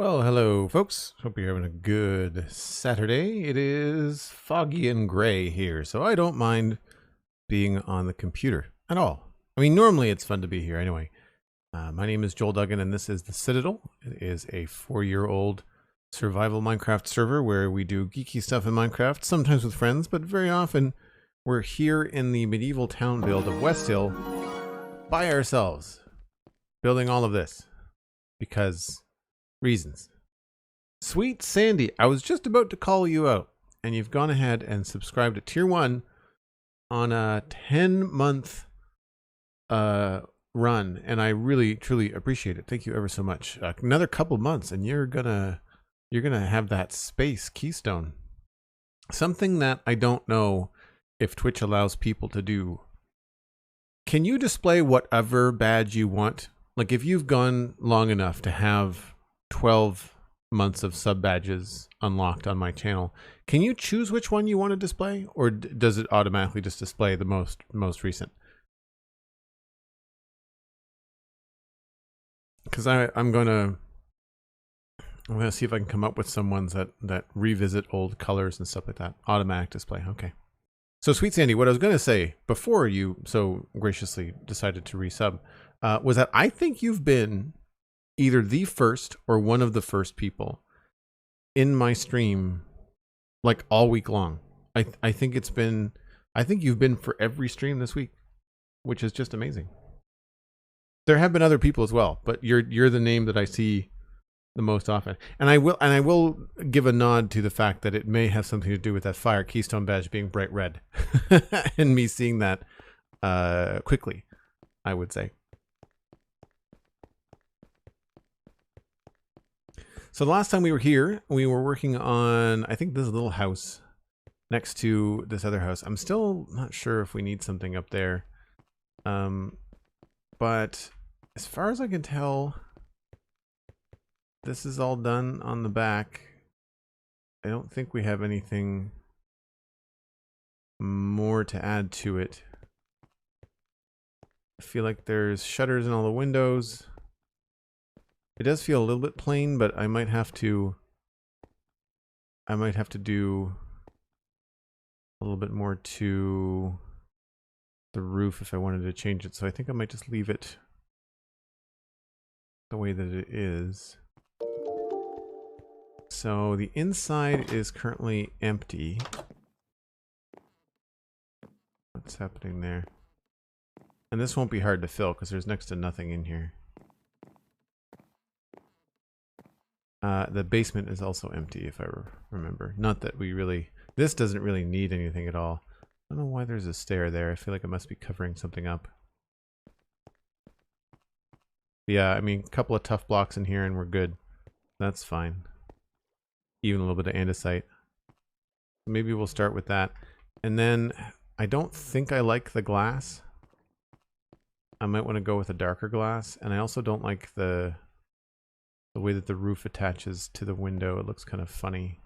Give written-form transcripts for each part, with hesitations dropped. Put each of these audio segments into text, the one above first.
Well, hello, folks. Hope you're having a good Saturday. It is foggy and gray here, so I don't mind being on the computer at all. I mean, normally it's fun to be here anyway. My name is Joel Duggan, and this is the Citadel. It is a 4-year-old survival Minecraft server where we do geeky stuff in Minecraft, sometimes with friends, but very often we're here in the medieval town build of West Hill by ourselves, building all of this because reasons. Sweet Sandy, I was just about to call you out, and you've gone ahead and subscribed to Tier 1 on a 10-month run, and I really, truly appreciate it. Thank you ever so much. Another couple months, and you're gonna have that space keystone. Something that I don't know if Twitch allows people to do. Can you display whatever badge you want? Like if you've gone long enough to have 12 months of sub badges unlocked on my channel, can you choose which one you want to display, or does it automatically just display the most recent? Because I'm gonna see if I can come up with some ones that revisit old colors and stuff like that. Automatic display. Okay. So Sweet Sandy, what I was gonna say before you so graciously decided to resub was that I think you've been either the first or one of the first people in my stream like all week long. I think you've been for every stream this week, which is just amazing. There have been other people as well, but you're the name that I see the most often. And I will give a nod to the fact that it may have something to do with that fire keystone badge being bright red and me seeing that quickly, I would say. So the last time we were here, we were working on, I think, this little house next to this other house. I'm still not sure if we need something up there. But as far as I can tell, this is all done on the back. I don't think we have anything more to add to it. I feel like there's shutters in all the windows. It does feel a little bit plain, but I might have to do a little bit more to the roof if I wanted to change it. So I think I might just leave it the way that it is. So the inside is currently empty. What's happening there? And this won't be hard to fill because there's next to nothing in here. The basement is also empty, if I remember. Not that we really... This doesn't really need anything at all. I don't know why there's a stair there. I feel like it must be covering something up. Yeah, I mean, a couple of tough blocks in here and we're good. That's fine. Even a little bit of andesite. Maybe we'll start with that. And then, I don't think I like the glass. I might want to go with a darker glass. And I also don't like the way that the roof attaches to the window. It looks kind of funny.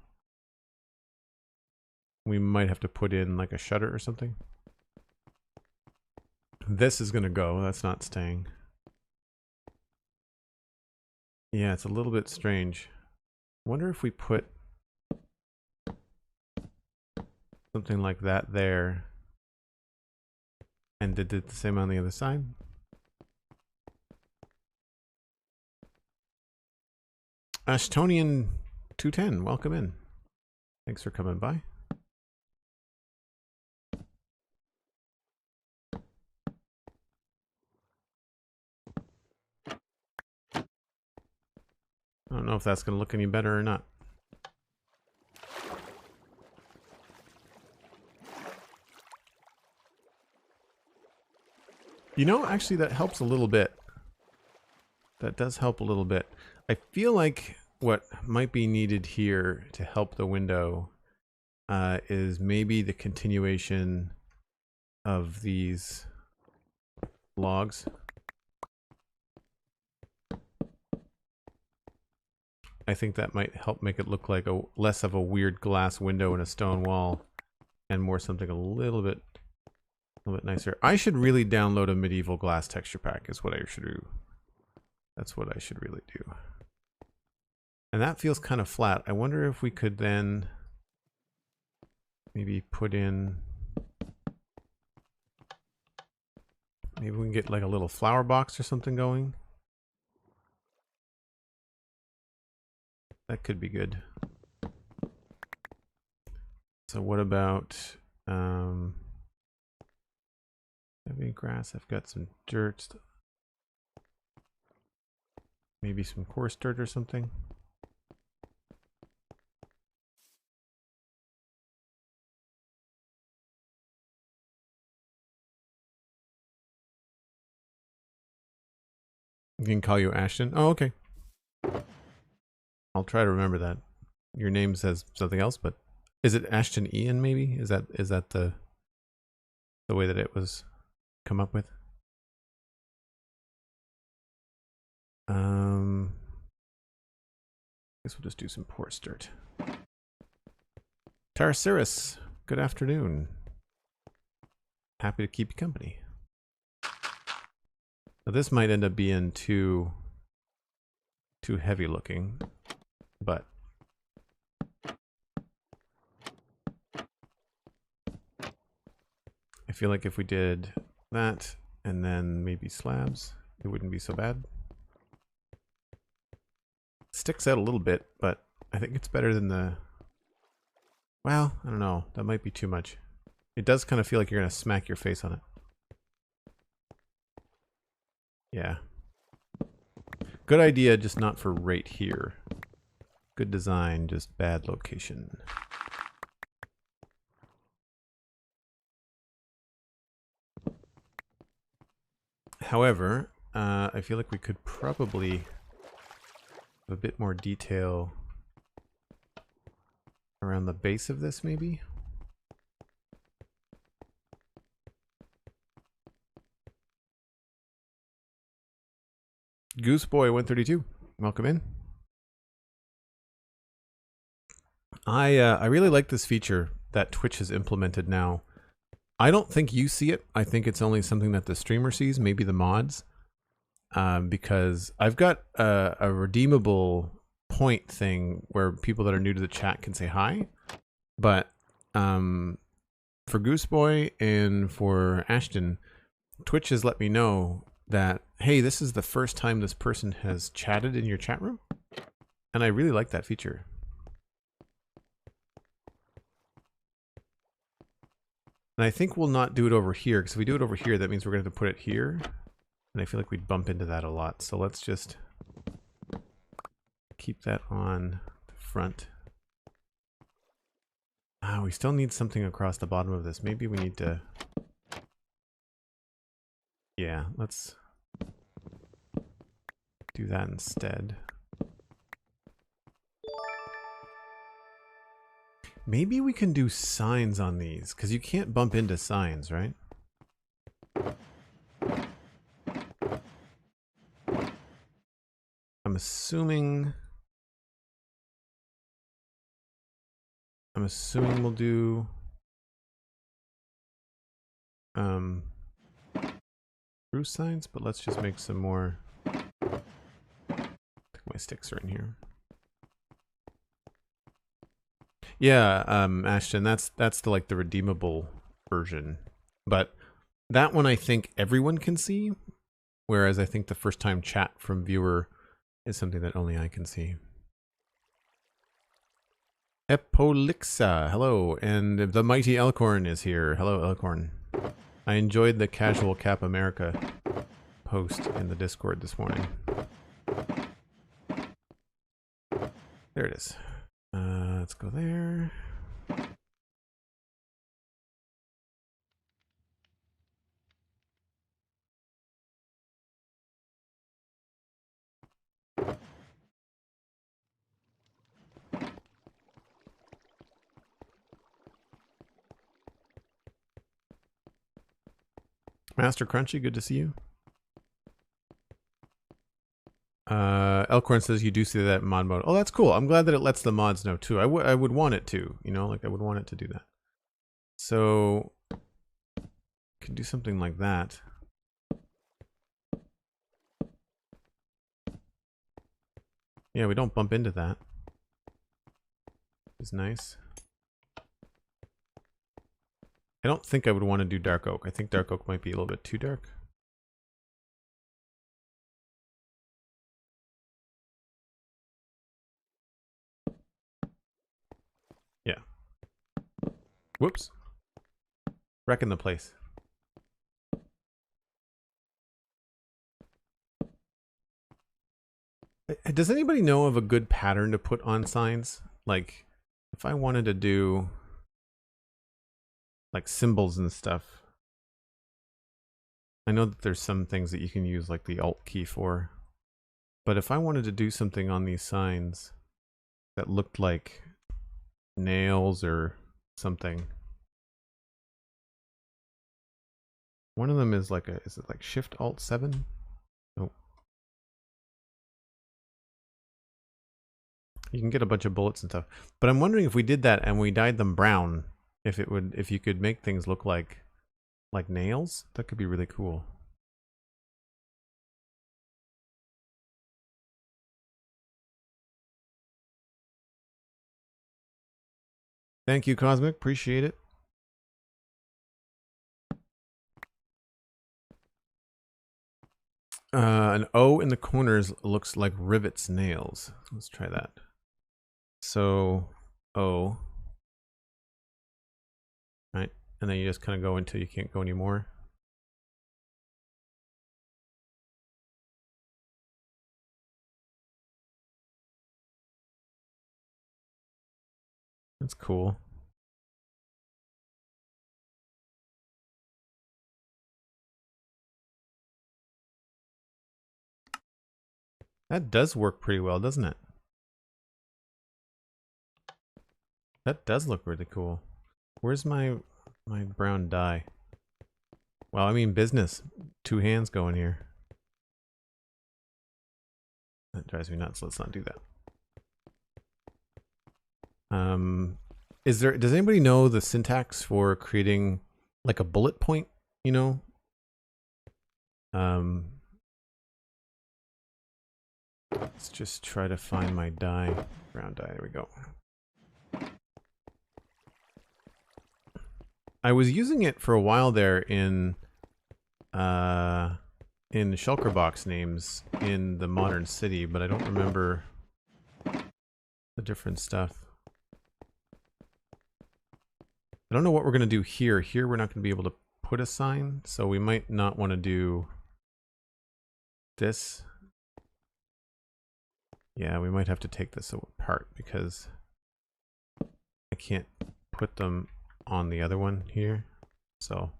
We might have to put in like a shutter or something. This is gonna go, that's not staying. Yeah, it's a little bit strange. I wonder if we put something like that there and did the same on the other side. Ashtonian 210, welcome in. Thanks for coming by. I don't know if that's going to look any better or not. You know, actually that helps a little bit. That does help a little bit. I feel like what might be needed here to help the window is maybe the continuation of these logs. I think that might help make it look like less of a weird glass window and a stone wall and more something a little bit nicer. I should really download a medieval glass texture pack is what I should do. That's what I should really do. And that feels kind of flat. I wonder if we could then maybe put in, maybe we can get like a little flower box or something going. That could be good. So what about heavy grass? I've got some dirt. Maybe some coarse dirt or something. I can call you Ashton. Oh, okay. I'll try to remember that. Your name says something else, but is it Ashton Ian maybe? Is that the way that it was come up with? Guess we'll just do some porous dirt. Tarasiris, good afternoon. Happy to keep you company. Now this might end up being too heavy looking, but I feel like if we did that and then maybe slabs, it wouldn't be so bad. Sticks out a little bit, but I think it's better than the... Well, I don't know. That might be too much. It does kind of feel like you're going to smack your face on it. Yeah. Good idea, just not for right here. Good design, just bad location. However, I feel like we could probably have a bit more detail around the base of this, maybe. Gooseboy 132, welcome in. I really like this feature that Twitch has implemented now. I don't think you see it. I think it's only something that the streamer sees, maybe the mods. Because I've got a redeemable point thing where people that are new to the chat can say hi. But for Gooseboy and for Ashton, Twitch has let me know that, hey, this is the first time this person has chatted in your chat room. And I really like that feature. And I think we'll not do it over here, because if we do it over here, that means we're going to have to put it here. And I feel like we'd bump into that a lot. So let's just keep that on the front. We still need something across the bottom of this. Maybe we need to... Yeah, let's do that instead. Maybe we can do signs on these, because you can't bump into signs, right? I'm assuming we'll do roof signs, but let's just make some more. I think my sticks are in here. Yeah, Ashton, that's the like the redeemable version. But that one I think everyone can see, whereas I think the first time chat from viewer is something that only I can see. Epolixa, hello, and the mighty Elkhorn is here. Hello, Elkhorn. I enjoyed the Casual Cap America post in the Discord this morning. There it is. Let's go there. Master Crunchy, good to see you. Elkhorn says you do see that in mod mode. Oh, that's cool. I'm glad that it lets the mods know too. I would want it to, you know, like I would want it to do that. So, can do something like that. Yeah, we don't bump into that. It's nice. I don't think I would want to do dark oak. I think dark oak might be a little bit too dark. Yeah. Whoops. Wrecking the place. Does anybody know of a good pattern to put on signs? Like, if I wanted to do like symbols and stuff. I know that there's some things that you can use like the Alt key for. But if I wanted to do something on these signs that looked like nails or something. One of them is like a, is it like Shift Alt 7? Nope. You can get a bunch of bullets and stuff. But I'm wondering if we did that and we dyed them brown, if it would, if you could make things look like nails, that could be really cool. Thank you, Cosmic. Appreciate it. An O in the corners looks like rivets nails. Let's try that. So, O. Right? And then you just kind of go until you can't go anymore. That's cool. That does work pretty well, doesn't it? That does look really cool. Where's my brown dye? Well, I mean business. 2 hands going here. That drives me nuts. Let's not do that. Does anybody know the syntax for creating like a bullet point, you know? Let's just try to find my dye. Brown dye, there we go. I was using it for a while there in shulker box names in the modern city, but I don't remember the different stuff. I don't know what we're going to do here. Here we're not going to be able to put a sign, so we might not want to do this. Yeah, we might have to take this apart because I can't put them on the other one here. So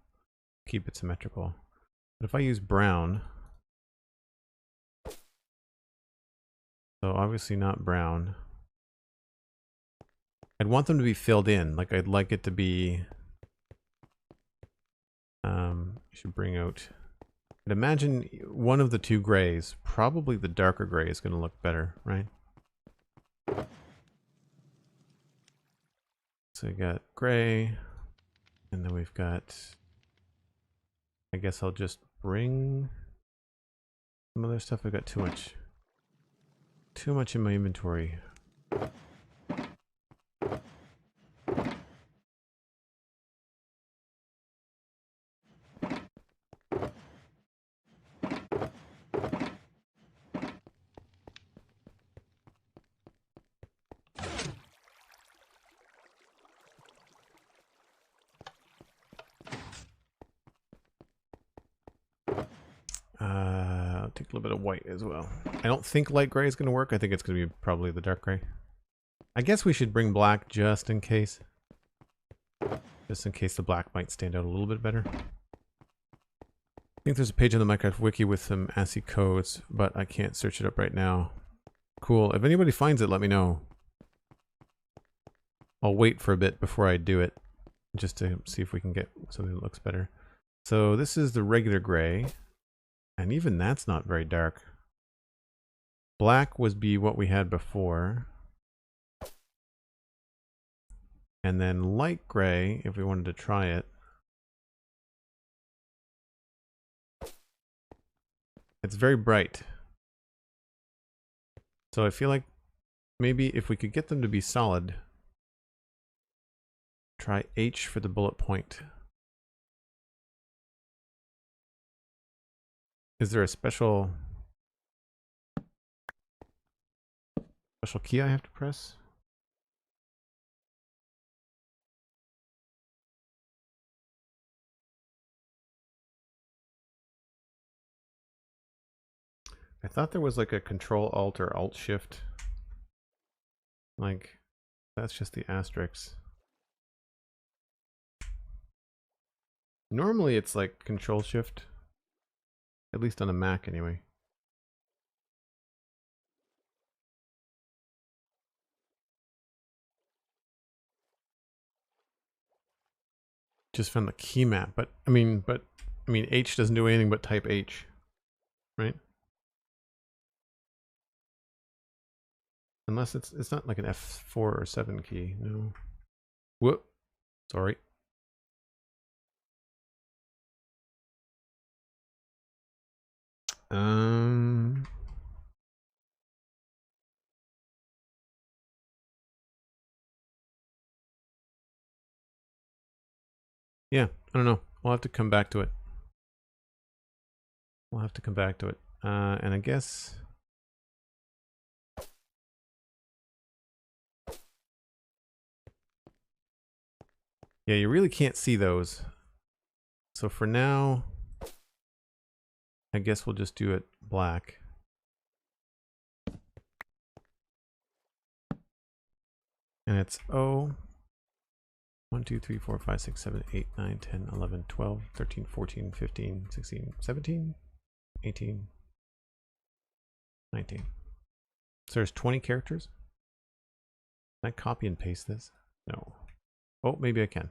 keep it symmetrical. But if I use brown, so obviously not brown. I'd want them to be filled in. Like I'd like it to be, you should bring out, I'd imagine one of the 2 grays, probably the darker gray is going to look better, right? So we got gray, and then we've got, I guess I'll just bring some other stuff. I've got too much in my inventory. I'll take a little bit of white as well. I don't think light gray is going to work. I think it's going to be probably the dark gray. I guess we should bring black just in case. Just in case the black might stand out a little bit better. I think there's a page on the Minecraft wiki with some ASCII codes, but I can't search it up right now. Cool. If anybody finds it, let me know. I'll wait for a bit before I do it, just to see if we can get something that looks better. So this is the regular gray, and even that's not very dark. Black would be what we had before. And then light gray, if we wanted to try it. It's very bright. So I feel like maybe if we could get them to be solid, try H for the bullet point. Is there a special key I have to press? I thought there was like a Control Alt or Alt Shift. Like, that's just the asterisk. Normally it's like Control Shift, at least on a Mac anyway. Just found the key map, but I mean H doesn't do anything but type H, right? Unless it's not like an F4 or 7 key, no. Whoop, sorry. Yeah, I don't know. We'll have to come back to it. And I guess yeah, you really can't see those. So for now, I guess we'll just do it black. And it's 1, 2, 3, 4, 5, 6, 7, 8, 9, 10, 11, 12, 13, 14, 15, 16, 17, 18, 19. So there's 20 characters? Can I copy and paste this? No. Oh, maybe I can.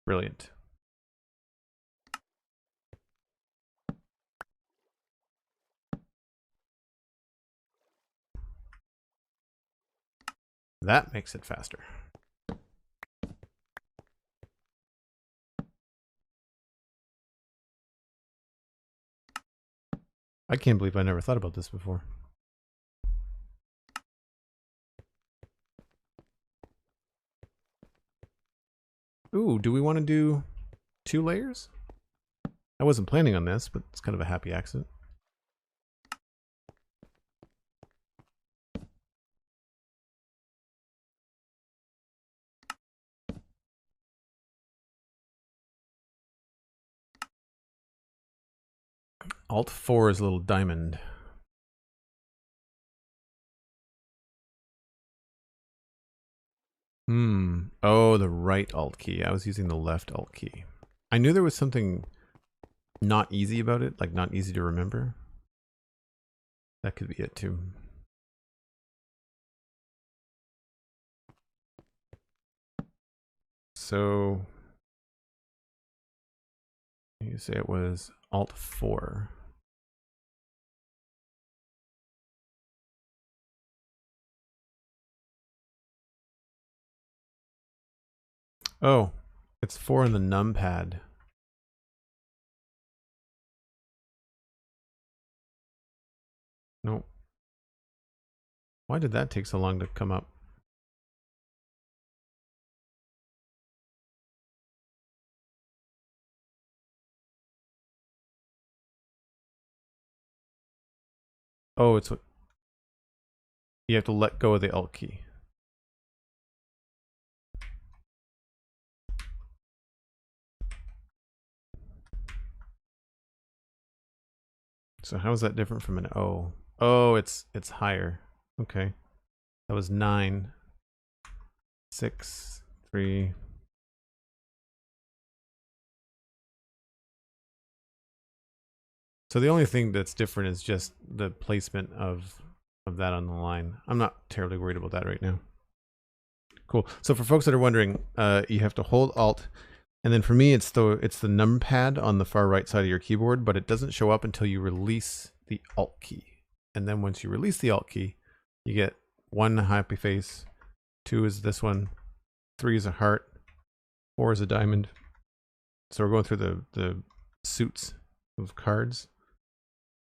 Brilliant. That makes it faster. I can't believe I never thought about this before. Ooh, do we want to do 2 layers? I wasn't planning on this, but it's kind of a happy accident. Alt 4 is a little diamond. Oh, the right Alt key. I was using the left Alt key. I knew there was something not easy about it, like not easy to remember. That could be it too. So you say it was Alt 4. Oh, it's 4 in the numpad. Nope. Why did that take so long to come up? Oh, it's what you have to let go of the Alt key. So how is that different from an O? Oh, it's higher. Okay. That was 9, 6, 3. So the only thing that's different is just the placement of that on the line. I'm not terribly worried about that right now. Cool. So for folks that are wondering, you have to hold Alt, and then for me, it's the numpad on the far right side of your keyboard, but it doesn't show up until you release the Alt key. And then once you release the Alt key, you get 1 happy face, 2 is this one, 3 is a heart, 4 is a diamond. So we're going through the suits of cards.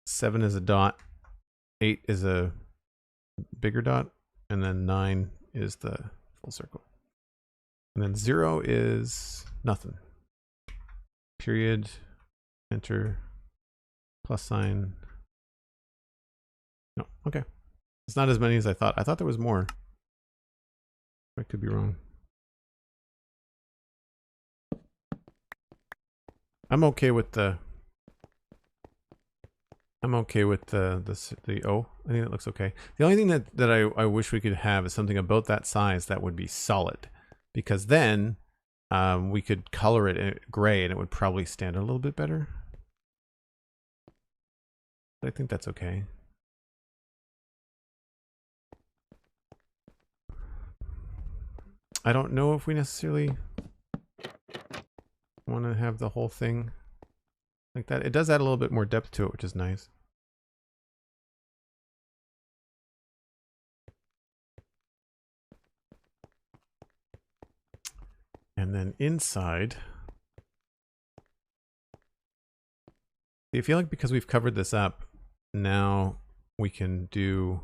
7 is a dot, 8 is a bigger dot, and then 9 is the full circle. And then 0 is nothing. Period, enter, plus sign. No, okay. It's not as many as I thought. I thought there was more. I could be wrong. I'm okay with the O. I think that looks okay. The only thing that I wish we could have is something about that size that would be solid, because then we could color it gray and it would probably stand a little bit better. But I think that's okay. I don't know if we necessarily want to have the whole thing like that. It does add a little bit more depth to it, which is nice. And then inside, I feel like because we've covered this up, now we can do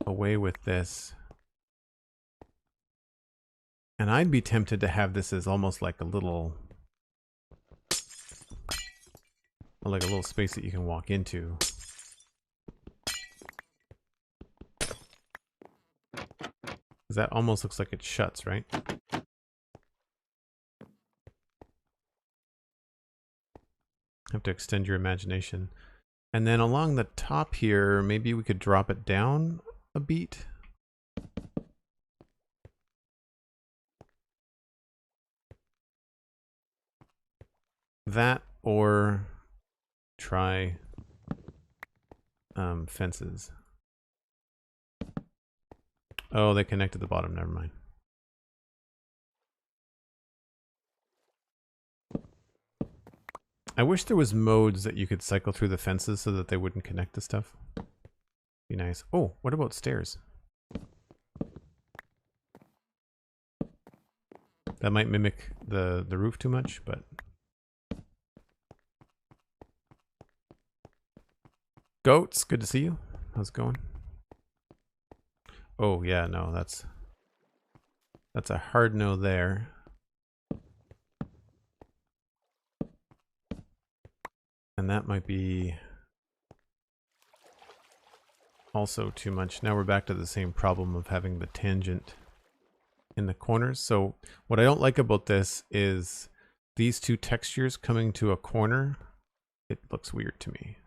away with this. And I'd be tempted to have this as almost like a little space that you can walk into. That almost looks like it shuts, right? Have to extend your imagination. And then along the top here, maybe we could drop it down a beat. That, or try fences. Oh, they connect at the bottom. Never mind. I wish there was modes that you could cycle through the fences so that they wouldn't connect to stuff. Be nice. Oh, what about stairs? That might mimic the roof too much, but... Goats, good to see you. How's it going? Oh yeah, no, that's a hard no there. And that might be also too much. Now we're back to the same problem of having the tangent in the corners. So what I don't like about this is these two textures coming to a corner. It looks weird to me.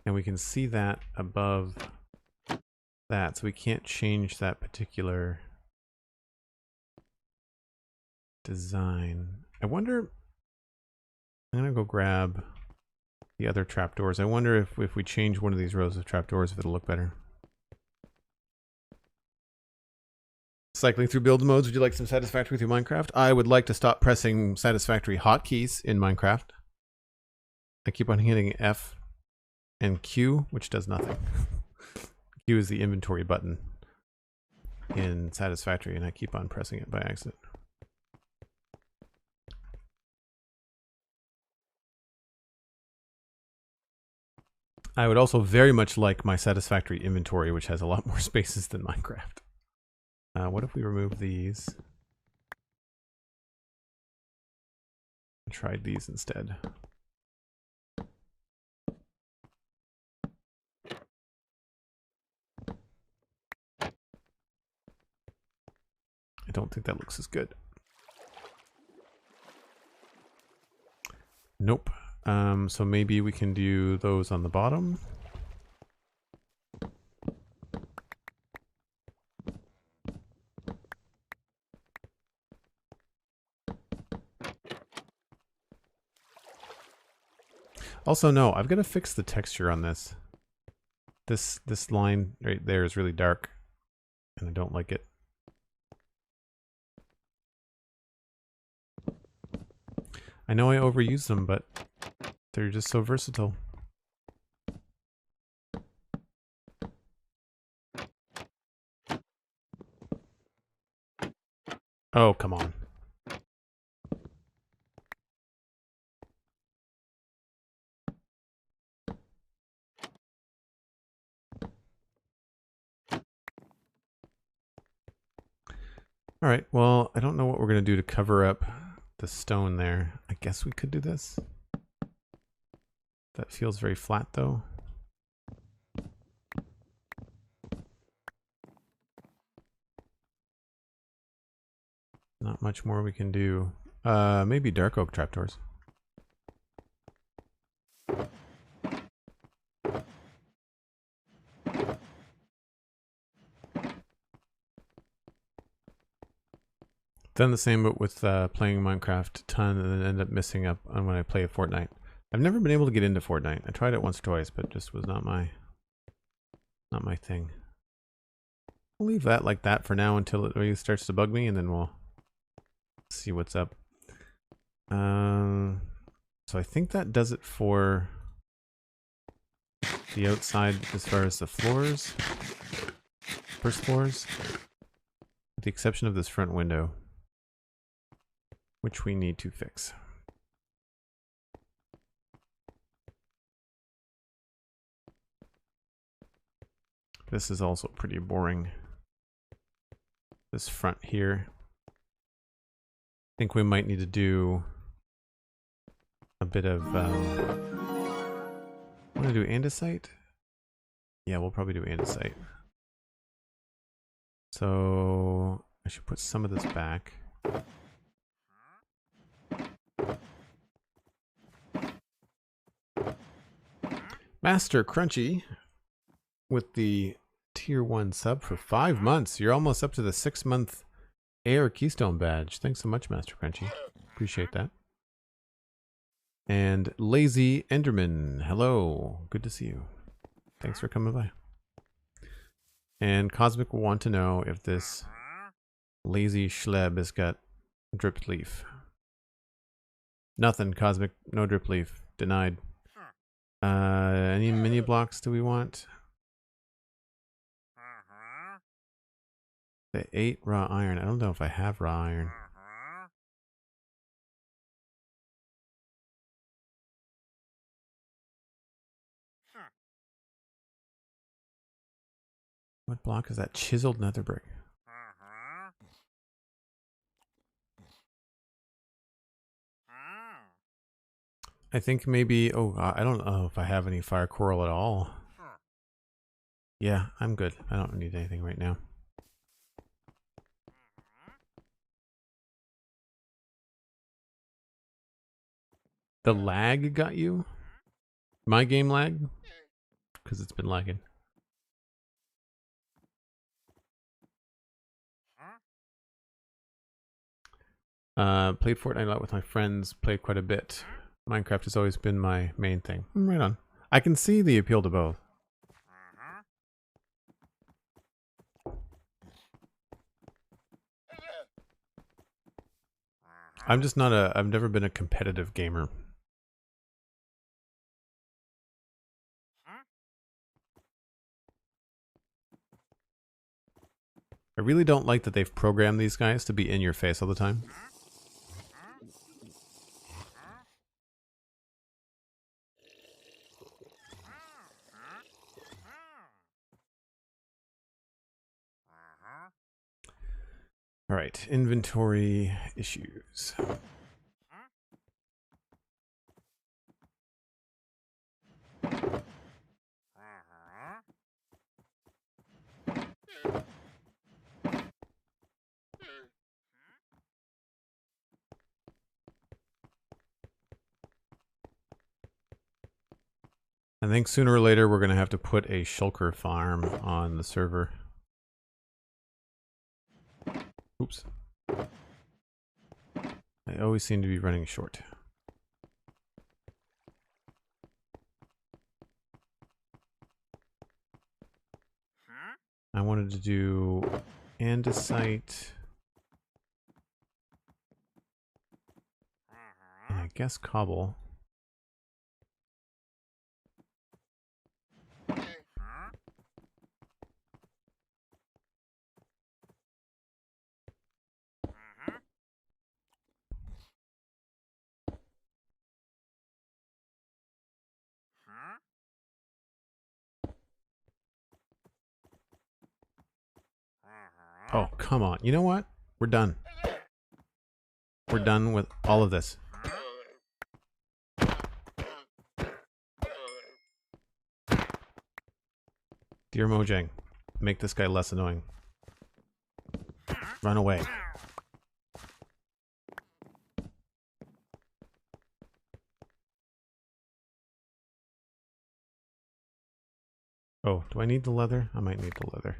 And we can see that above that, so we can't change that particular design. I wonder, I'm gonna go grab the other trapdoors. I wonder if we change one of these rows of trapdoors, if it'll look better. Cycling through build modes, would you like some Satisfactory through Minecraft? I would like to stop pressing Satisfactory hotkeys in Minecraft. I keep on hitting F and Q, which does nothing. Q is the inventory button in Satisfactory, and I keep on pressing it by accident. I would also very much like my Satisfactory inventory, which has a lot more spaces than Minecraft. What if we remove these? I tried these instead. I don't think that looks as good. Nope. So maybe we can do those on the bottom. Also, no, I've got to fix the texture on this. This line right there is really dark, and I don't like it. I know I overuse them, but they're just so versatile. Oh, come on. All right, well, I don't know what we're going to do to cover up the stone there. I guess we could do this. That feels very flat, though. Not much more we can do. Maybe dark oak trapdoors. Done the same, but with playing Minecraft a ton, and then end up missing up on when I play Fortnite. I've never been able to get into Fortnite. I tried it once or twice, but just was not my thing. I'll leave that like that for now until it really starts to bug me, and then we'll see what's up. So I think that does it for the outside as far as the floors, first floors, with the exception of this front window, which we need to fix. This is also pretty boring. This front here. I think we might need to do a bit of, want to do andesite? Yeah, we'll probably do andesite. So I should put some of this back. Master Crunchy with the tier 1 sub for 5 months. You're almost up to the 6-month AR Keystone badge. Thanks so much, Master Crunchy. Appreciate that. And Lazy Enderman, hello. Good to see you. Thanks for coming by. And Cosmic will want to know if this lazy schleb has got drip leaf. Nothing, Cosmic. No drip leaf. Denied. Any mini blocks do we want? The 8 raw iron. I don't know if I have raw iron. What block is that? Chiseled nether brick. I think maybe, I don't know if I have any fire coral at all. Yeah, I'm good. I don't need anything right now. The lag got you? My game lag? Because it's been lagging. Played Fortnite a lot with my friends, played quite a bit. Minecraft has always been my main thing. Right on. I can see the appeal to both. I'm just not I've never been a competitive gamer. I really don't like that they've programmed these guys to be in your face all the time. All right, inventory issues. I think sooner or later we're going to have to put a shulker farm on the server. Oops. I always seem to be running short. I wanted to do andesite. And I guess cobble. Oh, come on. You know what? We're done. We're done with all of this. Dear Mojang, make this guy less annoying. Run away. Oh, do I need the leather? I might need the leather.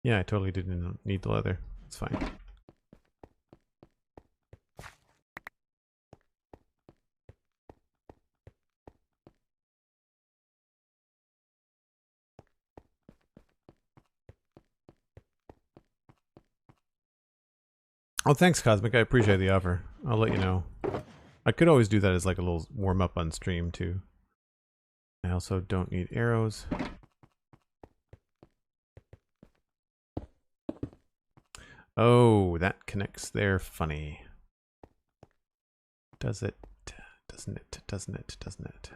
Yeah, I totally didn't need the leather. It's fine. Oh, thanks, Cosmic. I appreciate the offer. I'll let you know. I could always do that as like a little warm-up on stream, too. I also don't need arrows. Oh, that connects there. Funny. Does it? Doesn't it? Doesn't it? Doesn't it?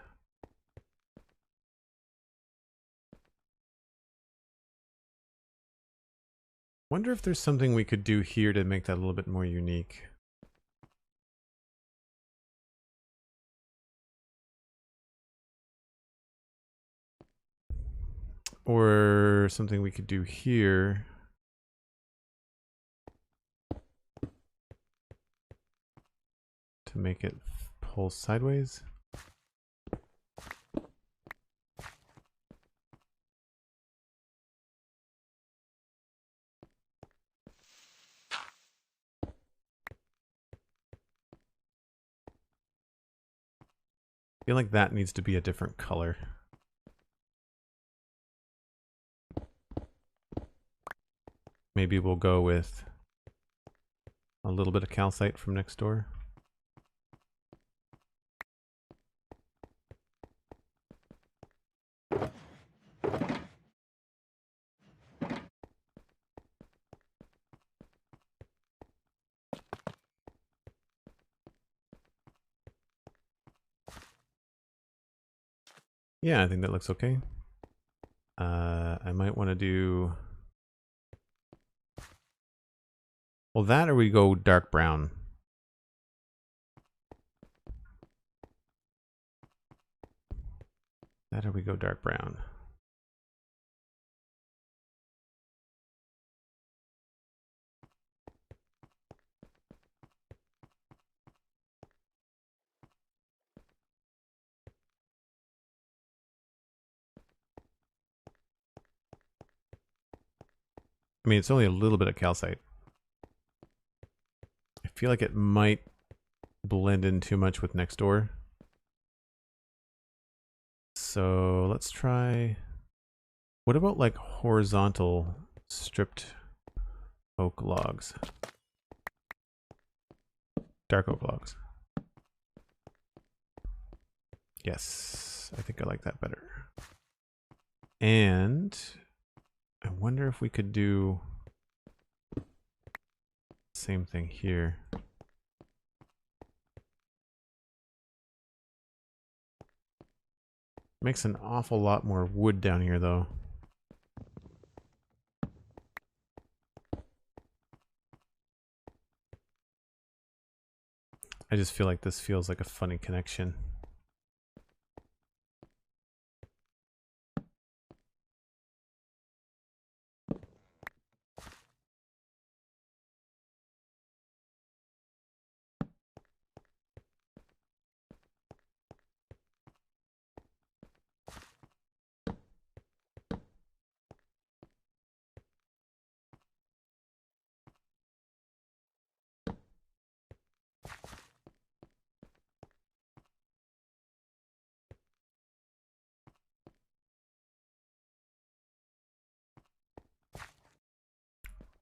Wonder if there's something we could do here to make that a little bit more unique. Or something we could do here. To make it pull sideways. I feel like that needs to be a different color. Maybe we'll go with a little bit of calcite from next door. Yeah, I think that looks okay. I might want to do... Well, that or we go dark brown. That or we go dark brown. I mean, it's only a little bit of calcite. I feel like it might blend in too much with next door. So let's try... What about like horizontal stripped oak logs? Dark oak logs. Yes, I think I like that better. And I wonder if we could do the same thing here. Makes an awful lot more wood down here, though. I just feel like this feels like a funny connection.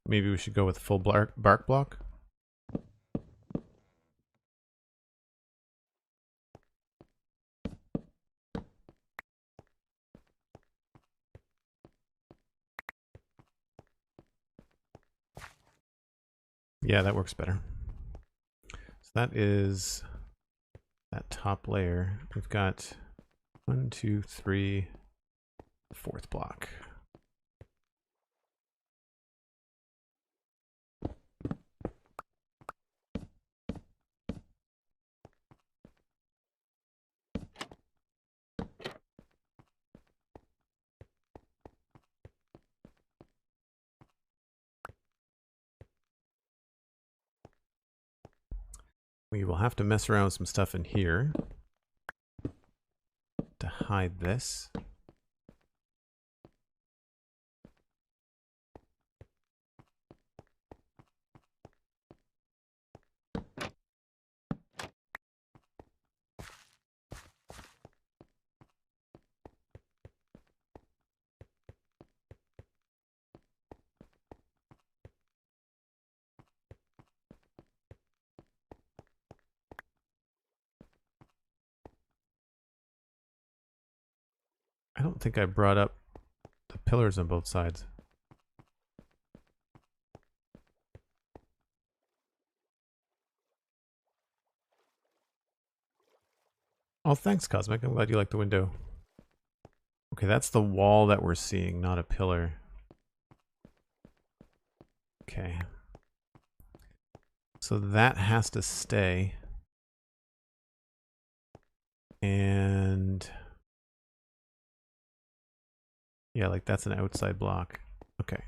Maybe we should go with full bark block. Yeah, that works better. That is that top layer. We've got 1, 2, 3, fourth block. We will have to mess around with some stuff in here to hide this. I don't think I brought up the pillars on both sides. Oh, thanks, Cosmic. I'm glad you like the window. Okay, that's the wall that we're seeing, not a pillar. Okay. So that has to stay. And yeah, like that's an outside block. Okay.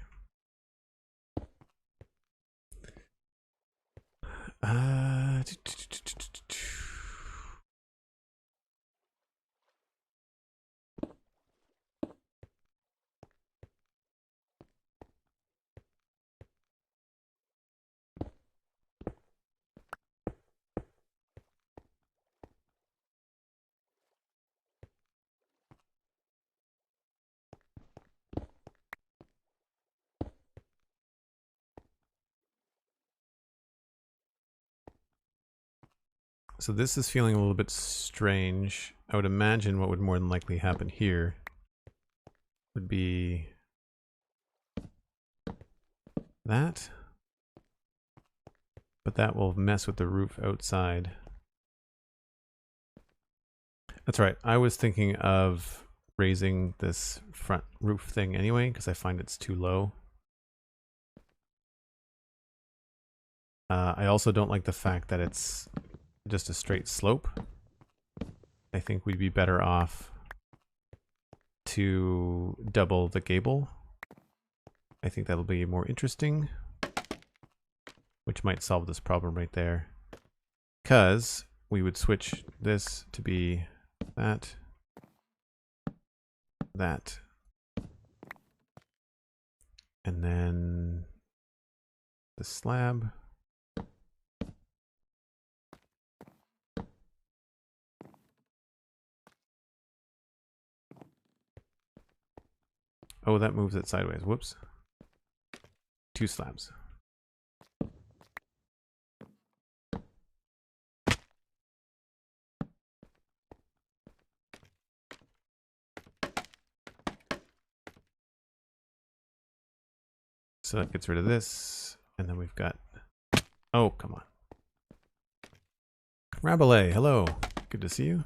So this is feeling a little bit strange. I would imagine what would more than likely happen here would be that. But that will mess with the roof outside. That's right. I was thinking of raising this front roof thing anyway, because I find it's too low. I also don't like the fact that it's just a straight slope. I think we'd be better off to double the gable. I think that'll be more interesting, which might solve this problem right there. Because we would switch this to be that, that, and then the slab. Oh, that moves it sideways. Whoops. 2 slabs. So that gets rid of this. And then we've got... Oh, come on. Rabelais, hello. Good to see you.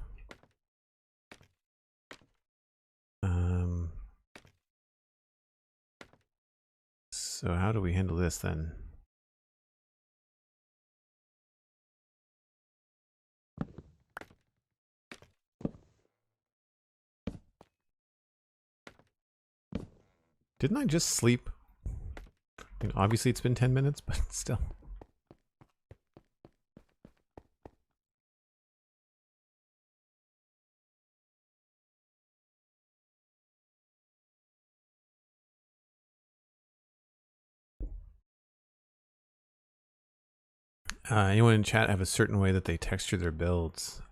So how do we handle this then? Didn't I just sleep? I mean, obviously it's been 10 minutes, but still. Anyone in chat have a certain way that they texture their builds?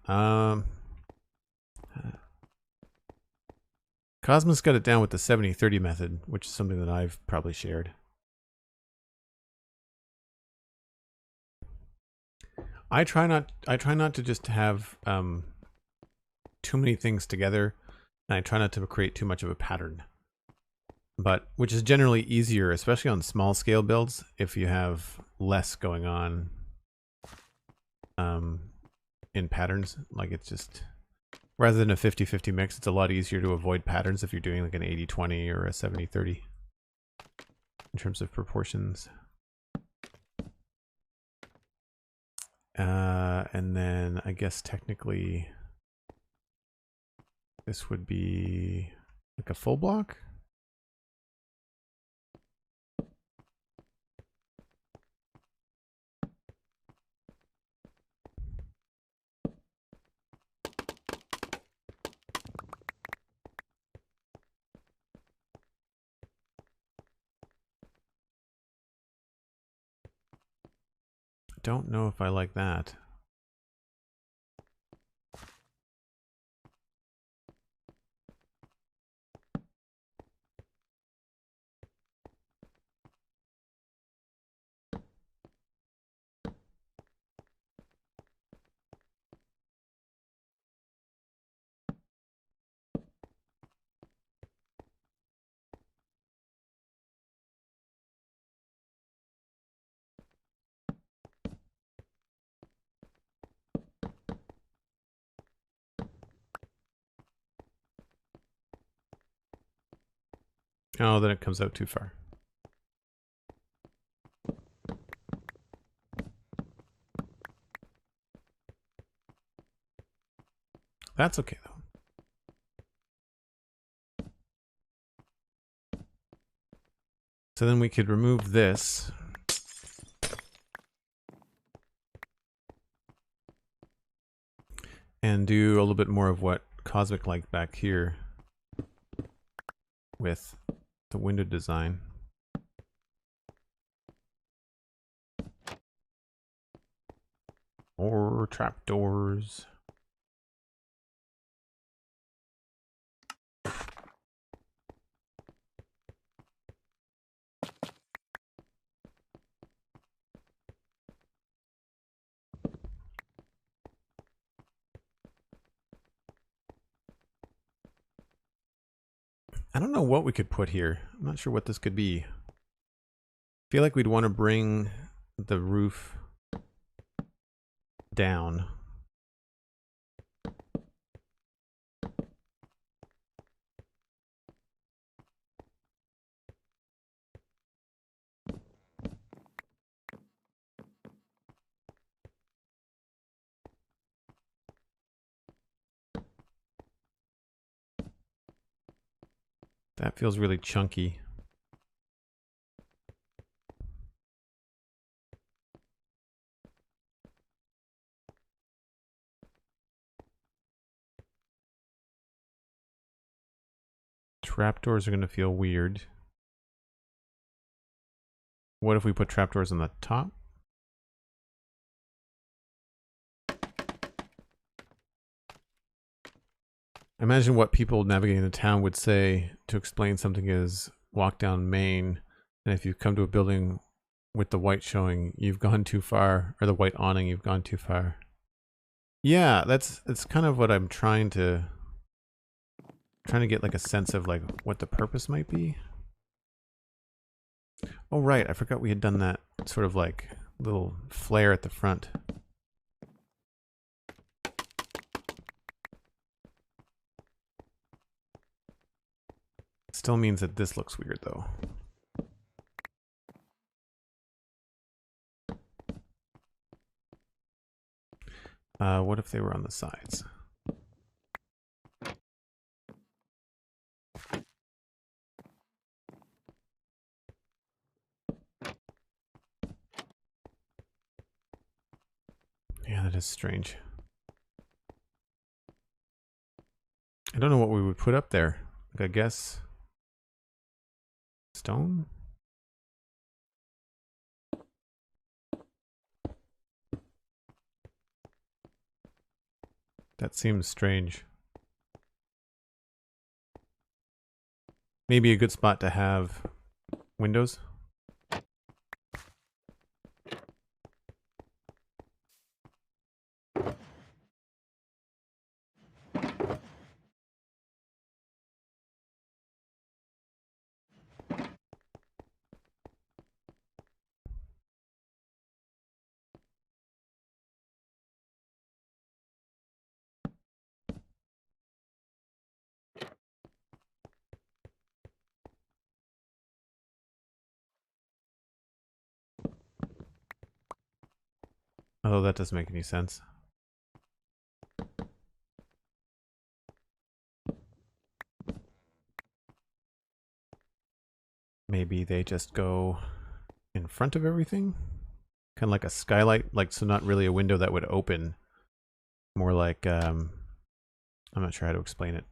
Cosmos got it down with the 70-30 method, which is something that I've probably shared. I try not to just have too many things together, and I try not to create too much of a pattern. But which is generally easier, especially on small scale builds, if you have less going on. in patterns. Like it's just, rather than a 50-50 mix, it's a lot easier to avoid patterns if you're doing like an 80-20 or a 70-30 in terms of proportions. And then I guess technically this would be like a full block. Don't know if I like that. Oh, then it comes out too far. That's okay though. So then we could remove this. And do a little bit more of what Cosmic liked back here with the window design. Or trapdoors. I don't know what we could put here. I'm not sure what this could be. I feel like we'd want to bring the roof down. That feels really chunky. Trapdoors are going to feel weird. What if we put trapdoors on the top? Imagine what people navigating the town would say to explain something as walk down Main, and if you come to a building with the white showing, you've gone too far, or the white awning, you've gone too far. Yeah, that's kind of what I'm trying to get like a sense of like what the purpose might be. Oh right, I forgot we had done that sort of like little flare at the front. Still means that this looks weird though. What if they were on the sides? Yeah, that is strange. I don't know what we would put up there. Like, I guess stone? That seems strange. Maybe a good spot to have windows. Although that doesn't make any sense. Maybe they just go in front of everything? Kind of like a skylight, like, so not really a window that would open. More like, I'm not sure how to explain it.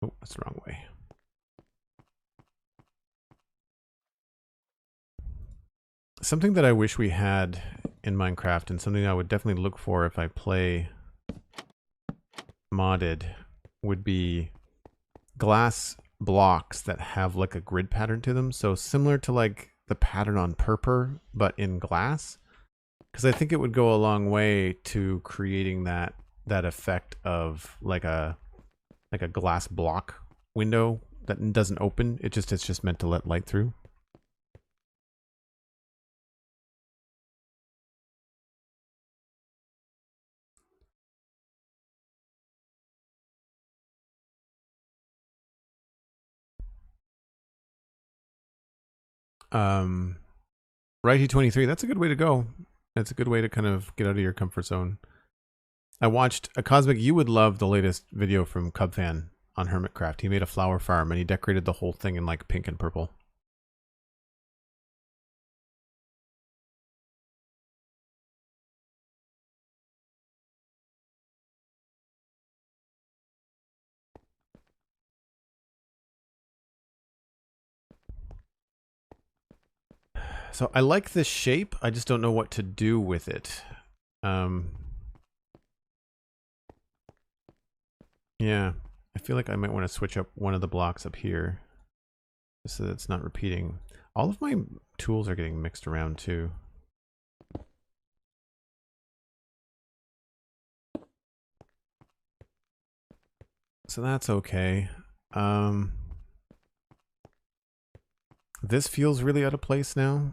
Oh, that's the wrong way. Something that I wish we had in Minecraft, and something I would definitely look for if I play modded, would be glass blocks that have like a grid pattern to them. So similar to like the pattern on Purpur, but in glass. Because I think it would go a long way to creating that effect of like a glass block window that doesn't open. It's just meant to let light through. Righty 23, that's a good way to go. That's a good way to kind of get out of your comfort zone. I watched a Cosmic. You would love the latest video from Cubfan on Hermitcraft. He made a flower farm and he decorated the whole thing in like pink and purple. So I like this shape. I just don't know what to do with it. Yeah, I feel like I might want to switch up one of the blocks up here, just so that it's not repeating. All of my tools are getting mixed around too. So that's okay. This feels really out of place now.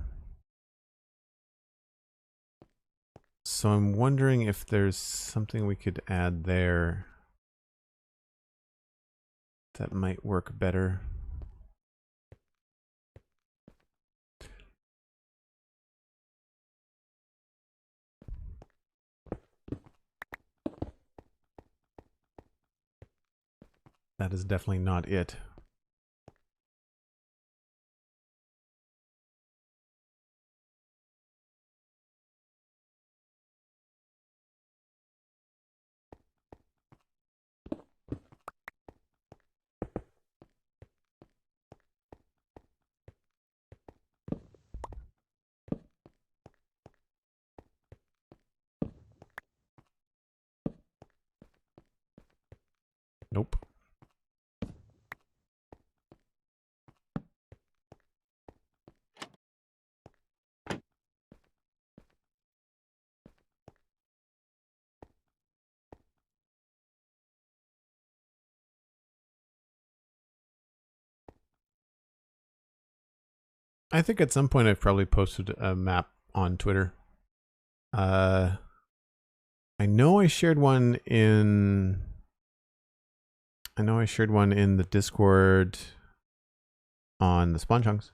So I'm wondering if there's something we could add there that might work better. That is definitely not it. Nope. I think at some point I've probably posted a map on Twitter. I know I shared one in... the Discord on the Spawn Chunks.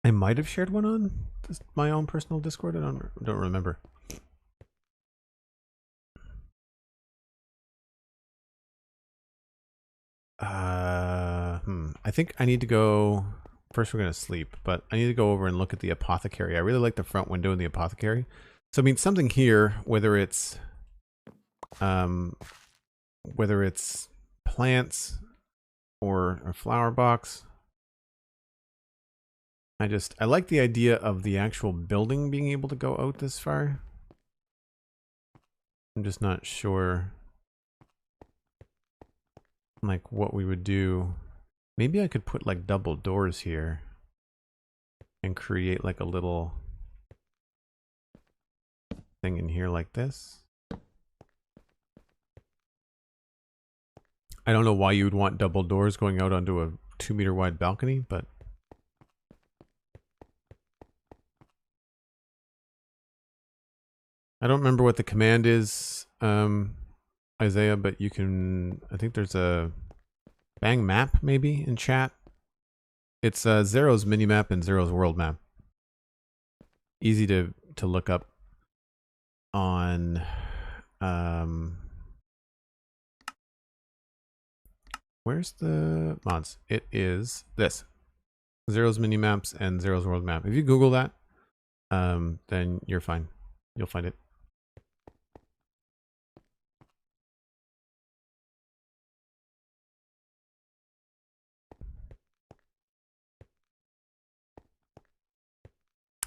I might have shared one on my own personal Discord. I don't remember. I think I need to go. First, we're gonna sleep, but I need to go over and look at the apothecary. I really like the front window in the apothecary. So I mean, something here, whether it's plants or a flower box. I like the idea of the actual building being able to go out this far. I'm just not sure like what we would do. Maybe I could put like double doors here and create like a little thing in here like this. I don't know why you would want double doors going out onto a 2-meter wide balcony, but I don't remember what the command is, Isaiah, but you can, I think there's a bang map maybe in chat. It's Zero's minimap and Zero's world map. Easy to look up on where's the mods? It is this. Zero's minimaps and Zero's world map. If you Google that, then you're fine. You'll find it.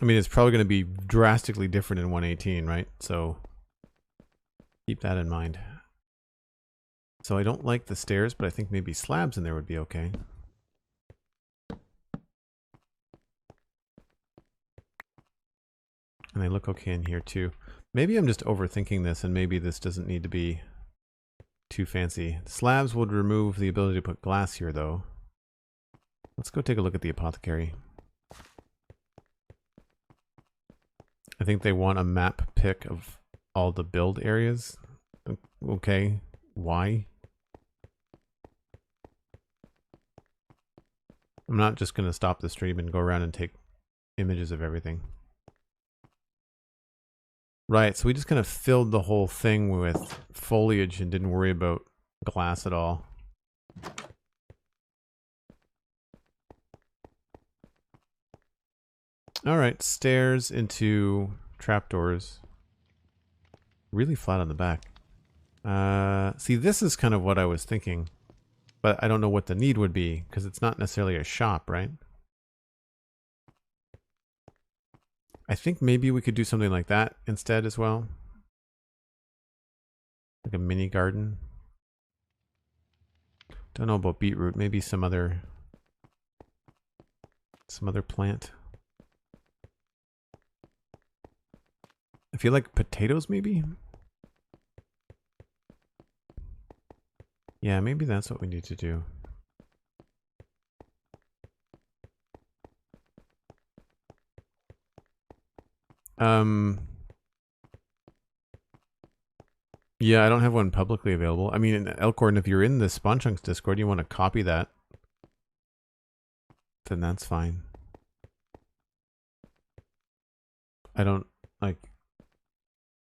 I mean, it's probably going to be drastically different in 118, right? So keep that in mind. So I don't like the stairs, but I think maybe slabs in there would be okay. And they look okay in here too. Maybe I'm just overthinking this, and maybe this doesn't need to be too fancy. Slabs would remove the ability to put glass here, though. Let's go take a look at the apothecary. I think they want a map pick of all the build areas. Okay, why? I'm not just going to stop the stream and go around and take images of everything. Right, so we just kind of filled the whole thing with foliage and didn't worry about glass at all. Alright, stairs into trapdoors. Really flat on the back. See, this is kind of what I was thinking. But I don't know what the need would be, because it's not necessarily a shop, right? I think maybe we could do something like that instead as well. Like a mini garden. Don't know about beetroot. Maybe some other plant. I feel like potatoes maybe? Yeah, maybe that's what we need to do. Yeah, I don't have one publicly available. I mean, in Elkhorn, if you're in the Spawn Chunks Discord, you want to copy that, then that's fine. I don't, like,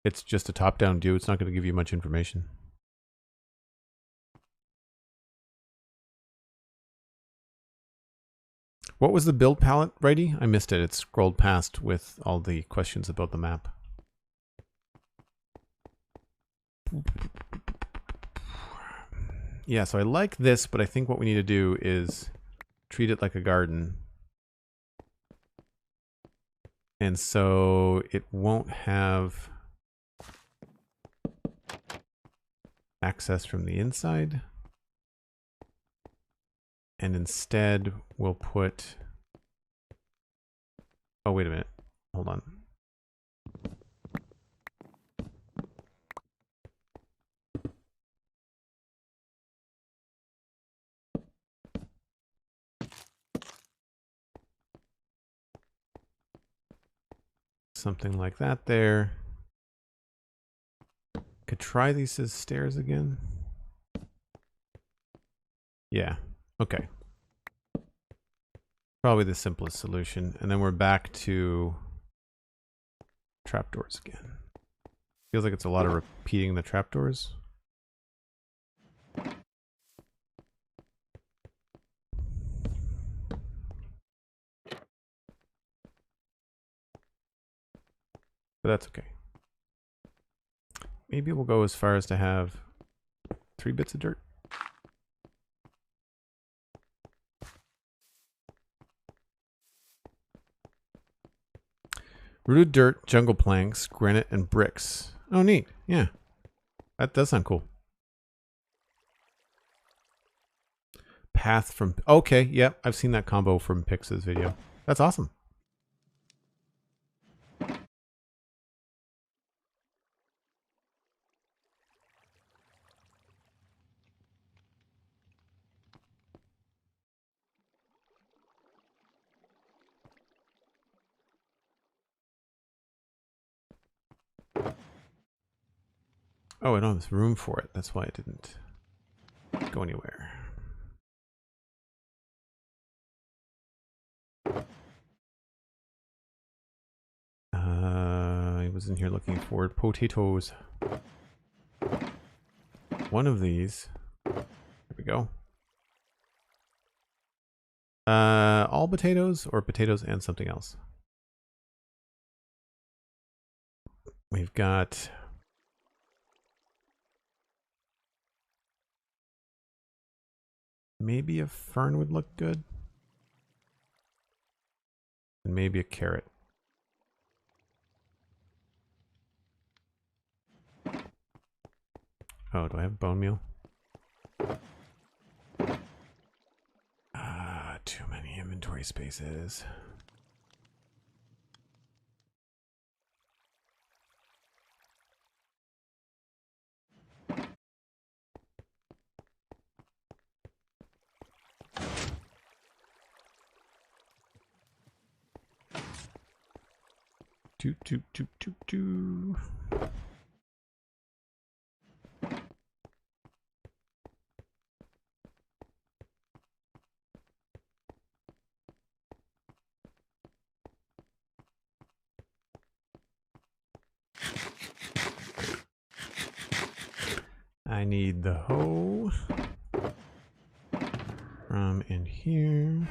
it's just a top-down view. It's not going to give you much information. What was the build palette, Righty? I missed it. It scrolled past with all the questions about the map. Yeah, so I like this, but I think what we need to do is treat it like a garden. And so it won't have access from the inside. And instead we'll put... Oh, wait a minute. Hold on. Something like that there. Could try these as stairs again. Yeah. Okay. Probably the simplest solution. And then we're back to trapdoors again. Feels like it's a lot of repeating the trapdoors. But that's okay. Maybe we'll go as far as to have 3 bits of dirt. Rooted dirt, jungle planks, granite, and bricks. Oh, neat. Yeah. That does sound cool. Path from... Okay, yep. I've seen that combo from Pix's video. That's awesome. Oh, I don't have room for it. That's why it didn't go anywhere. I was in here looking for potatoes. One of these. There we go. All potatoes or potatoes and something else? We've got maybe a fern would look good. And maybe a carrot. Oh, do I have bone meal? Too many inventory spaces. Do. I need the hoe from in here.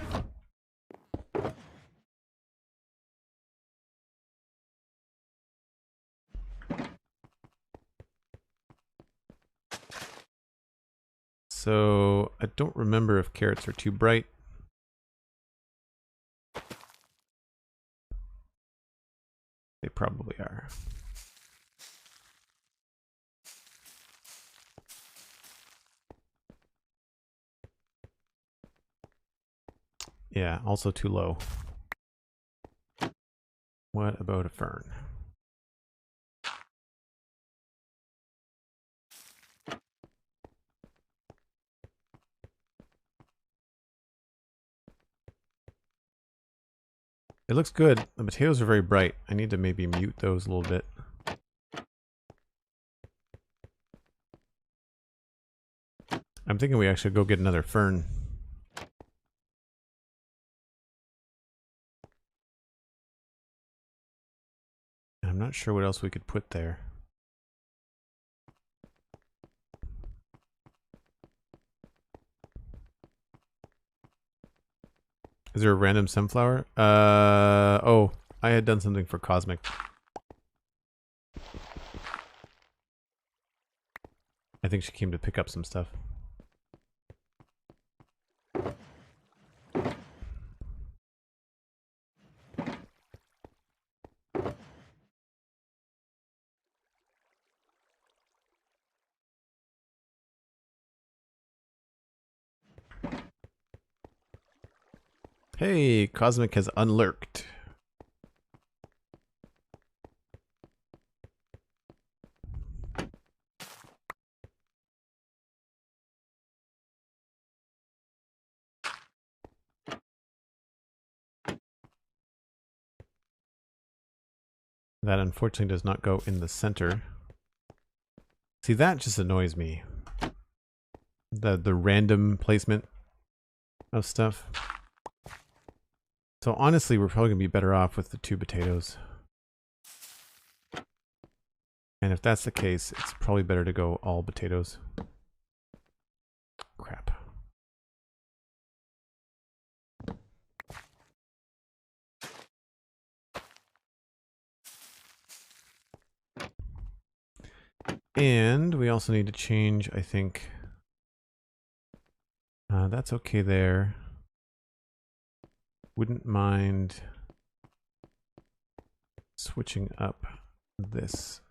So I don't remember if carrots are too bright. They probably are. Yeah, also too low. What about a fern? It looks good. The potatoes are very bright. I need to maybe mute those a little bit. I'm thinking we actually go get another fern. I'm not sure what else we could put there. Is there a random sunflower? Oh, I had done something for Cosmic. I think she came to pick up some stuff. Hey, Cosmic has unlurked. That unfortunately does not go in the center. See, that just annoys me. The random placement of stuff. So honestly, we're probably going to be better off with the 2 potatoes. And if that's the case, it's probably better to go all potatoes. Crap. And we also need to change, I think. That's okay there. Wouldn't mind switching up this.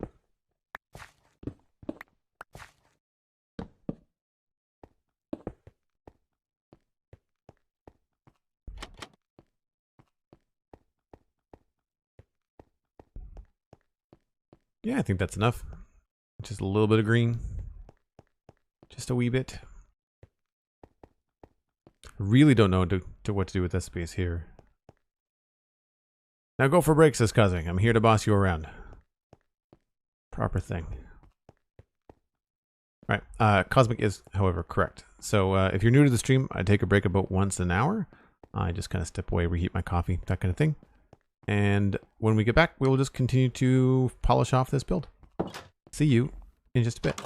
Yeah, I think that's enough. Just a little bit of green. Just a wee bit. Really don't know what to do with this space here. Now go for break, says Cosmic. I'm here to boss you around. Proper thing. Right. Cosmic is, however, correct. So if you're new to the stream, I take a break about once an hour. I just kind of step away, reheat my coffee, that kind of thing. And when we get back, we'll just continue to polish off this build. See you in just a bit.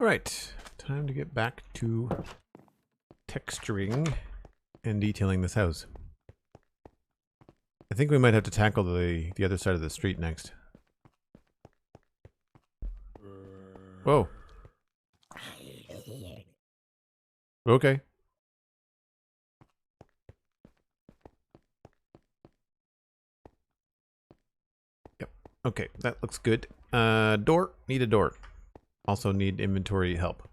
All right, time to get back to texturing and detailing this house. I think we might have to tackle the other side of the street next. Whoa. Okay. Yep. Okay, that looks good. Door. Need a door. Also need inventory help.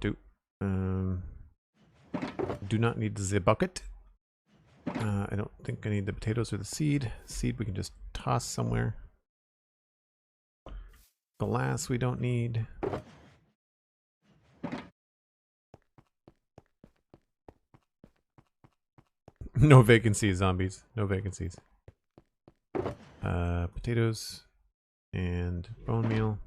Do not need the bucket. I don't think I need the potatoes or the seed. Seed we can just toss somewhere. Glass we don't need. No vacancies, zombies. No vacancies. Potatoes and bone meal.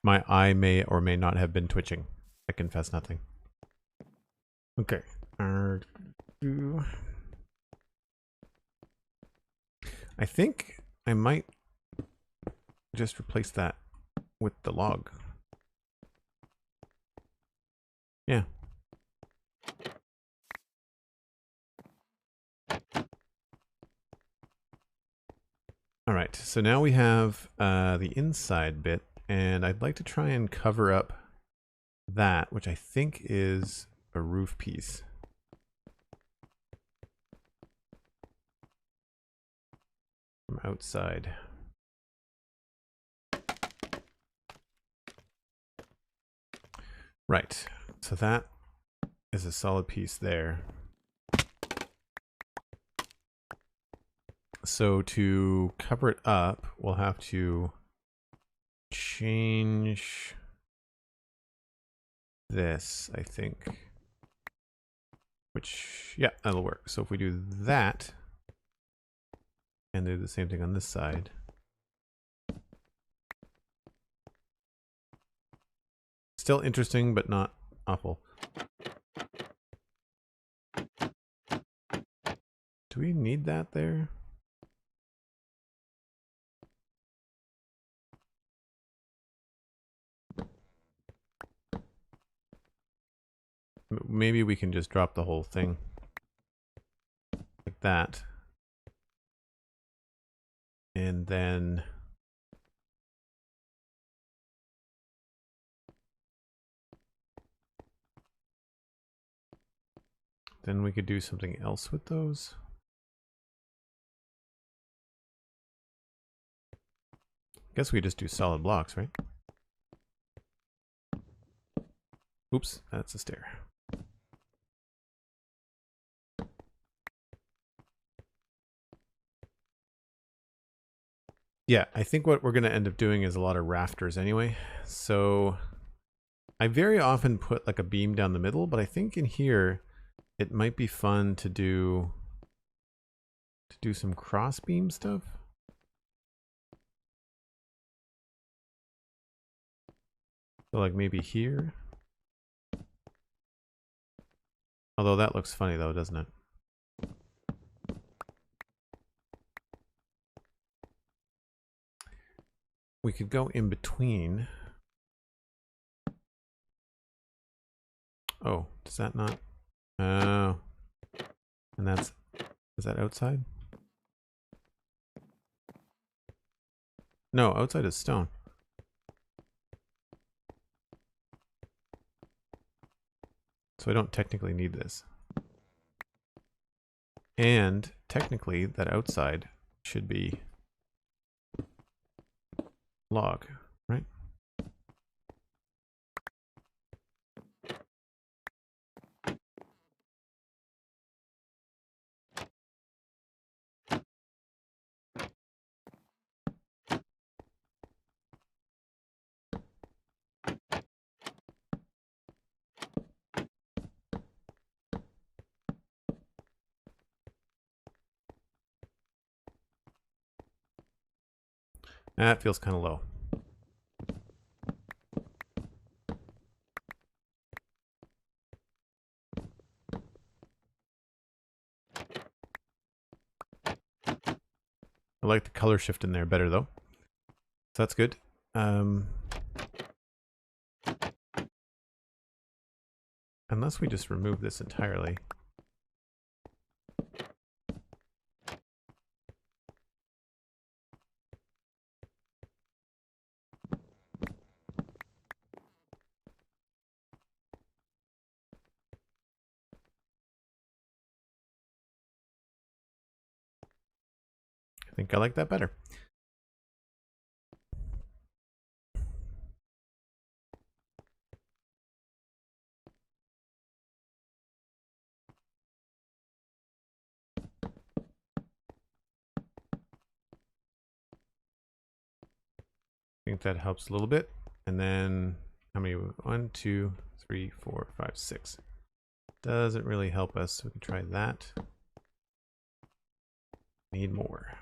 My eye may or may not have been twitching. I confess nothing. Okay. I think I might just replace that with the log. Yeah. All right. So now we have the inside bit, and I'd like to try and cover up that, which I think is a roof piece. From outside. Right. So that is a solid piece there. So to cover it up, we'll have to change this, I think. Which, yeah, that'll work. So if we do that, and do the same thing on this side. Still interesting, but not awful. Do we need that there? Maybe we can just drop the whole thing like that. And then we could do something else with those. I guess we just do solid blocks, right? Oops, that's a stair. Yeah, I think what we're going to end up doing is a lot of rafters anyway. So I very often put like a beam down the middle, but I think in here it might be fun to do some cross beam stuff. So like maybe here. Although that looks funny though, doesn't it? We could go in between. Oh, does that not? Oh. And that's, is that outside? No, outside is stone. So I don't technically need this. And technically that outside should be log, right? That feels kind of low. I like the color shift in there better though. So that's good. Unless we just remove this entirely. I think I like that better. I think that helps a little bit. And then how many? 1, 2, 3, 4, 5, 6. Doesn't really help us. So we can try that. Need more.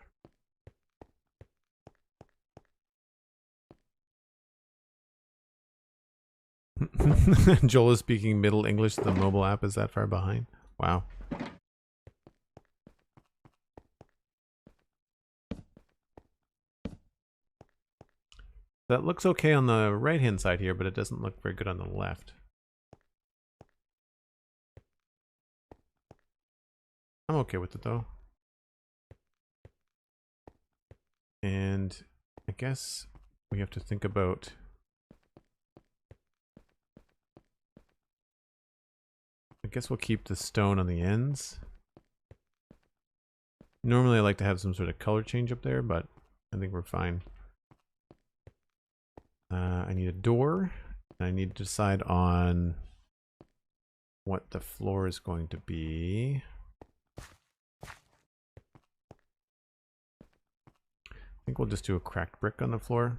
Joel is speaking Middle English. The mobile app is that far behind. Wow. That looks okay on the right hand side here, but it doesn't look very good on the left. I'm okay with it though. And I guess we have to think about I guess we'll keep the stone on the ends. Normally I like to have some sort of color change up there, but I think we're fine. I need a door. I need to decide on what the floor is going to be. I think we'll just do a cracked brick on the floor.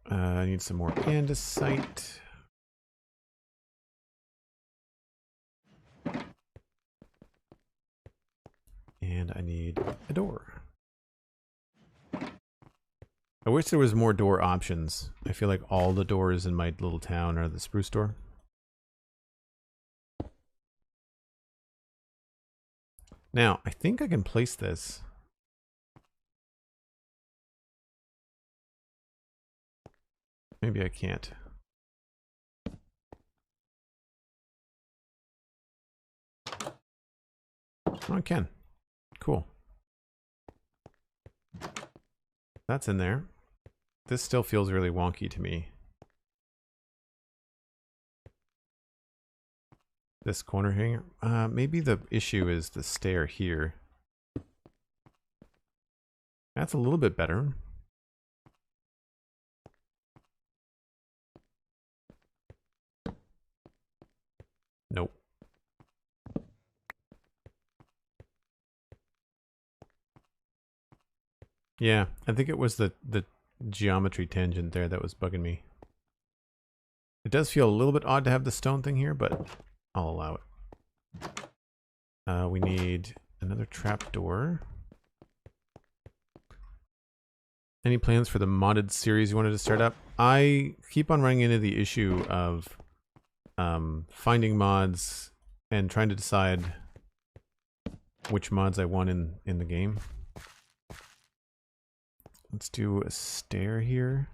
I need some more andesite. And I need a door. I wish there was more door options. I feel like all the doors in my little town are the spruce door. Now, I think I can place this. Maybe I can't. Oh, I can. Cool. That's in there. This still feels really wonky to me. This corner hanger. Maybe the issue is the stair here. That's a little bit better. Nope. Yeah, I think it was the geometry tangent there that was bugging me. It does feel a little bit odd to have the stone thing here, but I'll allow it. We need another trapdoor. Any plans for the modded series you wanted to start up? I keep on running into the issue of finding mods and trying to decide which mods I want in the game. Let's do a stair here.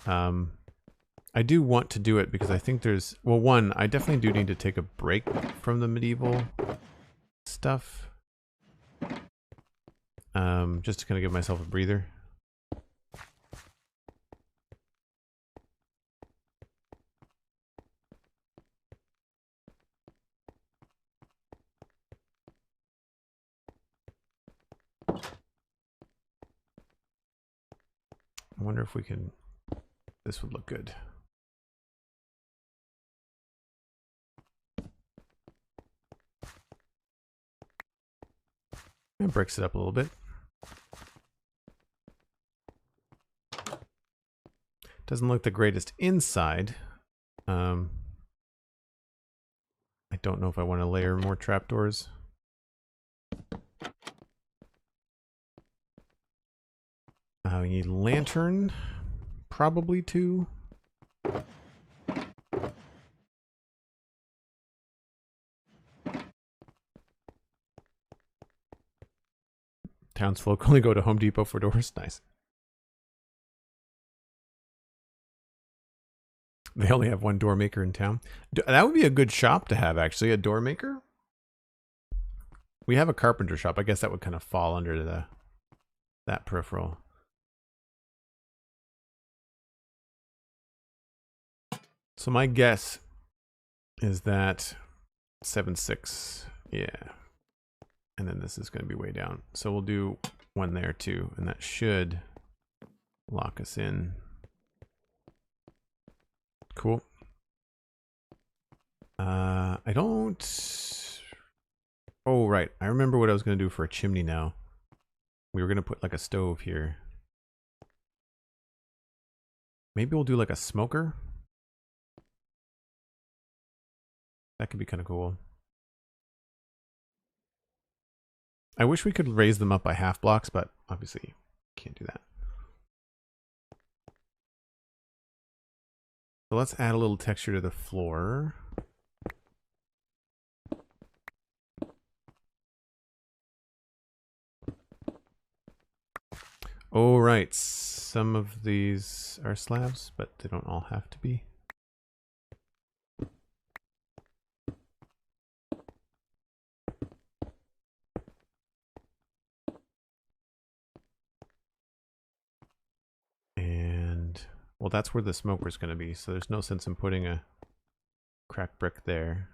I do want to do it because I think there's, well, one, I definitely do need to take a break from the medieval stuff. Just to kind of give myself a breather. I wonder if we can, this would look good. And breaks it up a little bit. Doesn't look the greatest inside. I don't know if I want to layer more trapdoors. We need lantern, probably 2. Townsfolk only go to Home Depot for doors. Nice. They only have one door maker in town. That would be a good shop to have, actually, a door maker. We have a carpenter shop. I guess that would kind of fall under that peripheral. So my guess is that 7-6, yeah. And then this is going to be way down. So we'll do one there too, and that should lock us in. Cool. I don't... Oh, right. I remember what I was going to do for a chimney now. We were going to put like a stove here. Maybe we'll do like a smoker. That could be kind of cool. I wish we could raise them up by half blocks, but obviously can't do that. So let's add a little texture to the floor. Oh, right. Some of these are slabs, but they don't all have to be. And, well, that's where the smoker's going to be, so there's no sense in putting a cracked brick there.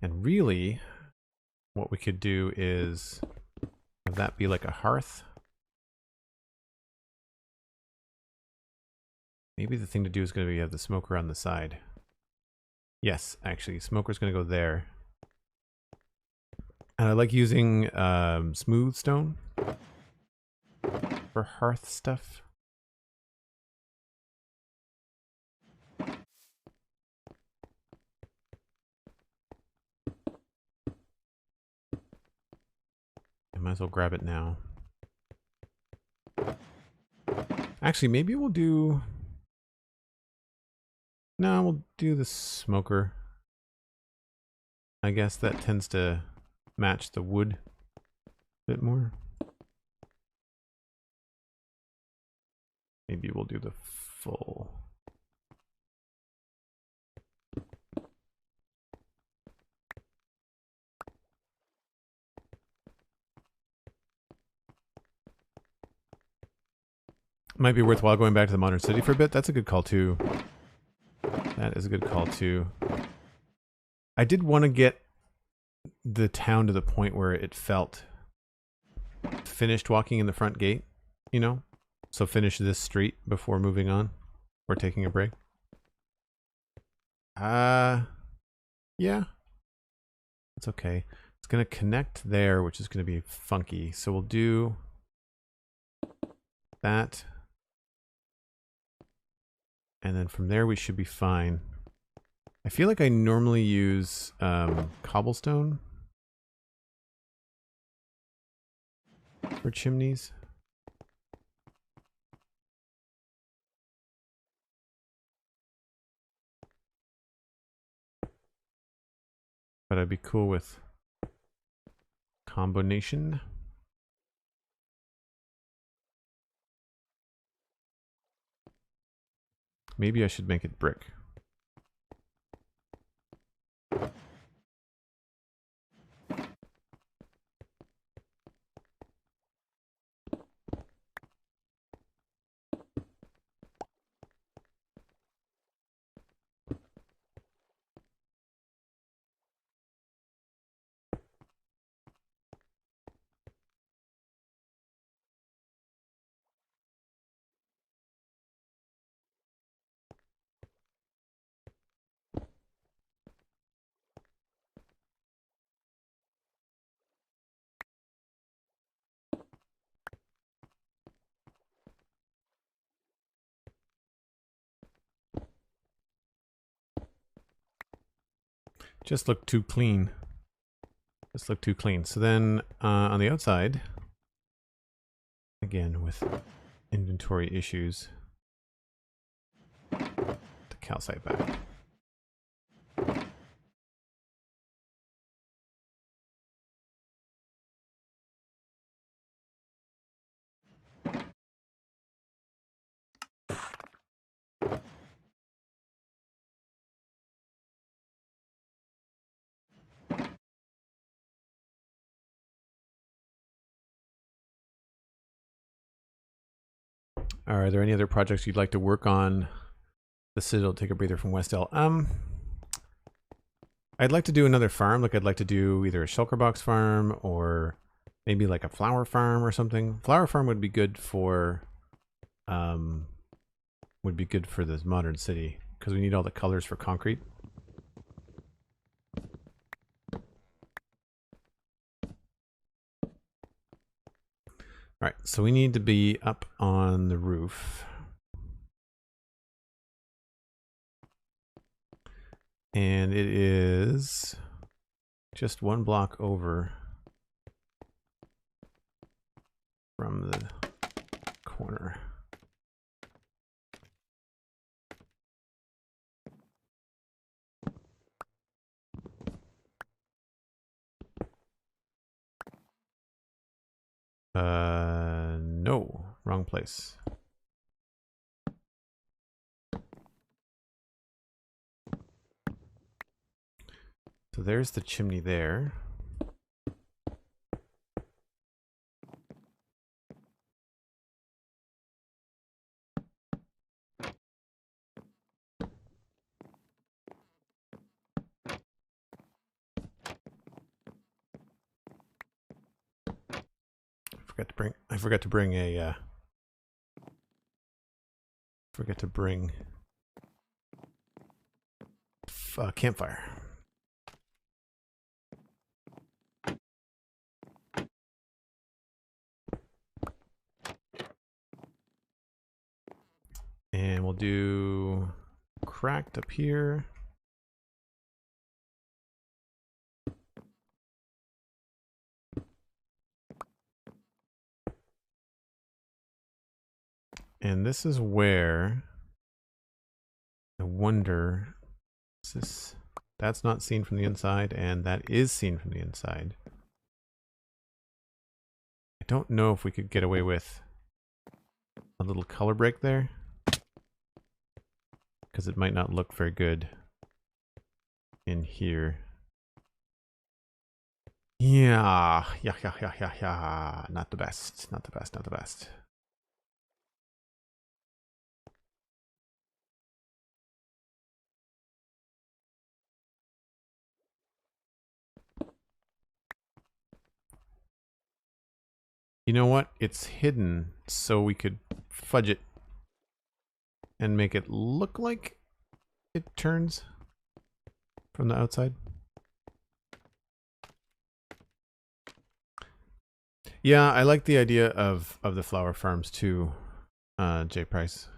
And really, what we could do is have that be like a hearth. Maybe the thing to do is going to be have the smoker on the side. Yes, actually, smoker's going to go there. And I like using smooth stone for hearth stuff. I might as well grab it now. Actually, maybe we'll do... No, we'll do the smoker. I guess that tends to match the wood a bit more. Maybe we'll do the full. Might be worthwhile going back to the modern city for a bit. That's a good call too. That is a good call too. I did want to get the town to the point where it felt finished walking in the front gate, you know? So finish this street before moving on or taking a break. Yeah. That's okay. It's going to connect there, which is going to be funky. So we'll do that. And then from there we should be fine. I feel like I normally use cobblestone for chimneys. But I'd be cool with combination. Maybe I should make it brick. Just look too clean. Just look too clean. So then on the outside, again with inventory issues, the calcite back. Are there any other projects you'd like to work on? The Citadel, take a breather from Westell. I'd like to do another farm. Like I'd like to do either a shulker box farm or maybe like a flower farm or something. Flower farm would be good for this modern city because we need all the colors for concrete. All right, so we need to be up on the roof. And it is just one block over from the corner. No, wrong place. So there's the chimney there. I forgot to bring a campfire. And we'll do cracked up here. And this is where I wonder, that's not seen from the inside, and that is seen from the inside. I don't know if we could get away with a little color break there, because it might not look very good in here. Yeah. Not the best, not the best, not the best. You know what? It's hidden, so we could fudge it and make it look like it turns from the outside. Yeah, I like the idea of the flower farms too, J Price.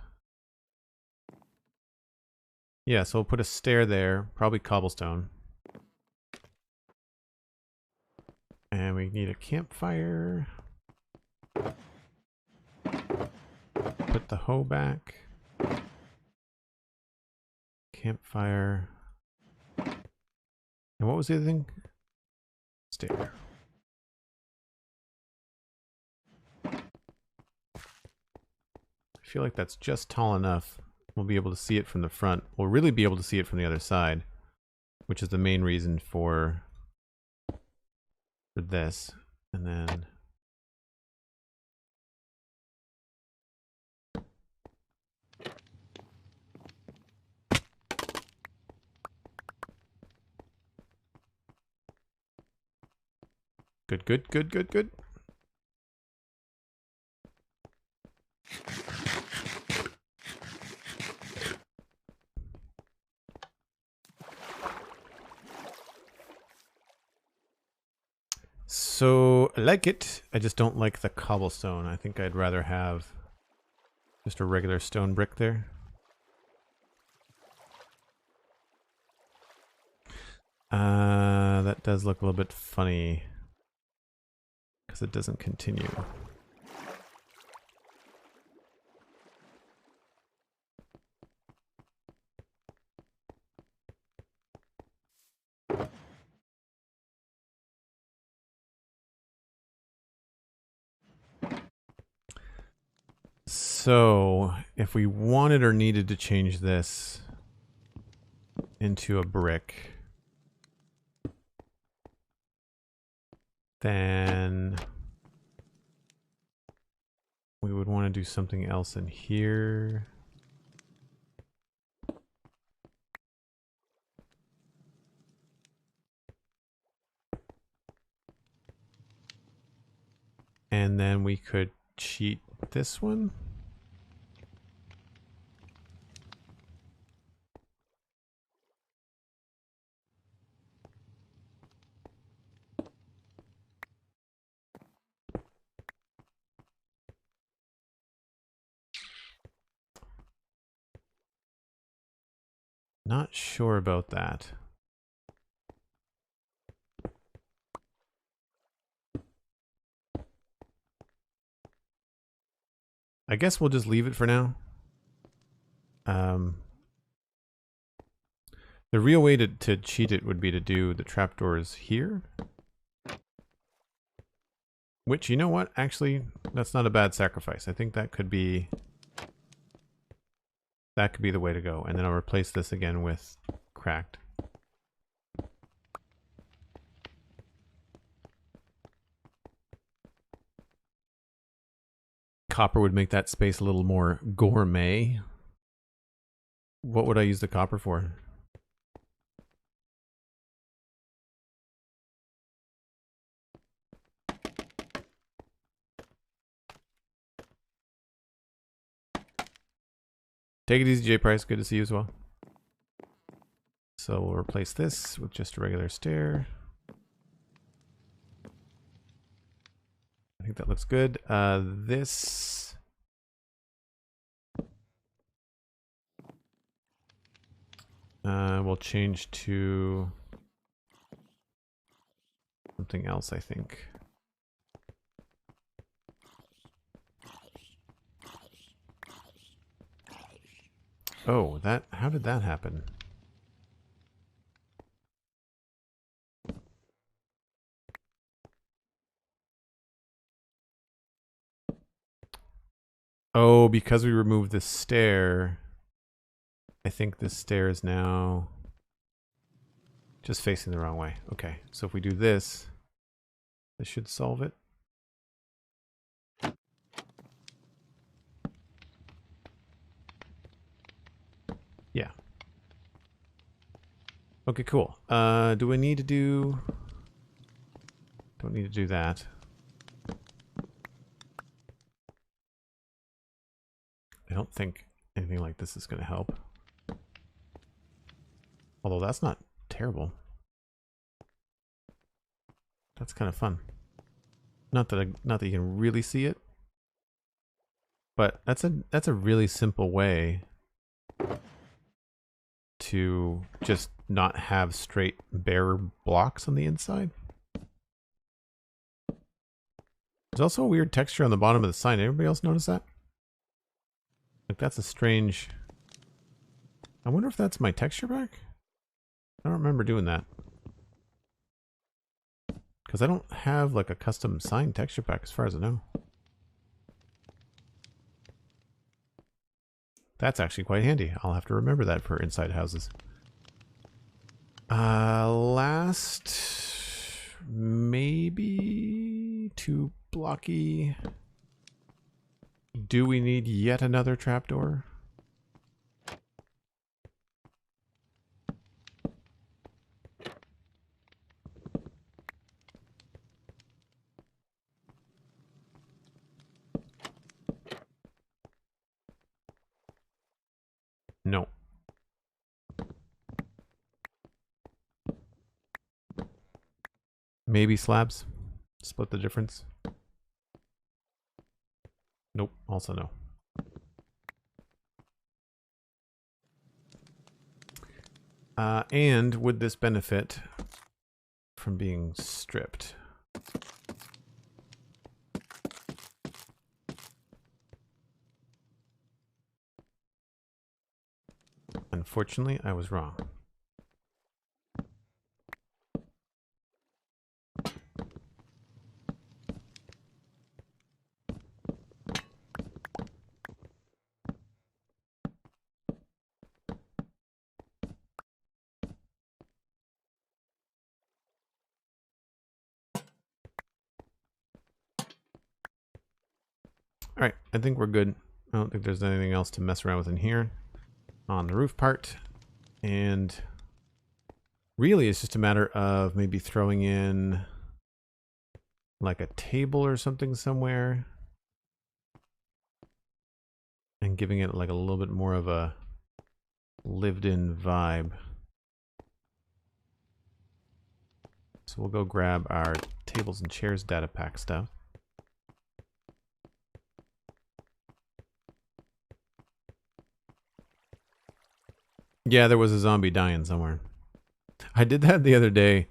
Yeah, so we'll put a stair there, probably cobblestone. And we need a campfire. Put the hoe back. Campfire. And what was the other thing? Stair. I feel like that's just tall enough. We'll be able to see it from the front. We'll really be able to see it from the other side, which is the main reason for this. And then good. So I like it. I just don't like the cobblestone. I think I'd rather have just a regular stone brick there. That does look a little bit funny because it doesn't continue. So, if we wanted or needed to change this into a brick, then we would want to do something else in here. And then we could cheat this one. Not sure about that. I guess we'll just leave it for now. The real way to cheat it would be to do the trapdoors here. Which, you know what? Actually, that's not a bad sacrifice. I think that could be the way to go. And then I'll replace this again with cracked. Copper would make that space a little more gourmet. What would I use the copper for? Take it easy, J Price. Good to see you as well. So we'll replace this with just a regular stair. I think that looks good. This... we'll change to something else, I think. Oh, how did that happen? Oh, because we removed this stair, I think this stair is now just facing the wrong way. Okay, so if we do this, this should solve it. Yeah. Okay, cool. Do we need to do... Don't need to do that. I don't think anything like this is going to help. Although that's not terrible. That's kind of fun. Not that you can really see it, but that's a really simple way to just not have straight bare blocks on the inside. There's also a weird texture on the bottom of the sign. Everybody else notice that? Like, that's a strange... I wonder if that's my texture pack? I don't remember doing that. Because I don't have like a custom sign texture pack as far as I know. That's actually quite handy. I'll have to remember that for inside houses. Last... maybe... too blocky. Do we need yet another trapdoor? No. Maybe slabs. Split the difference. Nope, also no. And would this benefit from being stripped. Unfortunately, I was wrong. All right, I think we're good. I don't think there's anything else to mess around with in here on the roof part. And really, it's just a matter of maybe throwing in like a table or something somewhere and giving it like a little bit more of a lived-in vibe. So we'll go grab our tables and chairs data pack stuff. Yeah, there was a zombie dying somewhere. I did that the other day.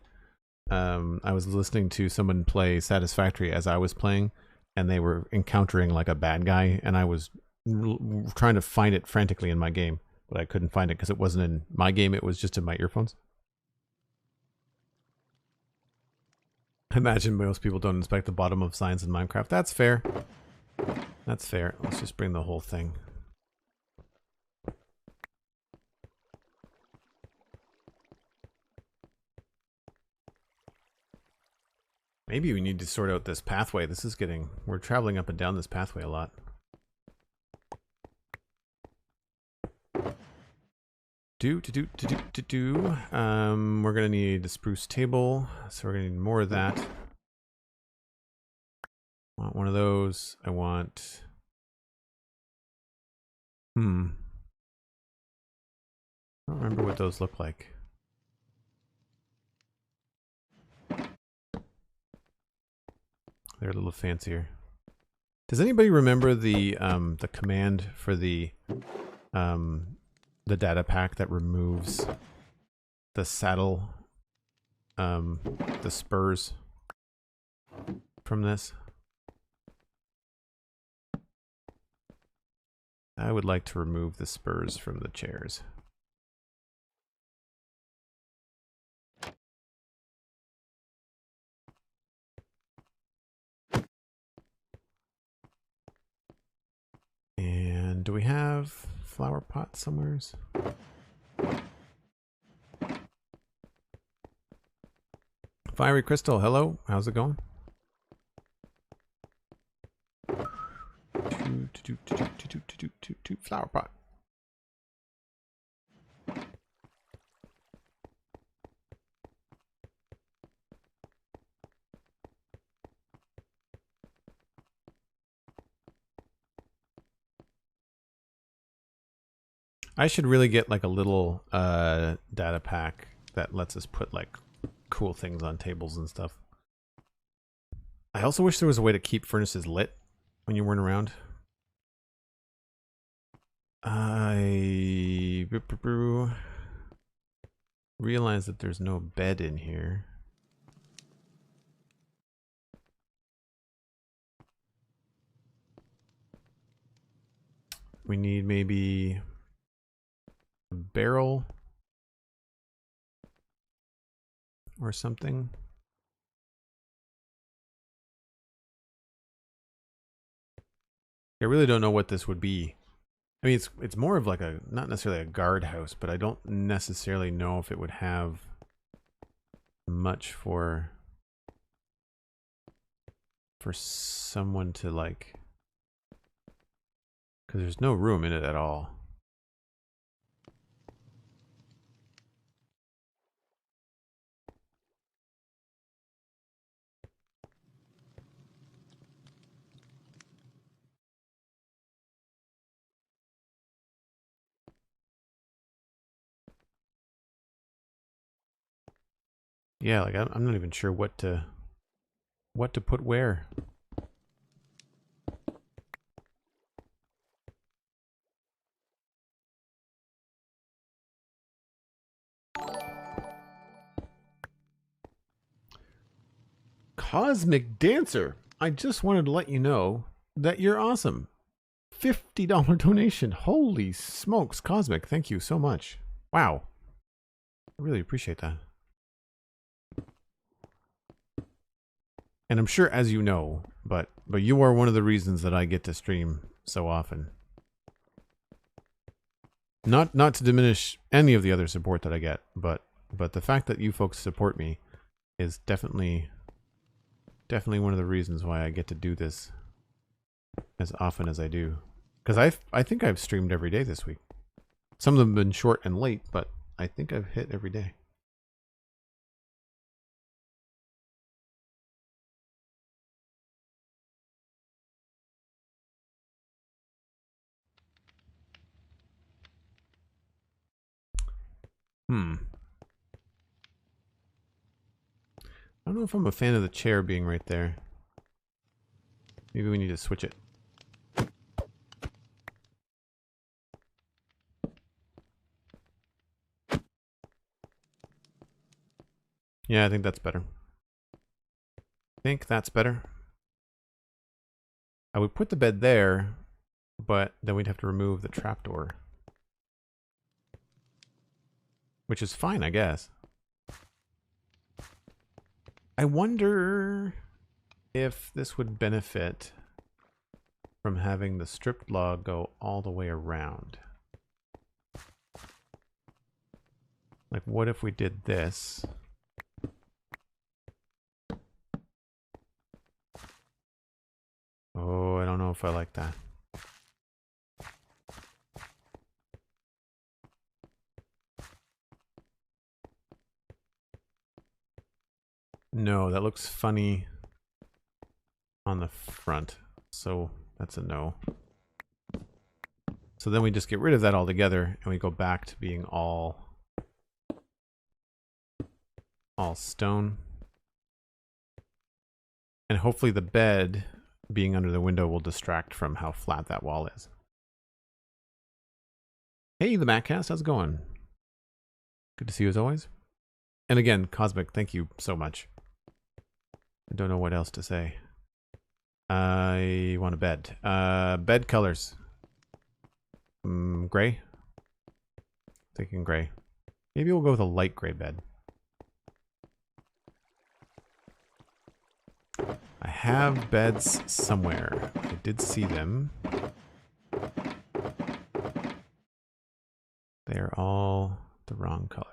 I was listening to someone play Satisfactory as I was playing, and they were encountering like a bad guy, and I was trying to find it frantically in my game, but I couldn't find it because it wasn't in my game, it was just in my earphones. Imagine most people don't inspect the bottom of signs in Minecraft. That's fair. That's fair. Let's just bring the whole thing. Maybe we need to sort out this pathway. This is getting... We're traveling up and down this pathway a lot. We're gonna need the spruce table, so we're gonna need more of that. I want one of those. I want... I don't remember what those look like. They're a little fancier. Does anybody remember the command for the data pack that removes the saddle, the spurs from this? I would like to remove the spurs from the chairs. And do we have flower pots somewhere? Fiery Crystal, hello. How's it going? Flower pot. I should really get like a little data pack that lets us put like cool things on tables and stuff. I also wish there was a way to keep furnaces lit when you weren't around. I realize that there's no bed in here. We need maybe a barrel or something. I really don't know what this would be. I mean, it's more of like a, not necessarily a guardhouse, but I don't necessarily know if it would have much for someone to like, because there's no room in it at all. Yeah, like I'm not even sure what to put where. Cosmic Dancer, I just wanted to let you know that you're awesome. $50 donation. Holy smokes, Cosmic. Thank you so much. Wow. I really appreciate that. And I'm sure, as you know, but you are one of the reasons that I get to stream so often. Not to diminish any of the other support that I get, but the fact that you folks support me is definitely one of the reasons why I get to do this as often as I do. Because I think I've streamed every day this week. Some of them have been short and late, but I think I've hit every day. I don't know if I'm a fan of the chair being right there. Maybe we need to switch it. Yeah, I think that's better. I would put the bed there, but then we'd have to remove the trapdoor. Which is fine, I guess. I wonder if this would benefit from having the stripped log go all the way around. Like, what if we did this? Oh, I don't know if I like that. No, that looks funny on the front, so that's a no. So then we just get rid of that altogether and we go back to being all stone. And hopefully the bed being under the window will distract from how flat that wall is. Hey, the Mattcast, how's it going? Good to see you as always. And again, Cosmic, thank you so much. I don't know what else to say. I want a bed. Bed colors. Gray? Thinking gray. Maybe we'll go with a light gray bed. I have beds somewhere. I did see them. They're all the wrong colors.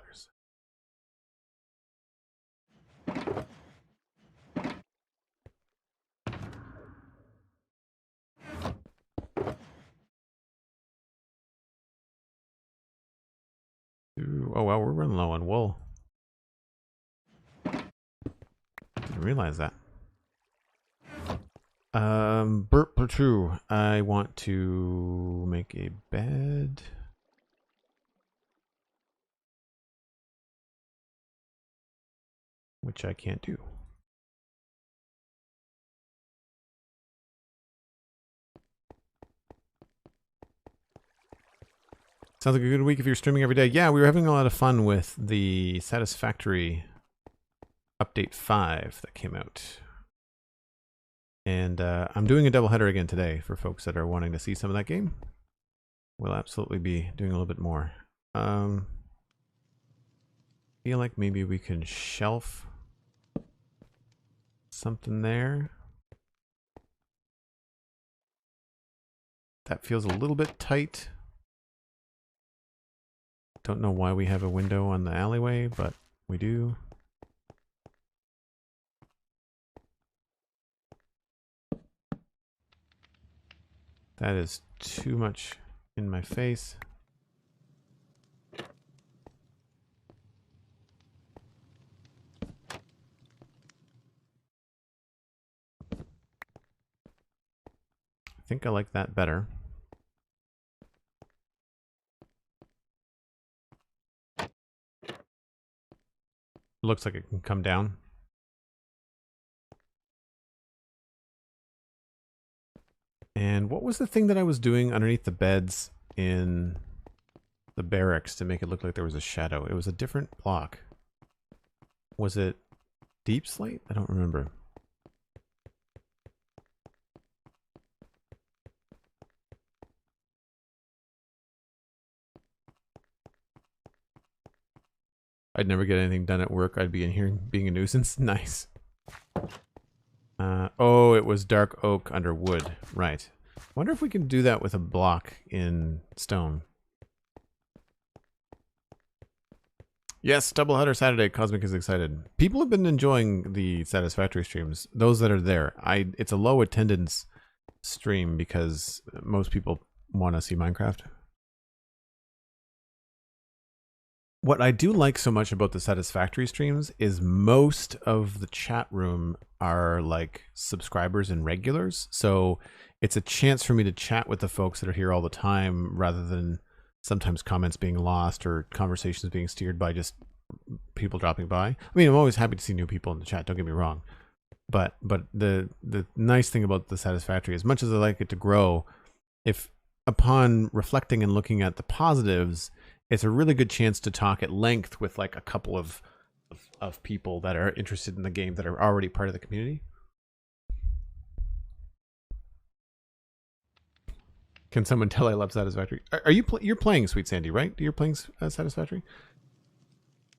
Ooh, oh well, we're running low on wool. Didn't realize that. Burp true. I want to make a bed. Which I can't do. Sounds like a good week if you're streaming every day. Yeah, we were having a lot of fun with the Satisfactory Update 5 that came out. And I'm doing a doubleheader again today for folks that are wanting to see some of that game. We'll absolutely be doing a little bit more. Feel like maybe we can shelf something there. That feels a little bit tight. Don't know why we have a window on the alleyway, but we do. That is too much in my face. I think I like that better. Looks like it can come down. And what was the thing that I was doing underneath the beds in the barracks to make it look like there was a shadow? It was a different block. Was it Deepslate? I don't remember. I'd never get anything done at work. I'd be in here being a nuisance. Nice. Oh, it was dark oak under wood. Right. Wonder if we can do that with a block in stone. Yes, Double Header Saturday. Cosmic is excited. People have been enjoying the Satisfactory streams. Those that are there. It's a low attendance stream because most people want to see Minecraft. What I do like so much about the Satisfactory streams is most of the chat room are like subscribers and regulars. So it's a chance for me to chat with the folks that are here all the time rather than sometimes comments being lost or conversations being steered by just people dropping by. I mean, I'm always happy to see new people in the chat, don't get me wrong. But the nice thing about the Satisfactory, as much as I like it to grow, if upon reflecting and looking at the positives, it's a really good chance to talk at length with like a couple of people that are interested in the game that are already part of the community. Can someone tell I love Satisfactory? Are you you're playing Sweet Sandy, right? You're playing Satisfactory?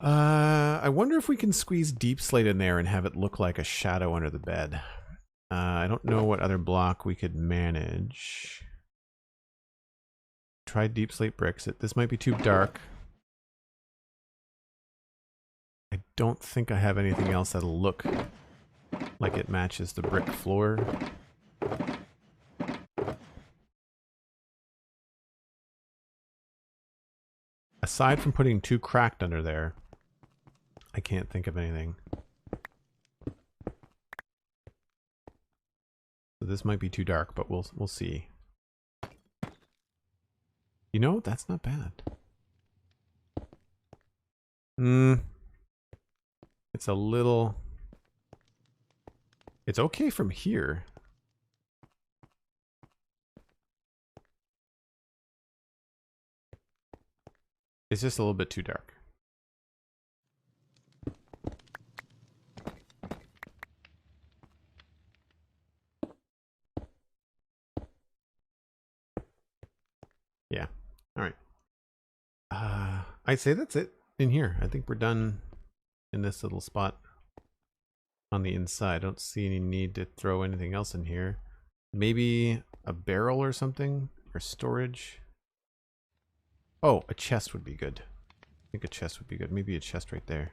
I wonder if we can squeeze Deepslate in there and have it look like a shadow under the bed. I don't know what other block we could manage. Try Deepslate bricks. This might be too dark. I don't think I have anything else that'll look like it matches the brick floor. Aside from putting two cracked under there, I can't think of anything. So this might be too dark, but we'll see. You know, that's not bad. It's a little... It's okay from here. It's just a little bit too dark. Yeah. All right. I'd say that's it in here. I think we're done in this little spot on the inside. I don't see any need to throw anything else in here. Maybe a barrel or something, or storage. Oh, a chest would be good. I think a chest would be good. Maybe a chest right there.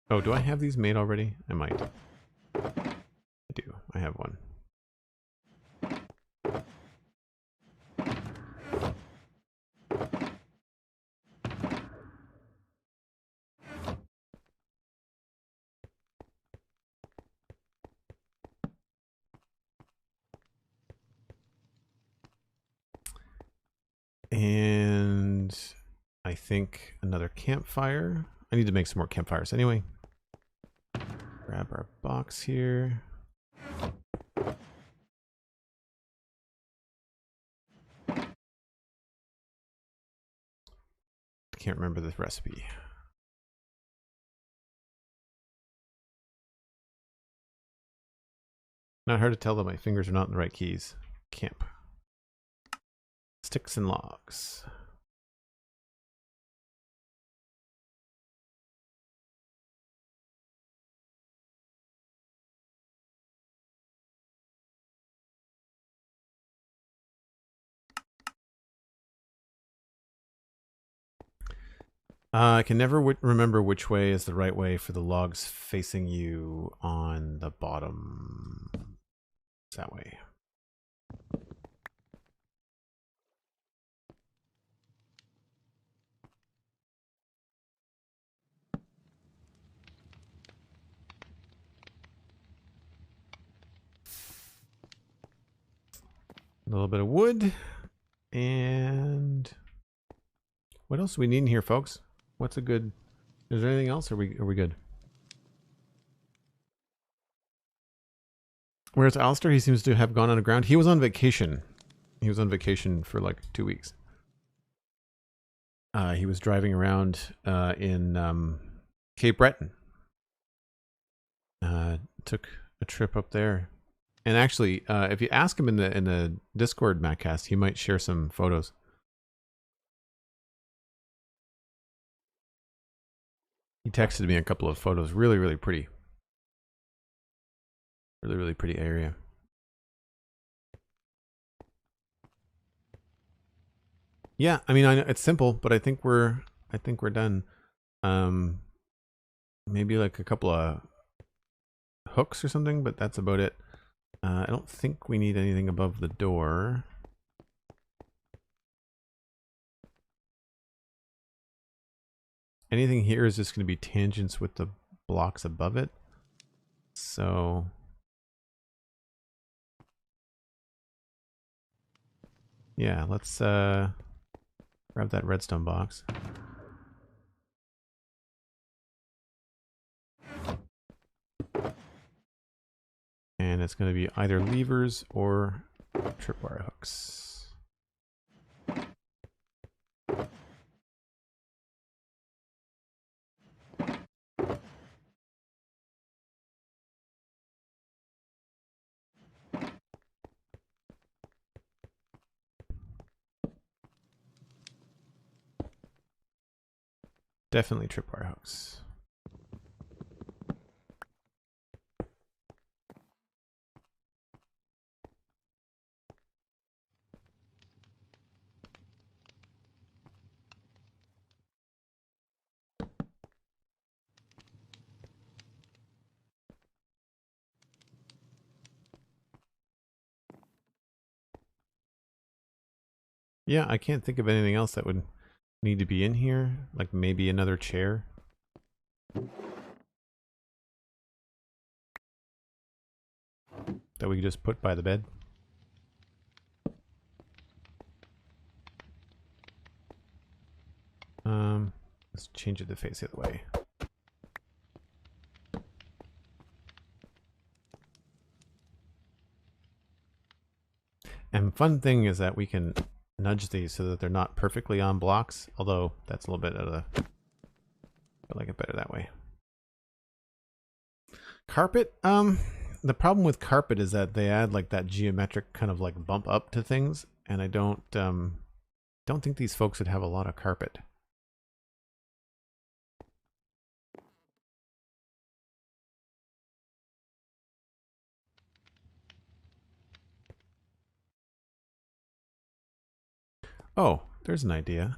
Oh, do I have these made already? I might. I do. I have one. And I think another campfire. I need to make some more campfires anyway. Grab our box here. Can't remember this recipe. Not hard to tell that my fingers are not in the right keys. Camp. Sticks and logs. I can never remember which way is the right way for the logs facing you on the bottom. It's that way. A little bit of wood. And what else do we need in here, folks? What's a good... Is there anything else? Or are we good? Whereas Alistair, he seems to have gone underground. He was on vacation. He was on vacation for like 2 weeks. He was driving around in Cape Breton. Took a trip up there. And actually, if you ask him in the Discord, Mattcast, he might share some photos. He texted me a couple of photos. Really, really pretty. Really, really pretty area. Yeah, I mean, I know it's simple, but I think we're done. Maybe like a couple of hooks or something, but that's about it. I don't think we need anything above the door. Anything here is just going to be tangents with the blocks above it. So yeah, let's grab that redstone box. And it's going to be either levers or tripwire hooks. Definitely tripwire hooks. Yeah, I can't think of anything else that would need to be in here. Like maybe another chair. That we could just put by the bed. Let's change it to face the other way. And fun thing is that we can nudge these so that they're not perfectly on blocks, although that's a little bit out of the... I like it better that way. Carpet, the problem with carpet is that they add like that geometric kind of like bump up to things, and I don't think these folks would have a lot of carpet. Oh, there's an idea.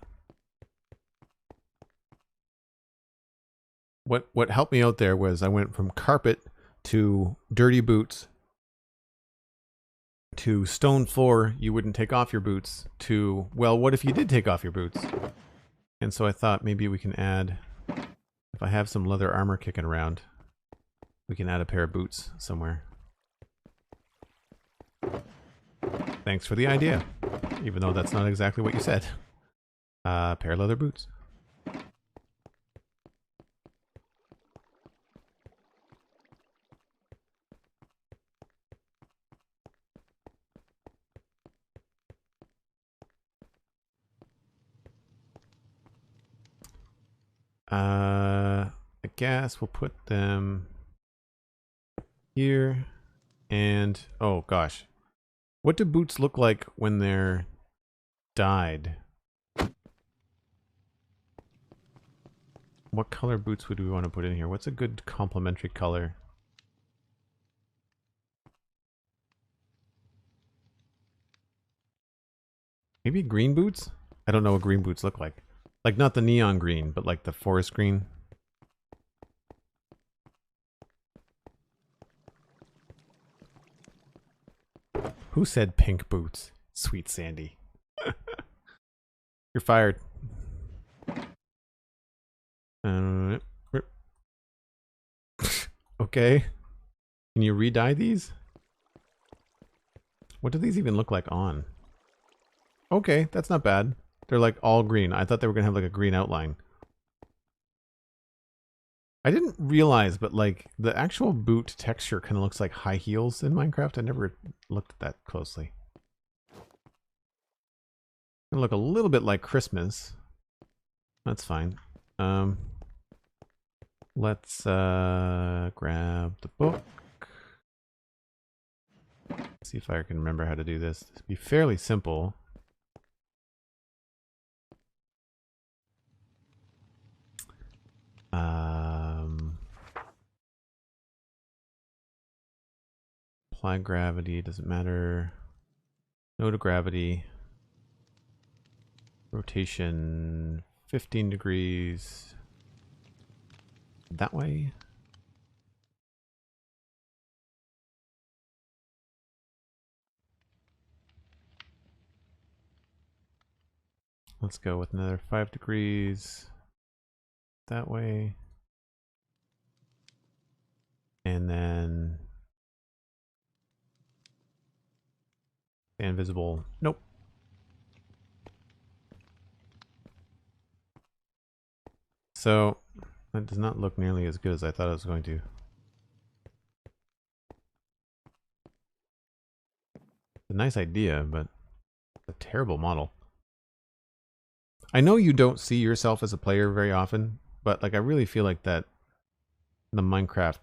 What helped me out there was I went from carpet to dirty boots to stone floor, you wouldn't take off your boots, to, well, what if you did take off your boots? And so I thought maybe we can add, if I have some leather armor kicking around, we can add a pair of boots somewhere. Thanks for the idea, even though that's not exactly what you said. Pair of leather boots. I guess we'll put them here. And, oh gosh. What do boots look like when they're dyed? What color boots would we want to put in here? What's a good complementary color? Maybe green boots? I don't know what green boots look like. Like not the neon green, but like the forest green. Who said pink boots? Sweet Sandy. You're fired. Okay. Can you re-dye these? What do these even look like on? Okay, that's not bad. They're like all green. I thought they were gonna have like a green outline. I didn't realize, but like the actual boot texture kind of looks like high heels in Minecraft. I never looked at that closely. Gonna look a little bit like Christmas. That's fine. Let's grab the book. see if I can remember how to do this. This would be fairly simple. Apply gravity, doesn't matter. No to gravity. Rotation 15 degrees. That way. Let's go with another 5 degrees. That way. And then invisible. Nope. So that does not look nearly as good as I thought it was going to. It's a nice idea, but it's a terrible model. I know you don't see yourself as a player very often, but like I really feel like that the Minecraft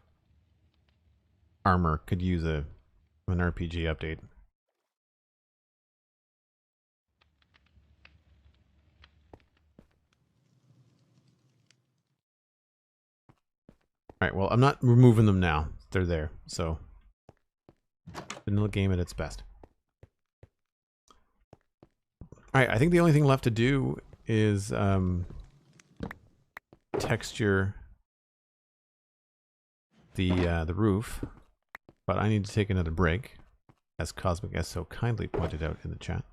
armor could use an RPG update. Alright, well, I'm not removing them now. They're there, so vanilla game at its best. Alright, I think the only thing left to do is texture the roof, but I need to take another break, as Cosmic S so kindly pointed out in the chat.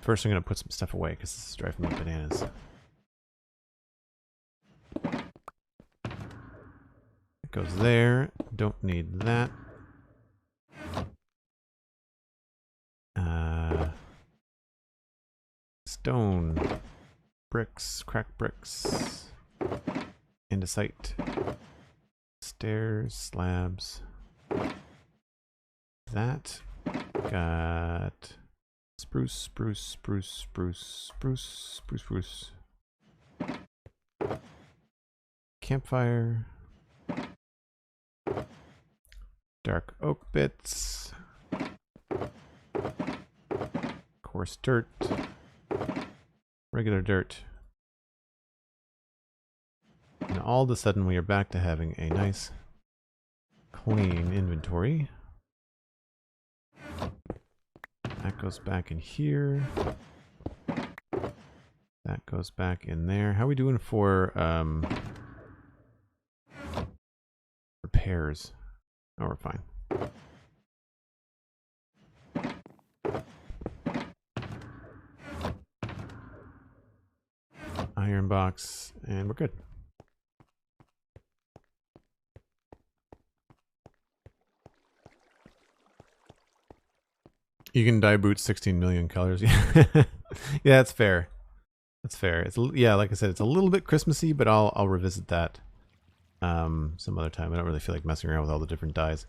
First, I'm going to put some stuff away because this is driving me bananas. It goes there. Don't need that. Stone, bricks, cracked bricks, andesite, stairs, slabs. That got spruce, spruce, spruce, spruce, spruce, spruce, spruce. Campfire. Dark oak bits. Coarse dirt. Regular dirt. And all of a sudden we are back to having a nice clean inventory. That goes back in here. That goes back in there. How are we doing for repairs? Oh, we're fine. Iron box, and we're good. You can dye boots 16 million colors. Yeah, that's fair. That's fair. It's yeah, like I said, it's a little bit Christmassy, but I'll revisit that some other time. I don't really feel like messing around with all the different dyes.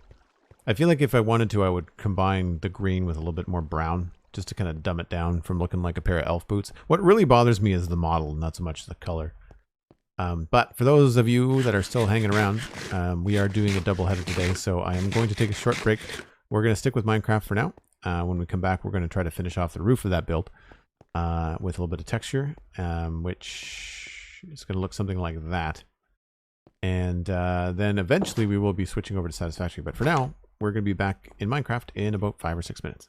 I feel like if I wanted to, I would combine the green with a little bit more brown, just to kind of dumb it down from looking like a pair of elf boots. What really bothers me is the model, not so much the color. But for those of you that are still hanging around, we are doing a double header today, so I am going to take a short break. We're going to stick with Minecraft for now. When we come back, we're going to try to finish off the roof of that build with a little bit of texture, which is going to look something like that. And then eventually we will be switching over to Satisfactory. But for now, we're going to be back in Minecraft in about 5 or 6 minutes.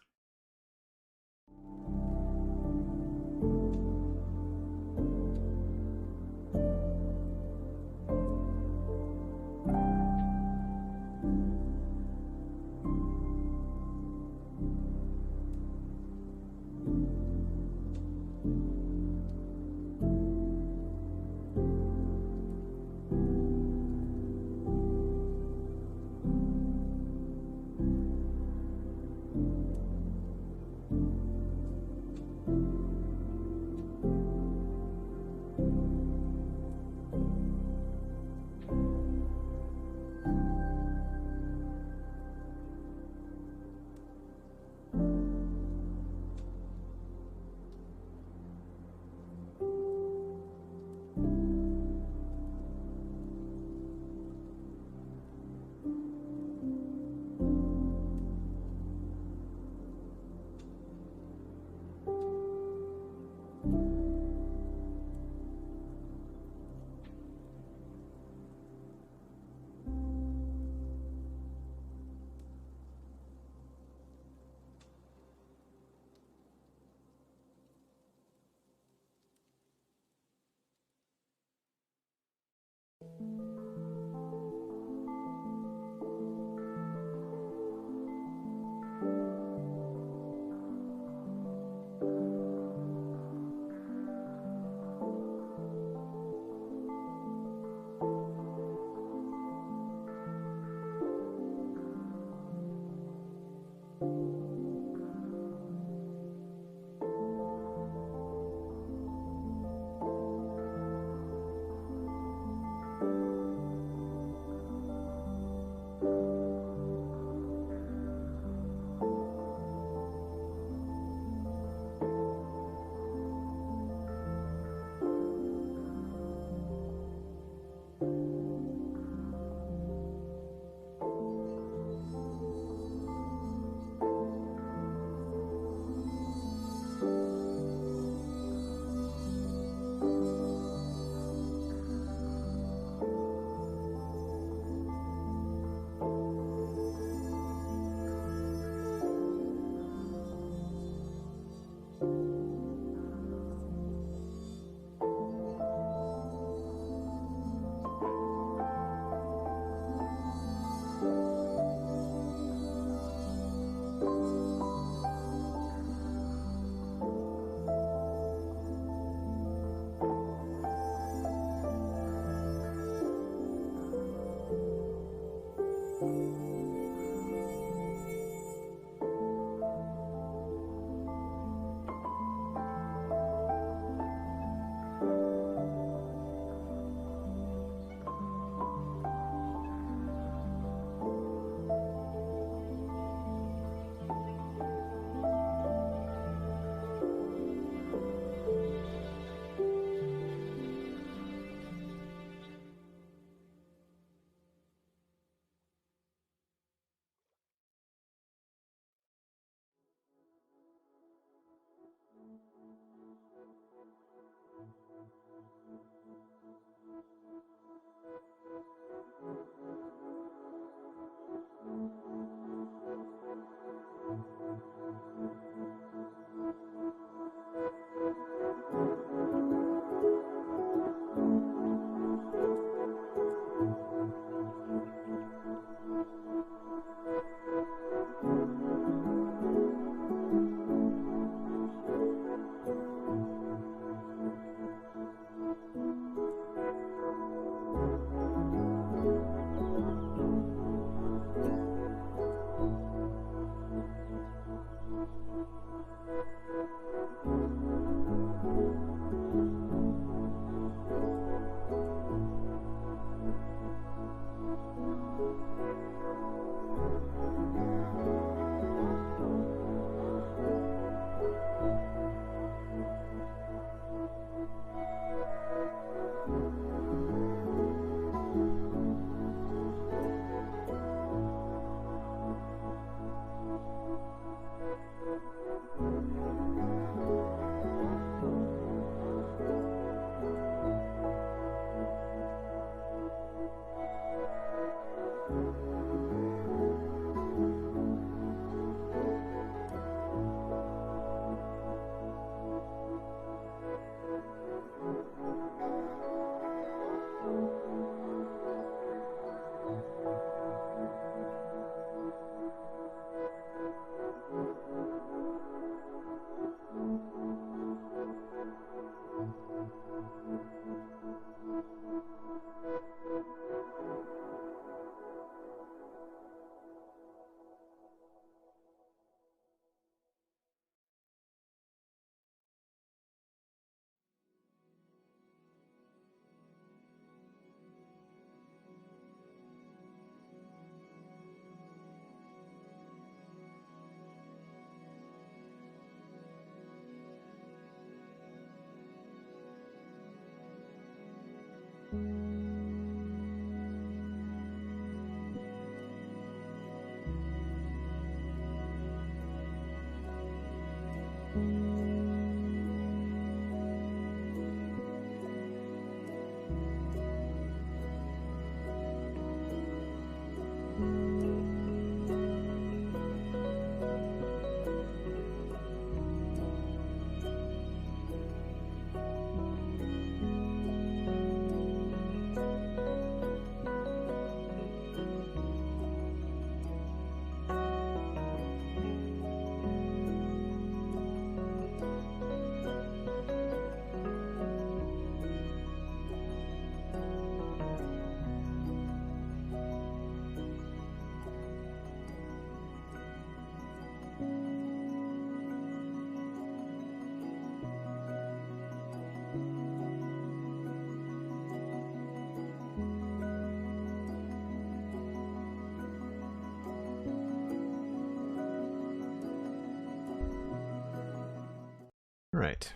Right.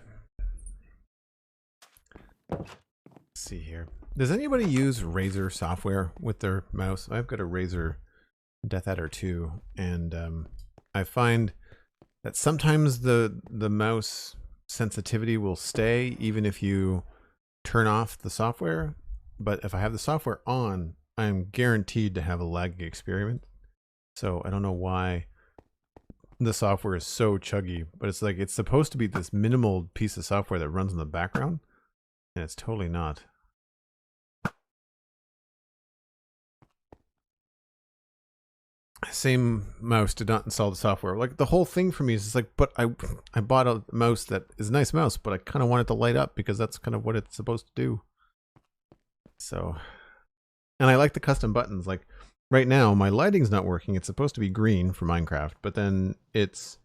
Let's see here. Does anybody use Razer software with their mouse? I've got a Razer Death Adder 2, and I find that sometimes the mouse sensitivity will stay even if you turn off the software. But if I have the software on, I'm guaranteed to have a lagging experience. So I don't know why the software is so chuggy, but it's like it's supposed to be this minimal piece of software that runs in the background, and it's totally not. Same mouse, did not install the software. Like the whole thing for me is just like, but I bought a mouse that is a nice mouse, but I kind of want it to light up because that's kind of what it's supposed to do. So, and I like the custom buttons. Like right now, my lighting's not working. It's supposed to be green for Minecraft, but then it's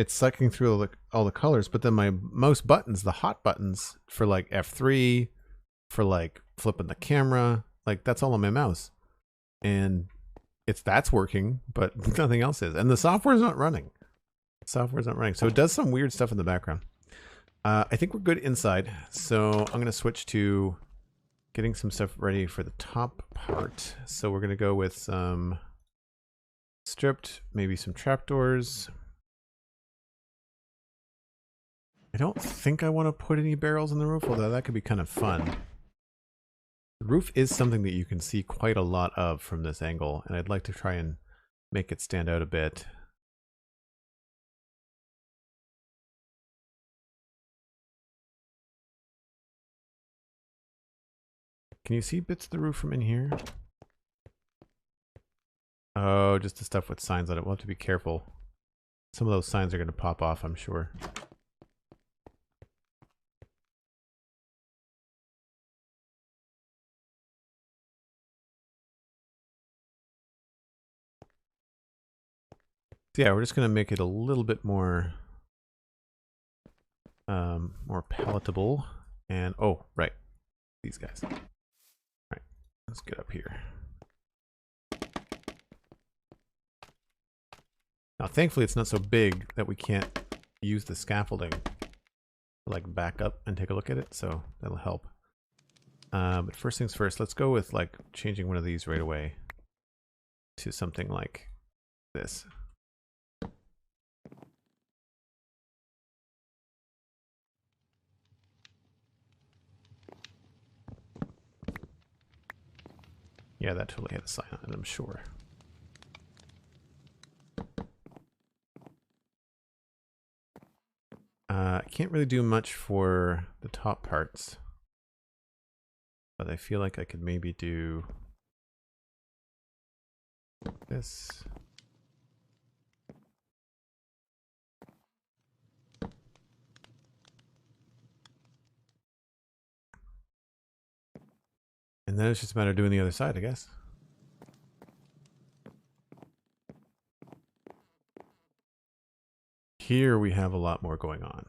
sucking through all the colors. But then my mouse buttons, the hot buttons for like F3, for like flipping the camera, like that's all on my mouse, and that's working, but nothing else is. And the software's not running. So it does some weird stuff in the background. I think we're good inside. So I'm going to switch to getting some stuff ready for the top part. So we're going to go with some stripped, maybe some trapdoors. I don't think I want to put any barrels in the roof, although that could be kind of fun. The roof is something that you can see quite a lot of from this angle, and I'd like to try and make it stand out a bit. Can you see bits of the roof from in here? Oh, just the stuff with signs on it. We'll have to be careful. Some of those signs are going to pop off, I'm sure. So yeah, we're just going to make it a little bit more more palatable. And oh, right, these guys. All right, let's get up here. Now, thankfully, it's not so big that we can't use the scaffolding to like back up and take a look at it, so that'll help. But first things first, let's go with like changing one of these right away to something like this. Yeah, that totally had a sign on it, I'm sure. I can't really do much for the top parts, but I feel like I could maybe do this. And then it's just a matter of doing the other side, I guess. Here we have a lot more going on.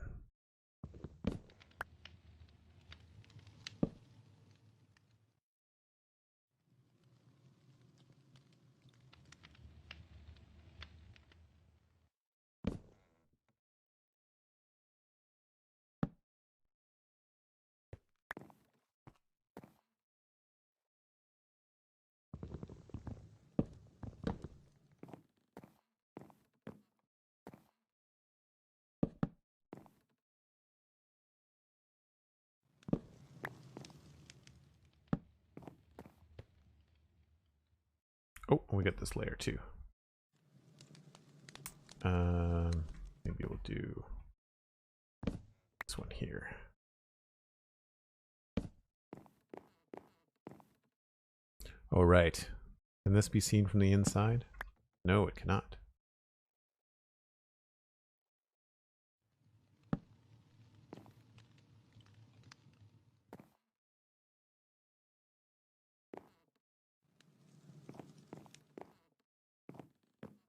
Oh, we got this layer too. Maybe we'll do this one here. All right. Can this be seen from the inside? No, it cannot.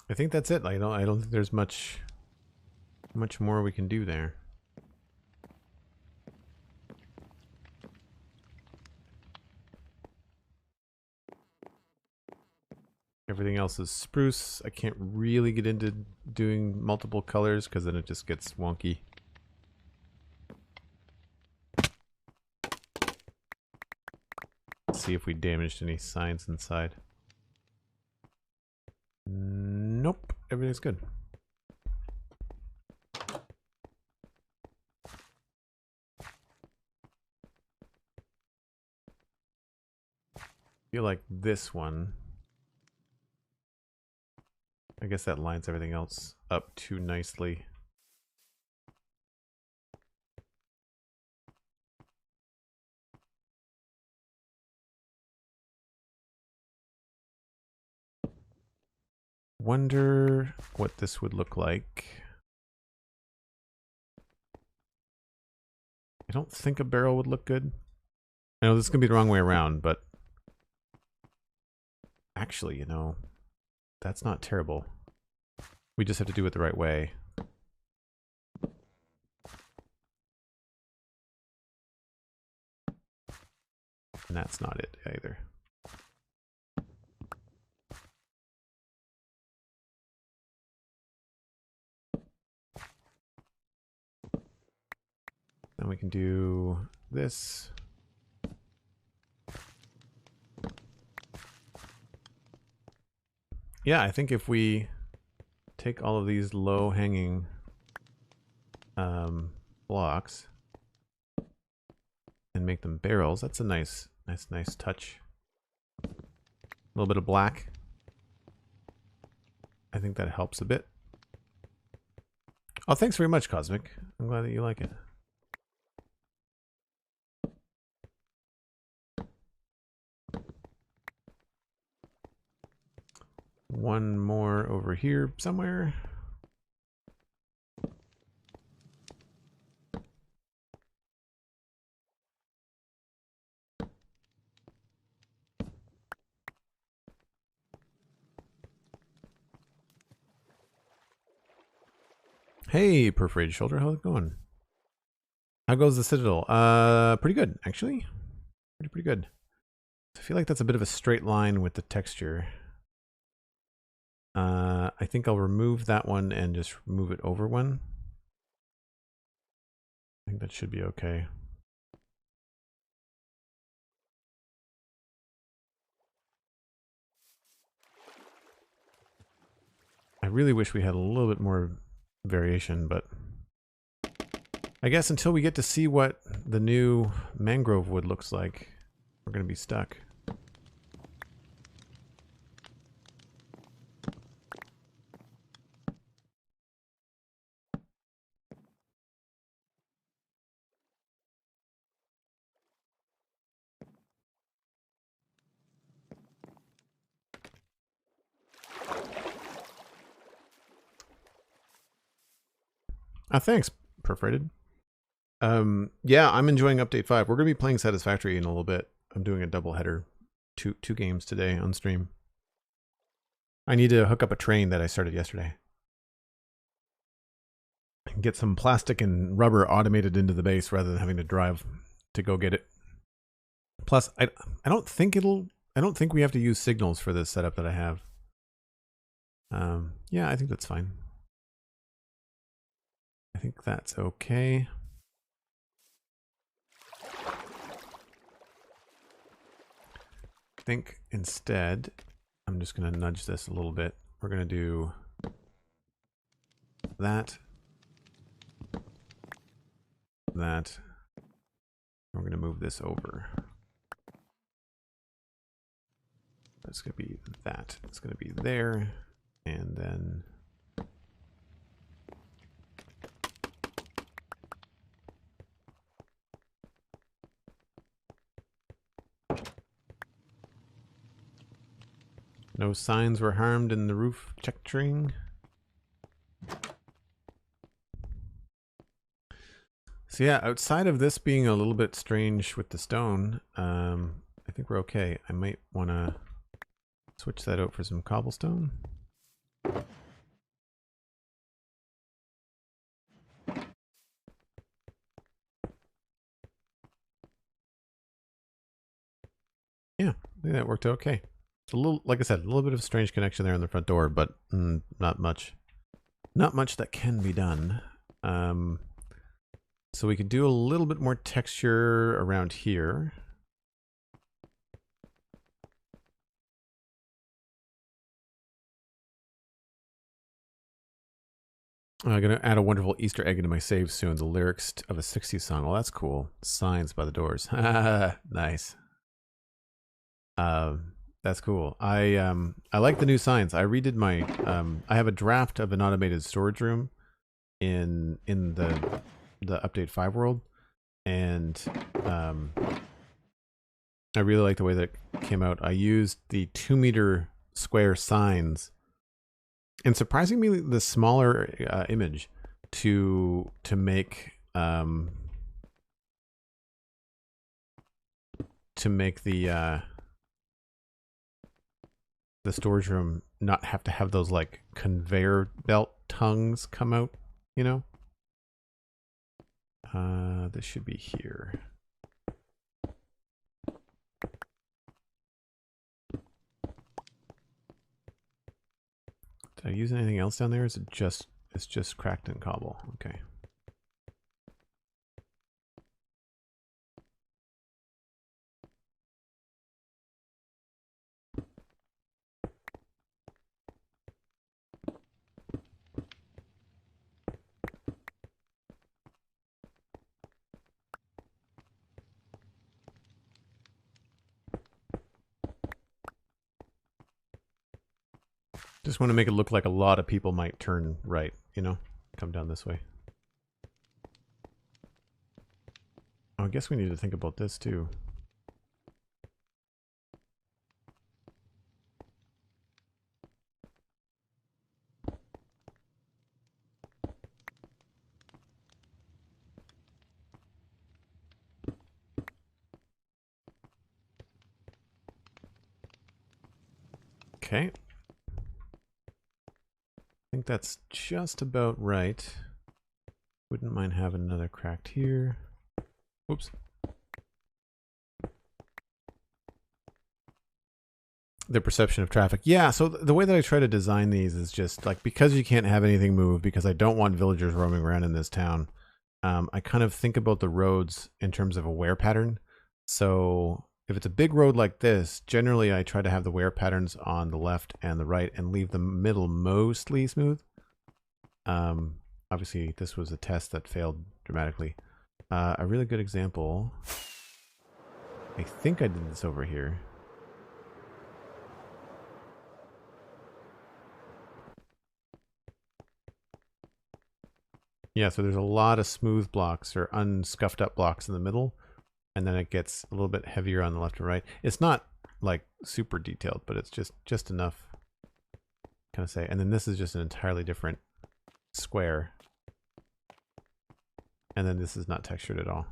I think that's it. I don't think there's much more we can do there. Everything else is spruce. I can't really get into doing multiple colors because then it just gets wonky. Let's see if we damaged any signs inside. Nope, everything's good. I feel like this one, I guess that lines everything else up too nicely. Wonder what this would look like. I don't think a barrel would look good. I know this is going to be the wrong way around, but actually, you know, that's not terrible. We just have to do it the right way. And that's not it either. Then we can do this. Yeah, I think if we take all of these low-hanging blocks and make them barrels, that's a nice touch. A little bit of black. I think that helps a bit. Oh, thanks very much, Cosmic. I'm glad that you like it. One more over here somewhere. Hey, Perforated Shoulder, how's it going? How goes the Citadel? Pretty good, actually. Pretty good. I feel like that's a bit of a straight line with the texture. I think I'll remove that one and just move it over one. I think that should be okay. I really wish we had a little bit more variation, but I guess until we get to see what the new mangrove wood looks like, we're going to be stuck. Thanks, Perforated. Yeah, I'm enjoying Update 5. We're going to be playing Satisfactory in a little bit. I'm doing a double header. Two games today on stream. I need to hook up a train that I started yesterday. Get some plastic and rubber automated into the base rather than having to drive to go get it. Plus, I don't think we have to use signals for this setup that I have. Yeah, I think that's fine. I think that's okay. I think instead, I'm just going to nudge this a little bit. We're going to do that. That. We're going to move this over. It's going to be that. It's going to be there. And then no signs were harmed in the roof checkering. So yeah, outside of this being a little bit strange with the stone, I think we're okay. I might want to switch that out for some cobblestone. Yeah, I think that worked okay. It's a little, like I said, a little bit of a strange connection there on the front door, but not much. Not much that can be done. So we could do a little bit more texture around here. I'm going to add a wonderful Easter egg into my save soon. The lyrics of a 60s song. Well, that's cool. Signs by the Doors. Nice. That's cool. I like the new signs. I redid my I have a draft of an automated storage room in the update 5 world, and I really like the way that it came out. I used the 2-meter square signs, and surprisingly, the smaller image to make the storage room not have to have those like conveyor belt tongues come out, you know? This should be here. Did I use anything else down there? Is it just, it's just cracked and cobble? Okay. Just want to make it look like a lot of people might turn right, you know, come down this way. Oh, I guess we need to think about this too. Okay. I think that's just about right. Wouldn't mind having another cracked here. Oops. The perception of traffic. Yeah, so the way that I try to design these is just like, because you can't have anything move, because I don't want villagers roaming around in this town, I kind of think about the roads in terms of a wear pattern. So if it's a big road like this, generally I try to have the wear patterns on the left and the right and leave the middle mostly smooth. Obviously, this was a test that failed dramatically. A really good example, I think I did this over here. Yeah, so there's a lot of smooth blocks or unscuffed up blocks in the middle, and then it gets a little bit heavier on the left and right. It's not like super detailed, but it's just enough, kind of say. And then this is just an entirely different square. And then this is not textured at all.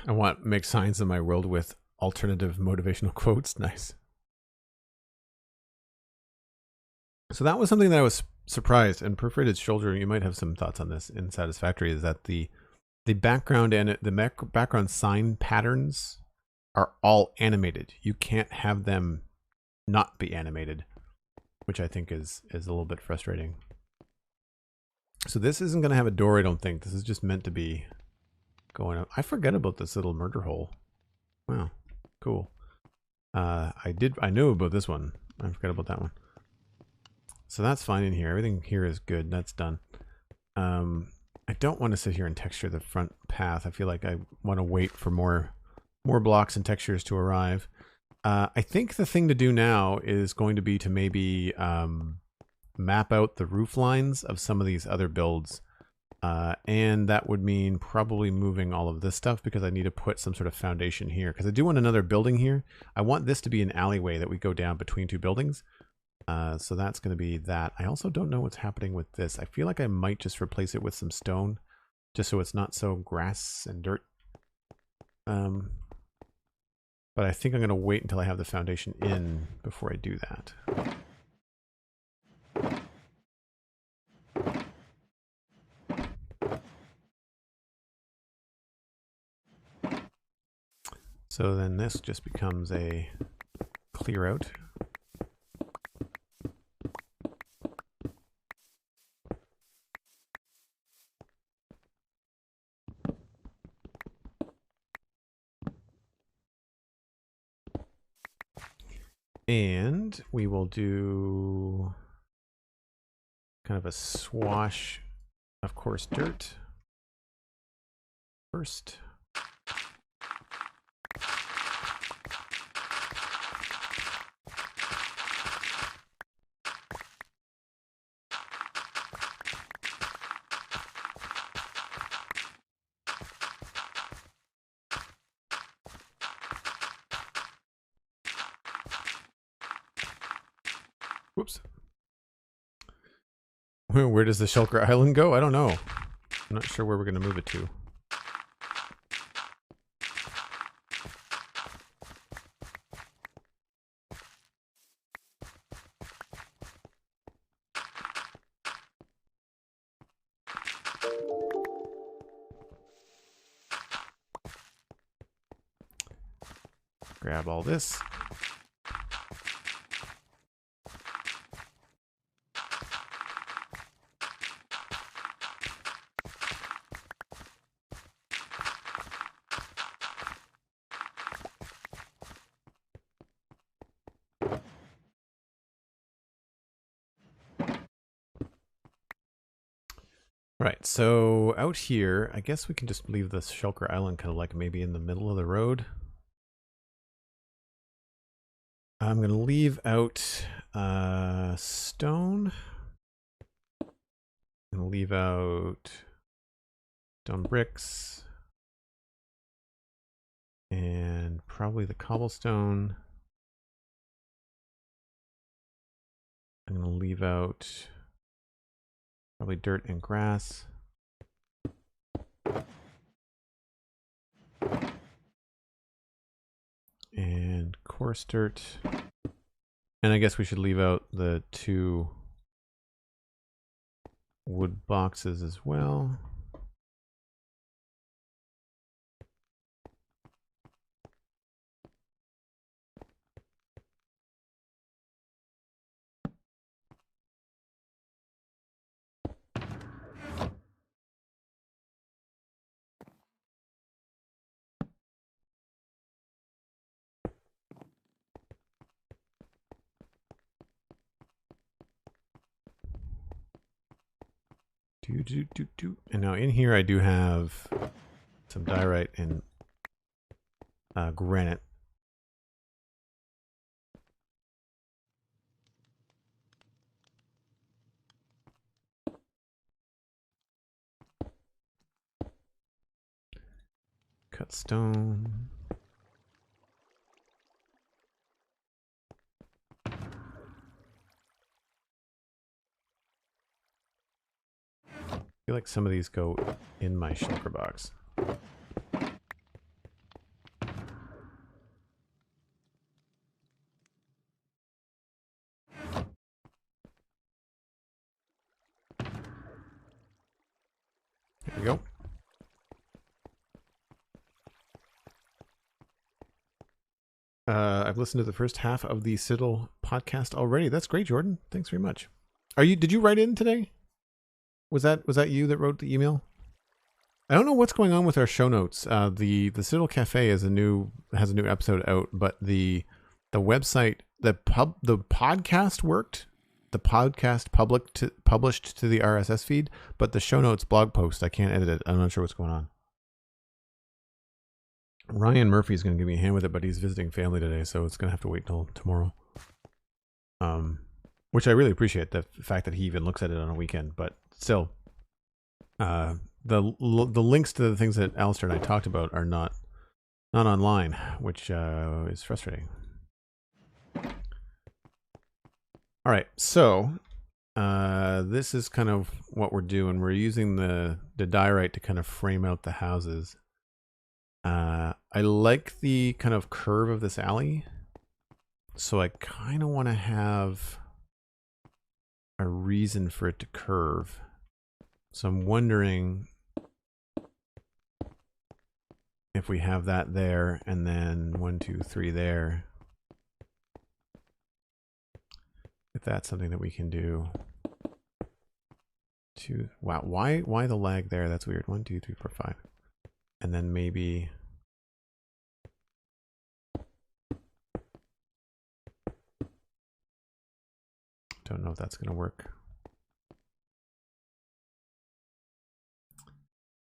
I want to make signs in my world with alternative motivational quotes. Nice. So that was something that I was surprised, and Perforated Shoulder, you might have some thoughts on this in Satisfactory, is that the background and the background sign patterns are all animated. You can't have them not be animated, which I think is a little bit frustrating. So this isn't going to have a door, I don't think. This is just meant to be going up. I forget about this little murder hole. Wow, cool. I knew about this one. I forgot about that one. So that's fine in here. Everything here is good. That's done. I don't want to sit here and texture the front path. I feel like I want to wait for more blocks and textures to arrive. I think the thing to do now is going to be to maybe map out the roof lines of some of these other builds. And that would mean probably moving all of this stuff, because I need to put some sort of foundation here. Because I do want another building here. I want this to be an alleyway that we go down between two buildings. So that's going to be that. I also don't know what's happening with this. I feel like I might just replace it with some stone, just so it's not so grass and dirt. But I think I'm going to wait until I have the foundation in before I do that. So then this just becomes a clear out. And we will do kind of a swash of coarse dirt first. Whoops. Where does the Shulker Island go? I don't know. I'm not sure where we're going to move it to. Grab all this. Right, so out here, I guess we can just leave the Shulker Island kind of like maybe in the middle of the road. I'm going to leave out stone. I'm going to leave out stone bricks. And probably the cobblestone. I'm going to leave out probably dirt and grass. And coarse dirt. And I guess we should leave out the 2 wood boxes as well. And now in here I do have some diorite and granite. Cut stone. I feel like some of these go in my shulker box. There we go. I've listened to the first half of the Citadel podcast already. That's great, Jordan. Thanks very much. Did you write in today? Was that you that wrote the email? I don't know what's going on with our show notes. The Citadel Cafe has a new episode out, but the website, the podcast worked. The podcast published to the RSS feed, but the show notes blog post, I can't edit it. I'm not sure what's going on. Ryan Murphy's going to give me a hand with it, but he's visiting family today, so it's going to have to wait till tomorrow. Which I really appreciate, the fact that he even looks at it on a weekend, but still, the links to the things that Alistair and I talked about are not online, which is frustrating. All right, so this is kind of what we're doing. We're using the diorite to kind of frame out the houses. I like the kind of curve of this alley, so I kind of want to have a reason for it to curve. So I'm wondering if we have that there, and then 1, 2, 3 there. If that's something that we can do. Wow, why the lag there? That's weird. 1, 2, 3, 4, 5. And then maybe Don't know if that's going to work.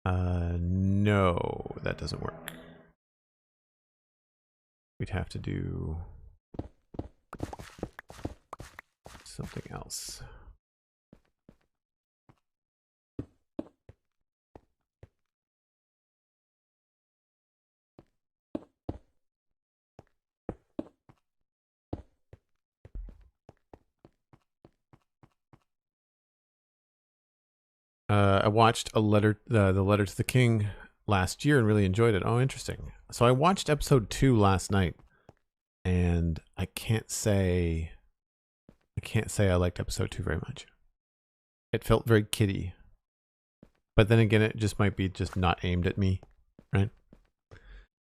No, that doesn't work. We'd have to do something else. I watched the Letter to the King last year and really enjoyed it. Oh, interesting. So I watched episode 2 last night, and I can't say I liked episode 2 very much. It felt very kiddie, but then again, it just might be just not aimed at me, right?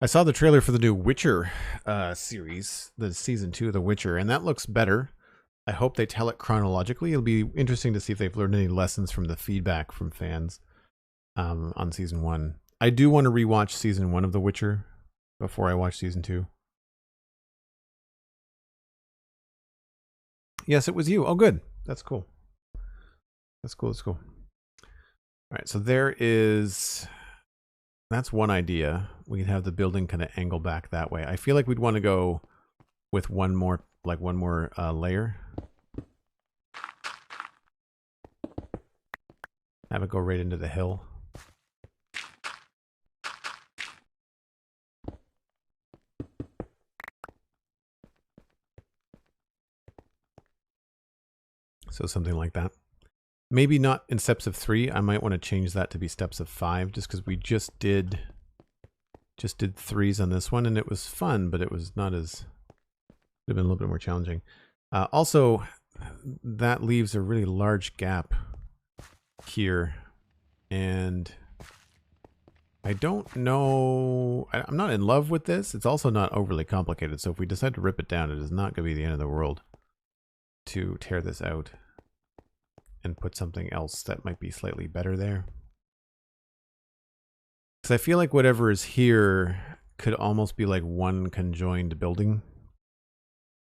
I saw the trailer for the new Witcher series, the season 2 of The Witcher, and that looks better. I hope they tell it chronologically. It'll be interesting to see if they've learned any lessons from the feedback from fans on season 1. I do want to rewatch season 1 of The Witcher before I watch season 2. Yes, it was you. Oh, good. That's cool. That's cool. That's cool. All right, so that's one idea. We could have the building kind of angle back that way. I feel like we'd want to go with one more layer. Have it go right into the hill. So something like that. Maybe not in steps of 3. I might want to change that to be steps of 5, just because we just did 3s on this one, and it was fun, but it was not as... It would have been a little bit more challenging. Also, that leaves a really large gap here, and I don't know... I'm not in love with this. It's also not overly complicated, so if we decide to rip it down, it is not going to be the end of the world to tear this out and put something else that might be slightly better there. Because I feel like whatever is here could almost be like one conjoined building.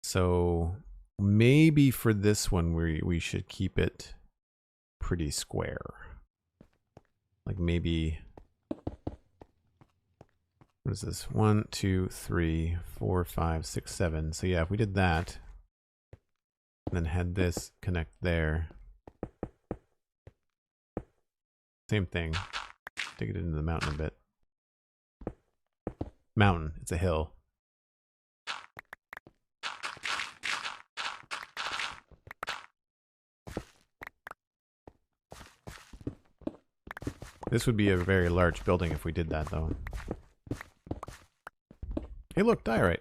So maybe for this one, we should keep it pretty square. Like maybe, what is this? 1, 2, 3, 4, 5, 6, 7. So yeah, if we did that, and then had this connect there. Same thing. Dig it into the mountain a bit. Mountain, it's a hill. This would be a very large building if we did that, though. Hey, look, diorite.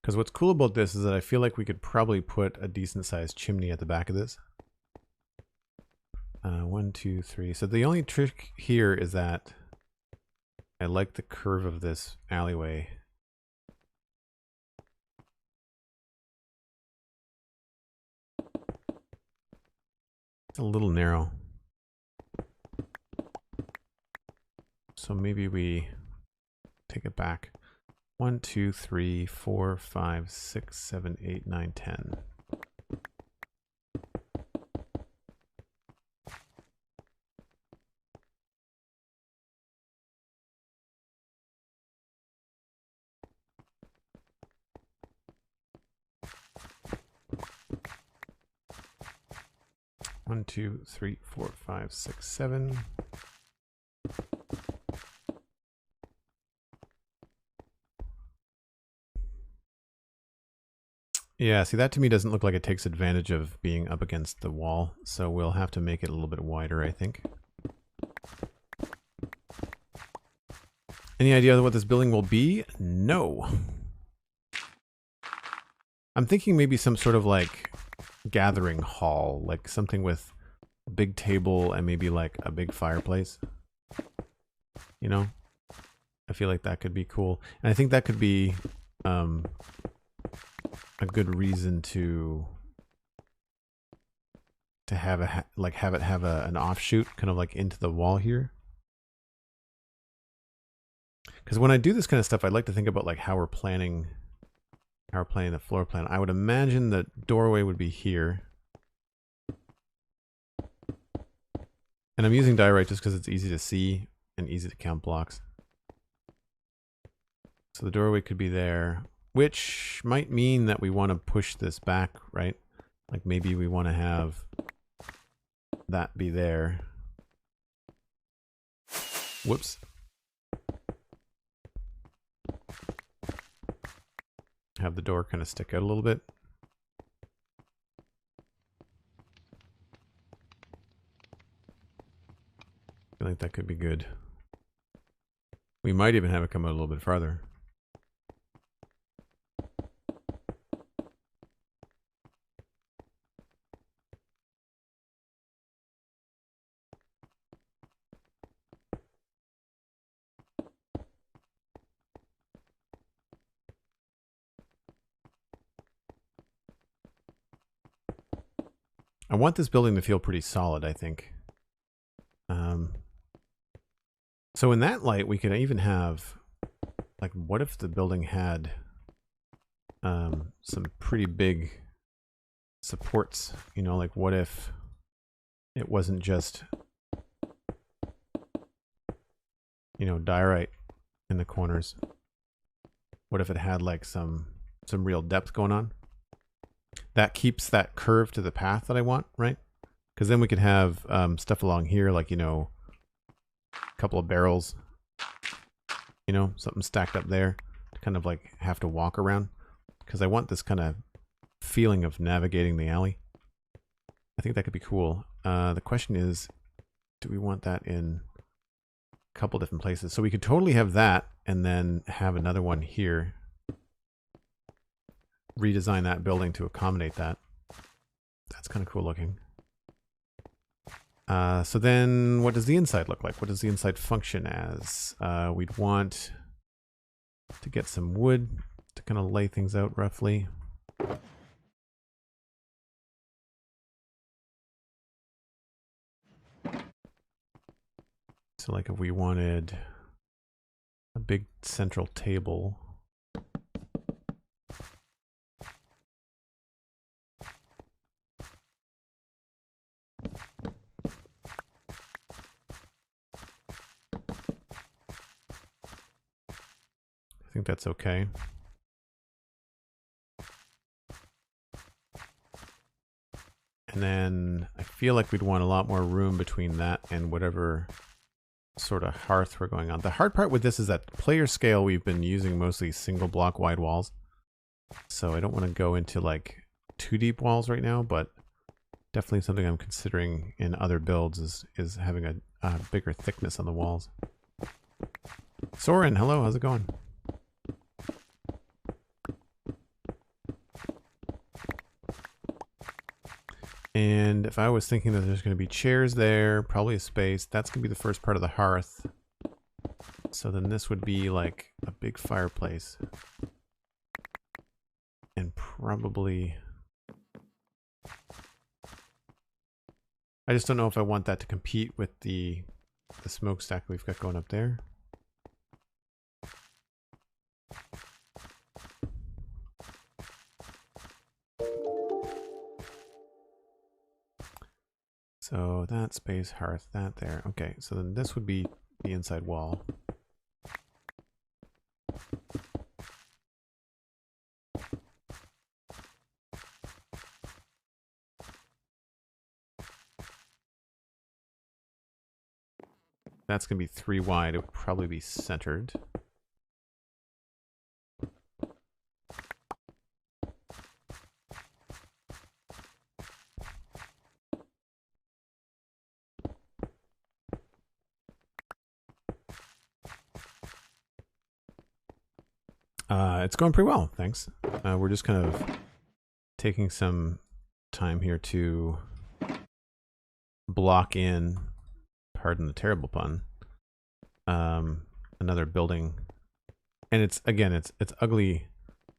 Because what's cool about this is that I feel like we could probably put a decent sized chimney at the back of this. 1, 2, 3. So the only trick here is that I like the curve of this alleyway. It's a little narrow. So maybe we take it back. 1, 2, 3, 4, 5, 6, 7, 8, 9, 10. One, 2, 3, 4, 5, 6, 7. Yeah, see, that to me doesn't look like it takes advantage of being up against the wall, so we'll have to make it a little bit wider, I think. Any idea what this building will be? No. I'm thinking maybe some sort of like gathering hall, like something with a big table and maybe like a big fireplace. You know? I feel like that could be cool. And I think that could be a good reason to have have it have an offshoot kind of like into the wall here. Because when I do this kind of stuff, I like to think about like how we're planning the floor plan. I would imagine the doorway would be here. And I'm using diorite just because it's easy to see and easy to count blocks. So the doorway could be there, which might mean that we want to push this back, right? Like maybe we want to have that be there. Whoops. Have the door kind of stick out a little bit. I feel like that could be good. We might even have it come out a little bit farther. I want this building to feel pretty solid, I think. So in that light, we could even have, like, what if the building had some pretty big supports? You know, like what if it wasn't just, you know, diorite in the corners? What if it had like some real depth going on? That keeps that curve to the path that I want, right? Because then we could have stuff along here, like, you know, a couple of barrels, you know, something stacked up there to kind of like have to walk around. Because I want this kind of feeling of navigating the alley. I think that could be cool. The question is, do we want that in a couple different places? So we could totally have that and then have another one here. Redesign that building to accommodate that. That's kind of cool looking. So then what does the inside look like? What does the inside function as? We'd want to get some wood to kind of lay things out roughly. So like if we wanted a big central table. I think that's okay. And then I feel like we'd want a lot more room between that and whatever sort of hearth we're going on. The hard part with this is that player scale, we've been using mostly single block wide walls. So I don't want to go into like too deep walls right now, but definitely something I'm considering in other builds is having a bigger thickness on the walls. Soren, hello, how's it going? And if I was thinking that there's going to be chairs there, probably a space, that's going to be the first part of the hearth. So then this would be like a big fireplace. And probably... I just don't know if I want that to compete with the smokestack we've got going up there. So that space, hearth, that there. Okay, so then this would be the inside wall. That's going to be 3 wide. It would probably be centered. It's going pretty well, thanks. We're just kind of taking some time here to block in, pardon the terrible pun, another building. And it's, again, it's ugly,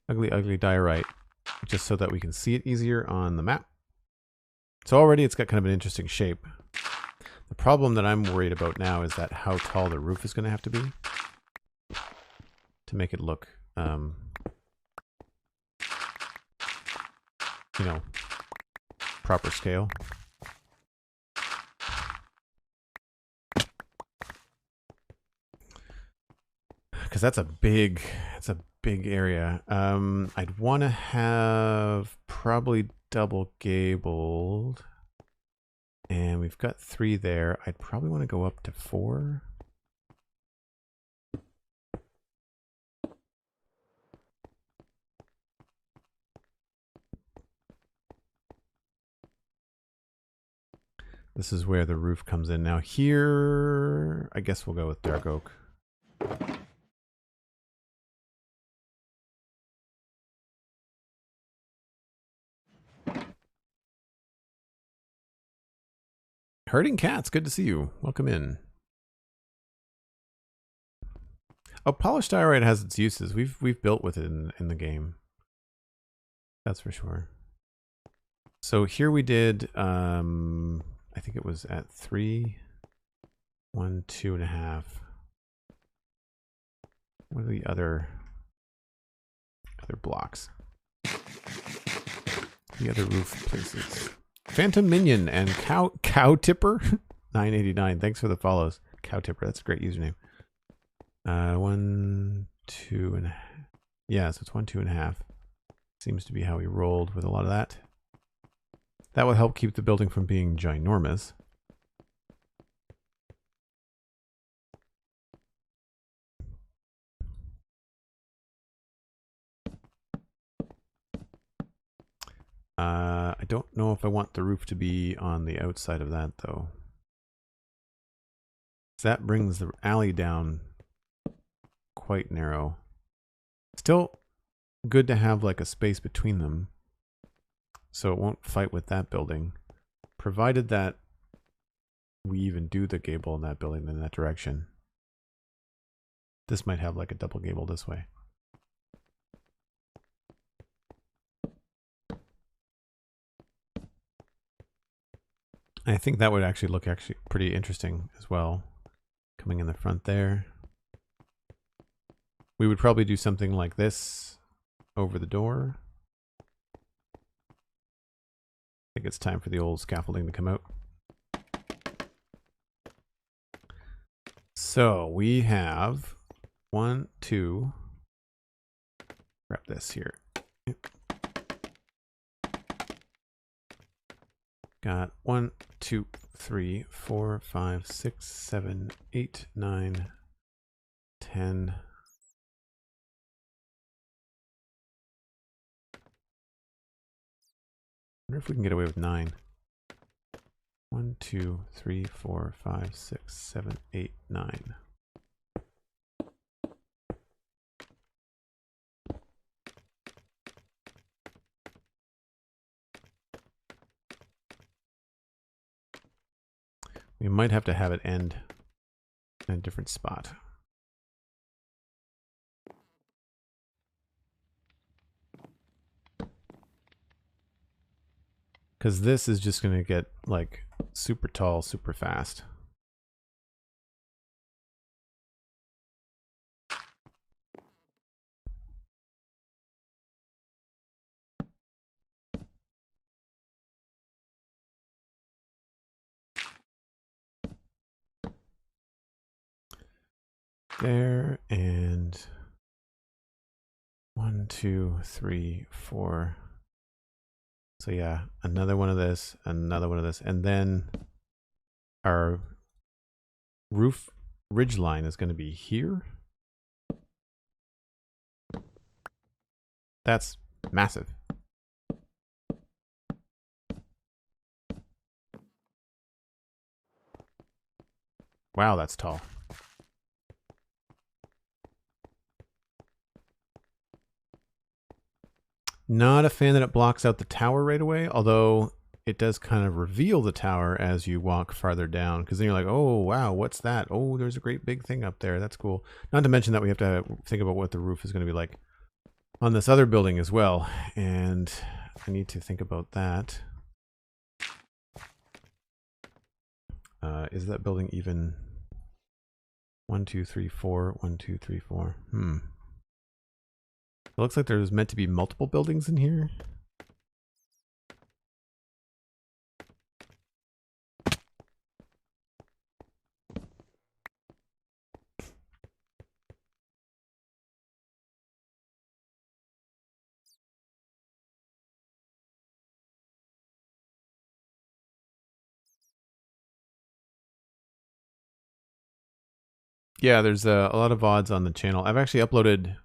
ugly diorite, just so that we can see it easier on the map. So already it's got kind of an interesting shape. The problem that I'm worried about now is that how tall the roof is going to have to be to make it look, you know, proper scale. Because that's a big area. I'd want to have probably double gabled. And we've got 3 there. I'd probably want to go up to 4. This is where the roof comes in. Now here, I guess we'll go with dark oak. Herding cats, good to see you. Welcome in. Oh, polished diorite has its uses. We've built with it in the game. That's for sure. So here we did, I think it was at 3, 1, 2.5. What are the other blocks? The other roof places. Phantom Minion and Cow Tipper 989. Thanks for the follows. Cow Tipper, that's a great username. 1, 2.5. Yeah, so it's 1, 2.5. Seems to be how we rolled with a lot of that. That will help keep the building from being ginormous. I don't know if I want the roof to be on the outside of that, though. That brings the alley down quite narrow. Still good to have like a space between them, so it won't fight with that building, provided that we even do the gable in that building in that direction. This might have like a double gable this way. I think that would actually look pretty interesting as well, coming in the front there. We would probably do something like this over the door. I think it's time for the old scaffolding to come out. So we have 1, 2. Grab this here. Got 1, 2, 3, 4, 5, 6, 7, 8, 9, 10. I wonder if we can get away with 9. 1, 2, 3, 4, 5, 6, 7, 8, 9. We might have to have it end in a different spot. Because this is just going to get like super tall, super fast. There, and 1, 2, 3, 4. So yeah, another one of this, another one of this, and then our roof ridge line is going to be here. That's massive. Wow, that's tall. Not a fan that it blocks out the tower right away, although it does kind of reveal the tower as you walk farther down, because then you're like, oh wow, what's that? Oh, there's a great big thing up there. That's cool. Not to mention that we have to think about what the roof is going to be like on this other building as well, and I need to think about that. Is that building even 1, 2, 3, 4? 1, 2, 3, 4. It looks like there's meant to be multiple buildings in here. Yeah, there's a lot of VODs on the channel. I've actually uploaded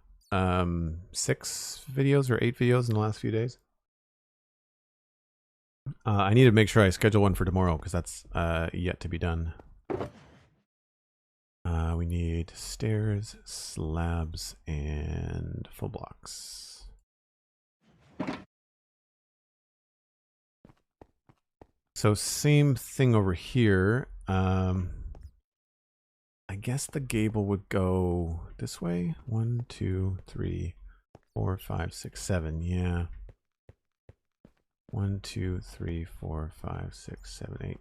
6 videos or 8 videos in the last few days. I need to make sure I schedule one for tomorrow because that's yet to be done. We need stairs, slabs, and full blocks. So same thing over here. I guess the gable would go this way. 1, 2, 3, 4, 5, 6, 7. Yeah. 1, 2, 3, 4, 5, 6, 7, 8.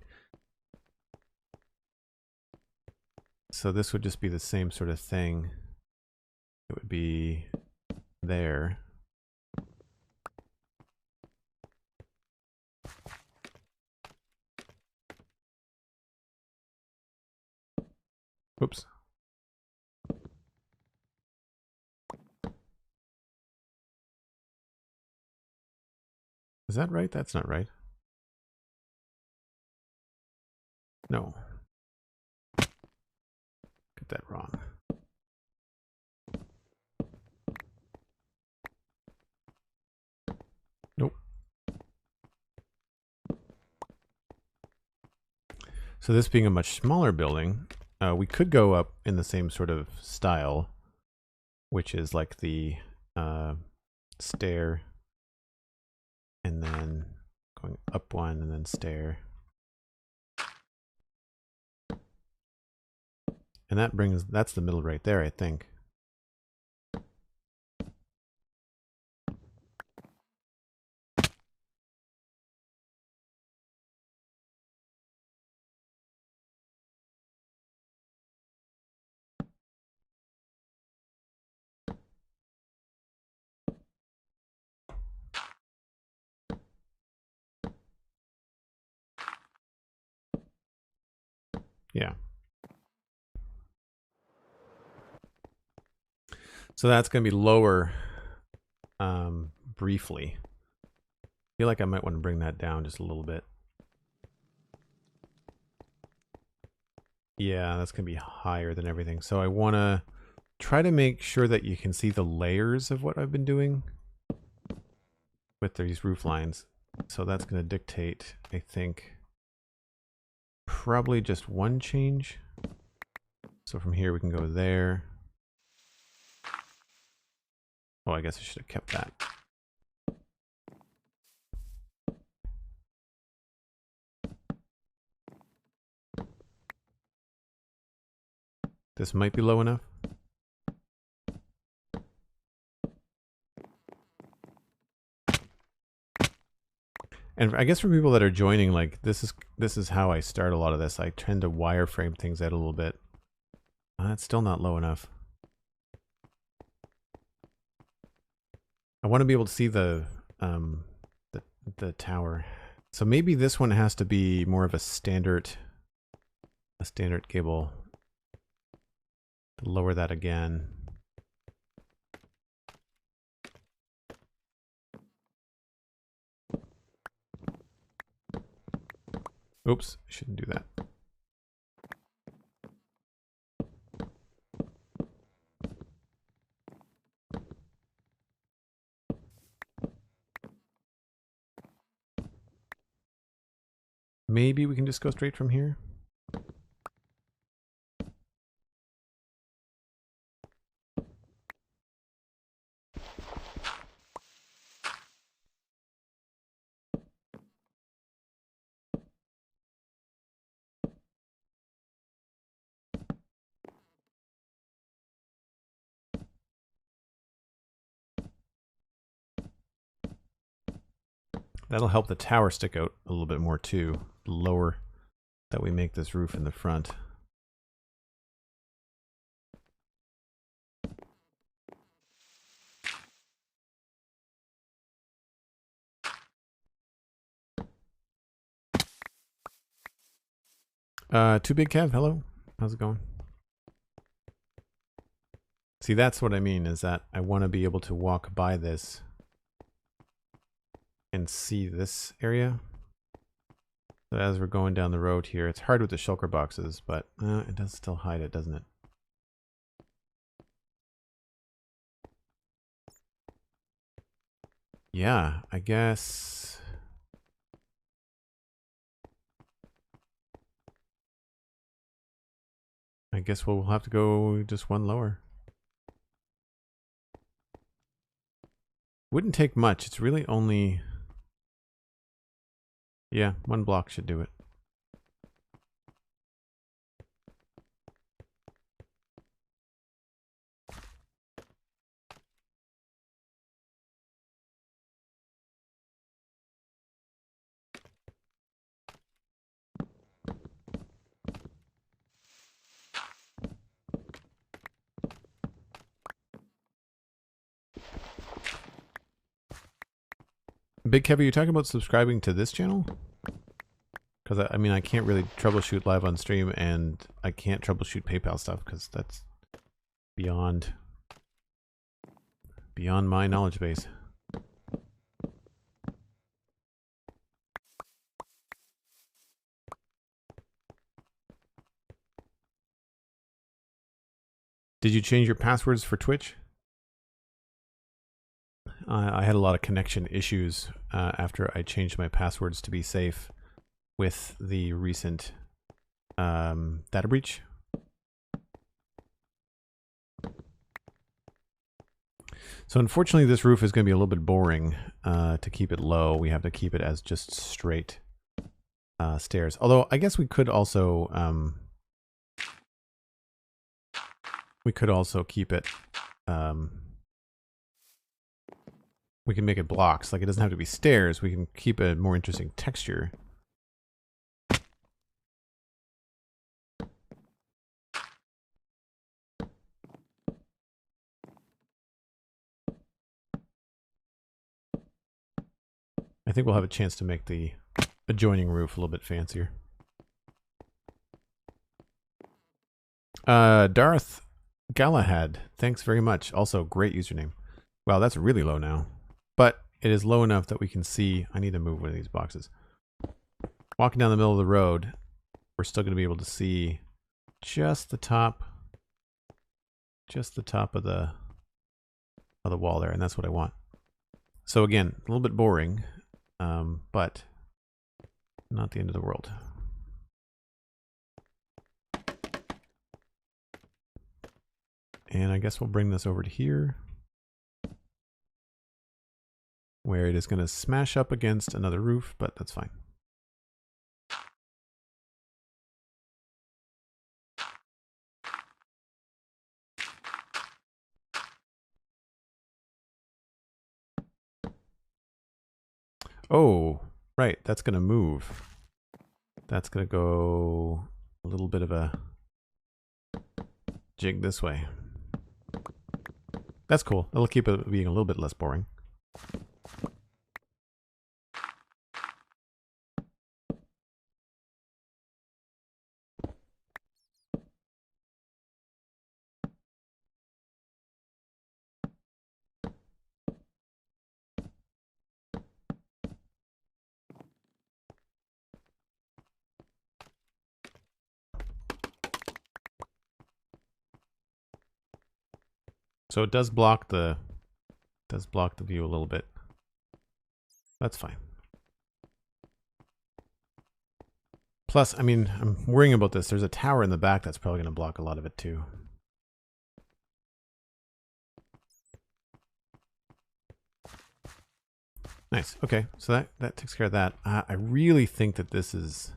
So this would just be the same sort of thing. It would be there. Oops. Is that right? That's not right. No. Get that wrong. Nope. So this being a much smaller building, we could go up in the same sort of style, which is like the stair, and then going up one, and then stair. And that brings, that's the middle right there, I think. Yeah. So that's going to be lower briefly. I feel like I might want to bring that down just a little bit. Yeah, that's going to be higher than everything. So I want to try to make sure that you can see the layers of what I've been doing with these roof lines. So that's going to dictate, I think, probably just one change. So from here we can go there. Oh, I guess I should have kept that. This might be low enough. And I guess for people that are joining, like this is how I start a lot of this. I tend to wireframe things out a little bit. That's still not low enough. I want to be able to see the tower. So maybe this one has to be more of a standard gable. Lower that again. Oops, I shouldn't do that. Maybe we can just go straight from here. That'll help the tower stick out a little bit more too. The lower that we make this roof in the front. Too big, Kev. Hello. How's it going? See, that's what I mean, is that I want to be able to walk by this and see this area. So as we're going down the road here, it's hard with the shulker boxes, but it does still hide it, doesn't it? Yeah, I guess... we'll have to go just one lower. Wouldn't take much. It's really only... Yeah, one block should do it. Big Kev, are you talking about subscribing to this channel? Because I mean, I can't really troubleshoot live on stream, and I can't troubleshoot PayPal stuff because that's beyond my knowledge base. Did you change your passwords for Twitch? I had a lot of connection issues after I changed my passwords to be safe with the recent data breach. So unfortunately, this roof is going to be a little bit boring to keep it low. We have to keep it as just straight stairs. Although I guess we could also keep it. We can make it blocks. Like, it doesn't have to be stairs. We can keep a more interesting texture. I think we'll have a chance to make the adjoining roof a little bit fancier. Darth Galahad, thanks very much. Also, great username. Wow, that's really low now. But it is low enough that we can see... I need to move one of these boxes. Walking down the middle of the road, we're still going to be able to see just the top of the wall there, and that's what I want. So again, a little bit boring, but not the end of the world. And I guess we'll bring this over to here, where it is going to smash up against another roof, but that's fine. Oh, right, that's going to move. That's going to go a little bit of a jig this way. That's cool. It'll keep it being a little bit less boring. So it does block the view a little bit. That's fine. Plus, I mean, I'm worrying about this. There's a tower in the back that's probably going to block a lot of it too. Nice. Okay, so that takes care of that. I really think that this is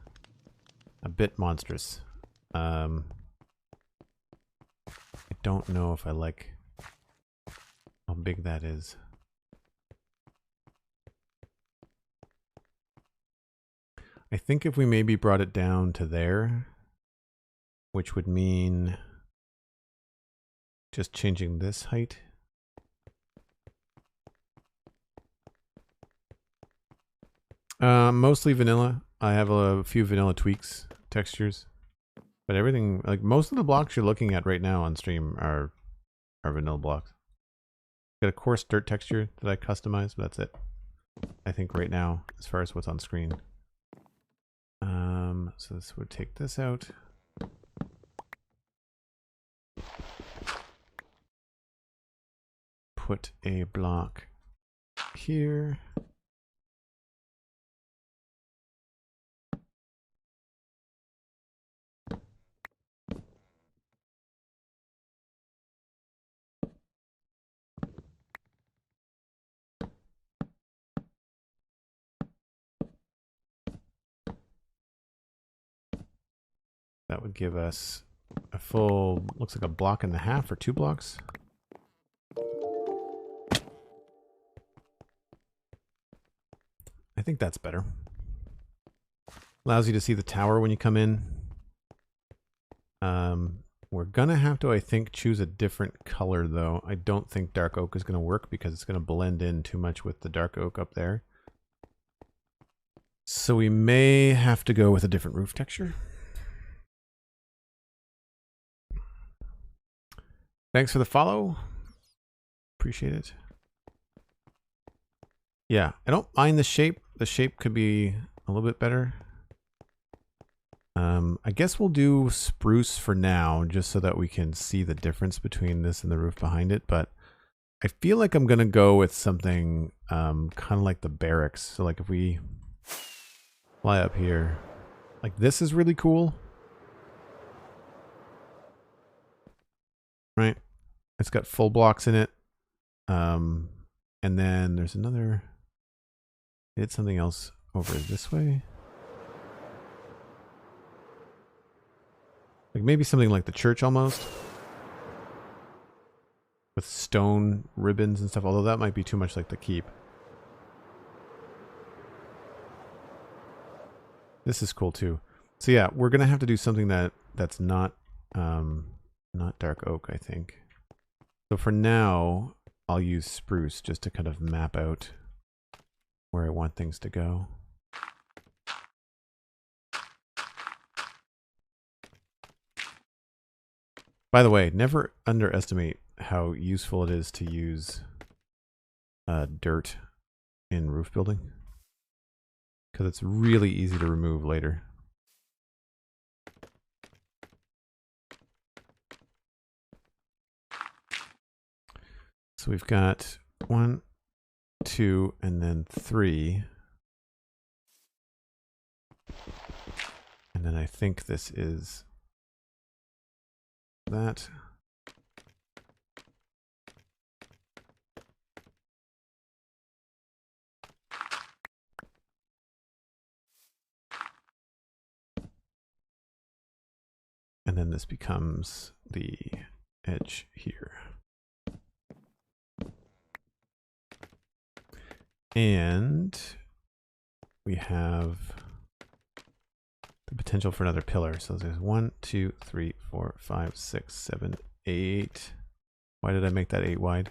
a bit monstrous. I don't know if I like how big that is. I think if we maybe brought it down to there, which would mean just changing this height. Mostly vanilla. I have a few vanilla tweaks, textures, but everything, like most of the blocks you're looking at right now on stream are vanilla blocks. Got a coarse dirt texture that I customized, but that's it. I think right now, as far as what's on screen. So this would take this out. Put a block here. That would give us a full, looks like a block and a half or 2 blocks. I think that's better. Allows you to see the tower when you come in. We're gonna have to, I think, choose a different color though. I don't think dark oak is gonna work because it's gonna blend in too much with the dark oak up there. So we may have to go with a different roof texture. Thanks for the follow. Appreciate it. Yeah, I don't mind the shape. The shape could be a little bit better. I guess we'll do spruce for now, just so that we can see the difference between this and the roof behind it. But I feel like I'm going to go with something kind of like the barracks. So like if we fly up here, like this is really cool. Right? It's got full blocks in it. And then there's another, I did something else over this way. Like maybe something like the church almost. With stone ribbons and stuff, although that might be too much like the keep. This is cool too. So yeah, we're gonna have to do something that's not dark oak, I think. So for now, I'll use spruce just to kind of map out where I want things to go. By the way, never underestimate how useful it is to use dirt in roof building, because it's really easy to remove later. So we've got 1, 2, and then 3. And then I think this is that. And then this becomes the edge here. And we have the potential for another pillar. So there's 1, 2, 3, 4, 5, 6, 7, 8. Why did I make that 8 wide?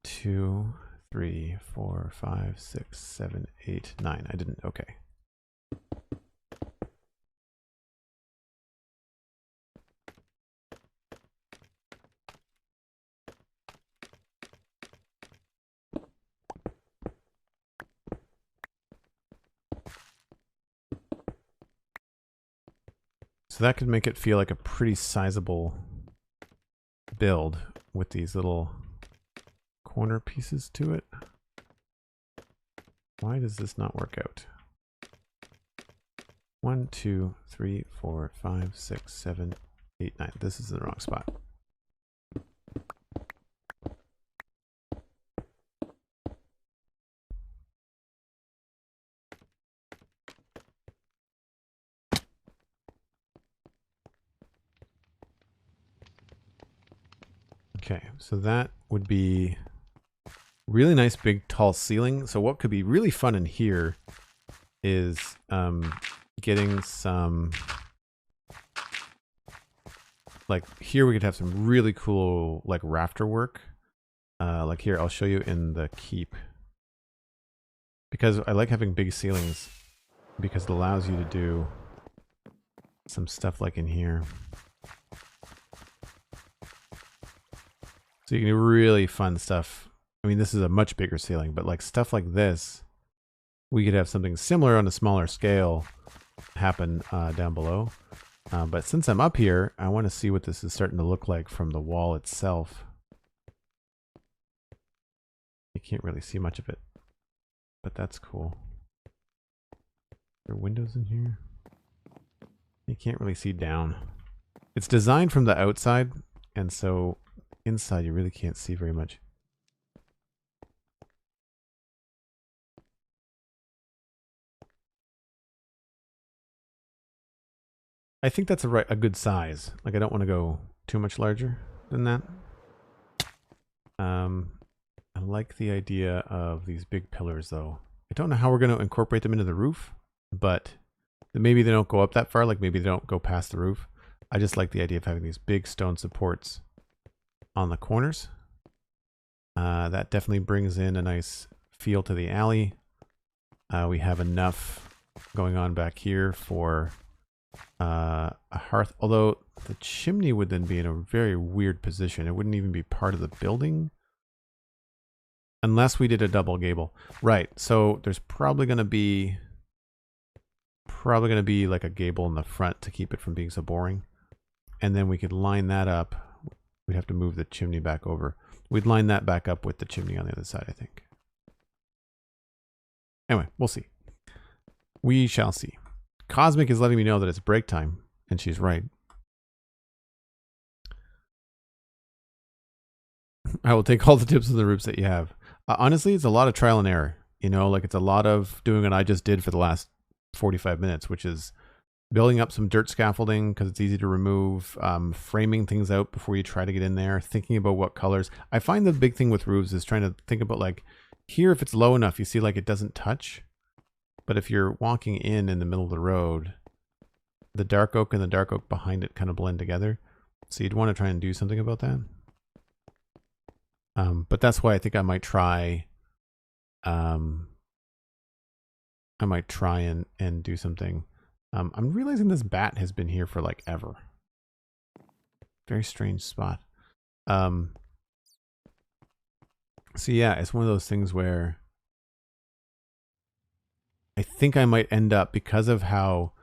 2, 3, 4, 5, 6, 7, 8, 9. I didn't. Okay. So that could make it feel like a pretty sizable build with these little corner pieces to it. Why does this not work out? 1, 2, 3, 4, 5, 6, 7, 8, 9. This is the wrong spot. Okay, so that would be really nice big tall ceiling. So what could be really fun in here is getting some, like here we could have some really cool like rafter work. Like here, I'll show you in the keep. Because I like having big ceilings because it allows you to do some stuff like in here. So you can do really fun stuff. I mean, this is a much bigger ceiling, but like stuff like this, we could have something similar on a smaller scale happen down below. But since I'm up here, I want to see what this is starting to look like from the wall itself. You can't really see much of it, but that's cool. There are windows in here. You can't really see down. It's designed from the outside, and so inside you really can't see very much. I think that's a good size. Like I don't want to go too much larger than that. I like the idea of these big pillars though. I don't know how we're going to incorporate them into the roof, but maybe they don't go up that far. Like maybe they don't go past the roof. I just like the idea of having these big stone supports on the corners. That definitely brings in a nice feel to the alley. We have enough going on back here for a hearth, although the chimney would then be in a very weird position. It wouldn't even be part of the building unless we did a double gable. Right, so there's probably going to be like a gable in the front to keep it from being so boring, and then we could line that up. We'd have to move the chimney back over. We'd line that back up with the chimney on the other side, I think. Anyway, we'll see. We shall see. Cosmic is letting me know that it's break time, and she's right. I will take all the tips on the roofs that you have. Honestly, it's a lot of trial and error. You know, like it's a lot of doing what I just did for the last 45 minutes, which is building up some dirt scaffolding because it's easy to remove, framing things out before you try to get in there, thinking about what colors. I find the big thing with roofs is trying to think about like here, if it's low enough, you see like it doesn't touch. But if you're walking in the middle of the road, the dark oak and the dark oak behind it kind of blend together. So you'd want to try and do something about that. But that's why I think I might try and do something. I'm realizing this bat has been here for like ever. Very strange spot. So yeah, it's one of those things where I think I might end up, because of how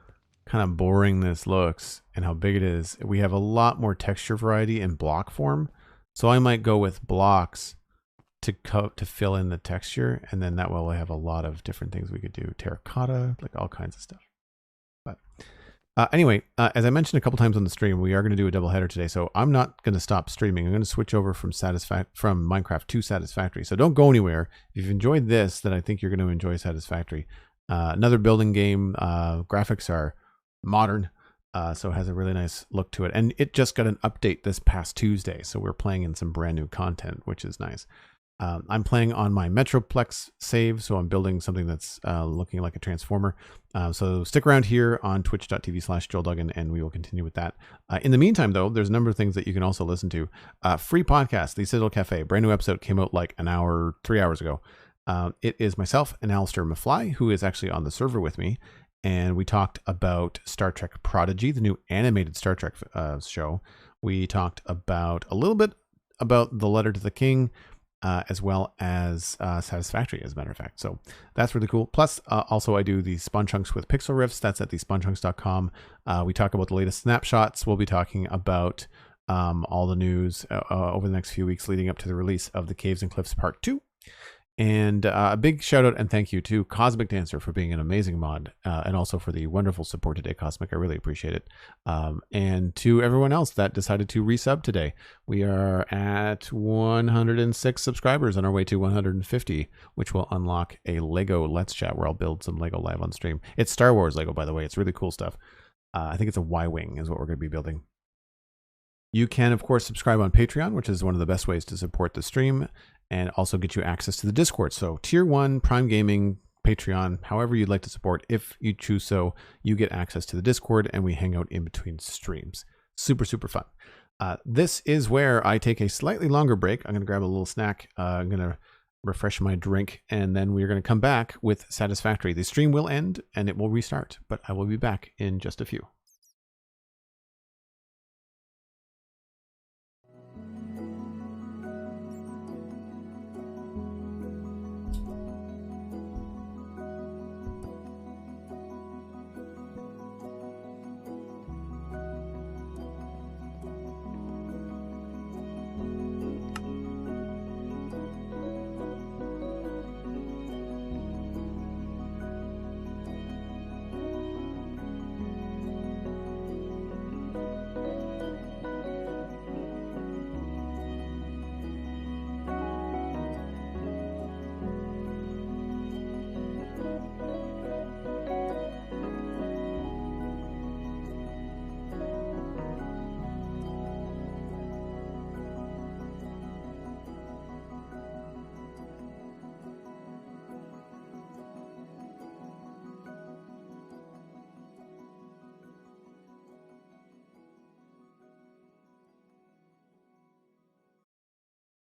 kind of boring this looks and how big it is, we have a lot more texture variety in block form. So I might go with blocks to fill in the texture, and then that way we'll have a lot of different things we could do. Terracotta, like all kinds of stuff. But anyway, as I mentioned a couple times on the stream, we are going to do a double header today. So I'm not going to stop streaming. I'm going to switch over from Minecraft to Satisfactory. So don't go anywhere. If you've enjoyed this, then I think you're going to enjoy Satisfactory. Another building game. Graphics are modern. So it has a really nice look to it. And it just got an update this past Tuesday. So we're playing in some brand new content, which is nice. I'm playing on my Metroplex save. So I'm building something that's looking like a transformer. So stick around here on twitch.tv/JoelDuggan and we will continue with that. In the meantime, though, there's a number of things that you can also listen to. Free podcast, The Citadel Cafe. Brand new episode came out like 3 hours ago. It is myself and Alistair Mafly, who is actually on the server with me. And we talked about Star Trek Prodigy, the new animated Star Trek show. We talked about a little bit about The Letter to the King, as well as Satisfactory, as a matter of fact. So that's really cool. Plus, also I do the Spawn Chunks with Pixel Riffs. That's at thespawnchunks.com. We talk about the latest snapshots. We'll be talking about all the news over the next few weeks leading up to the release of the Caves and Cliffs Part 2. And a big shout out and thank you to Cosmic Dancer for being an amazing mod, and also for the wonderful support today, Cosmic. I really appreciate it. And to everyone else that decided to resub today. We are at 106 subscribers on our way to 150, which will unlock a Lego Let's Chat where I'll build some Lego live on stream. It's Star Wars Lego, by the way. It's really cool stuff. I think it's a Y-Wing is what we're going to be building. You can, of course, subscribe on Patreon, which is one of the best ways to support the stream, and also get you access to the Discord. So Tier 1 Prime Gaming Patreon, however you'd like to support. If you choose so, you get access to the Discord and we hang out in between streams. Super, super fun. This is where I take a slightly longer break. I'm going to grab a little snack. I'm going to refresh my drink, and then we're going to come back with Satisfactory. The stream will end and it will restart, but I will be back in just a few.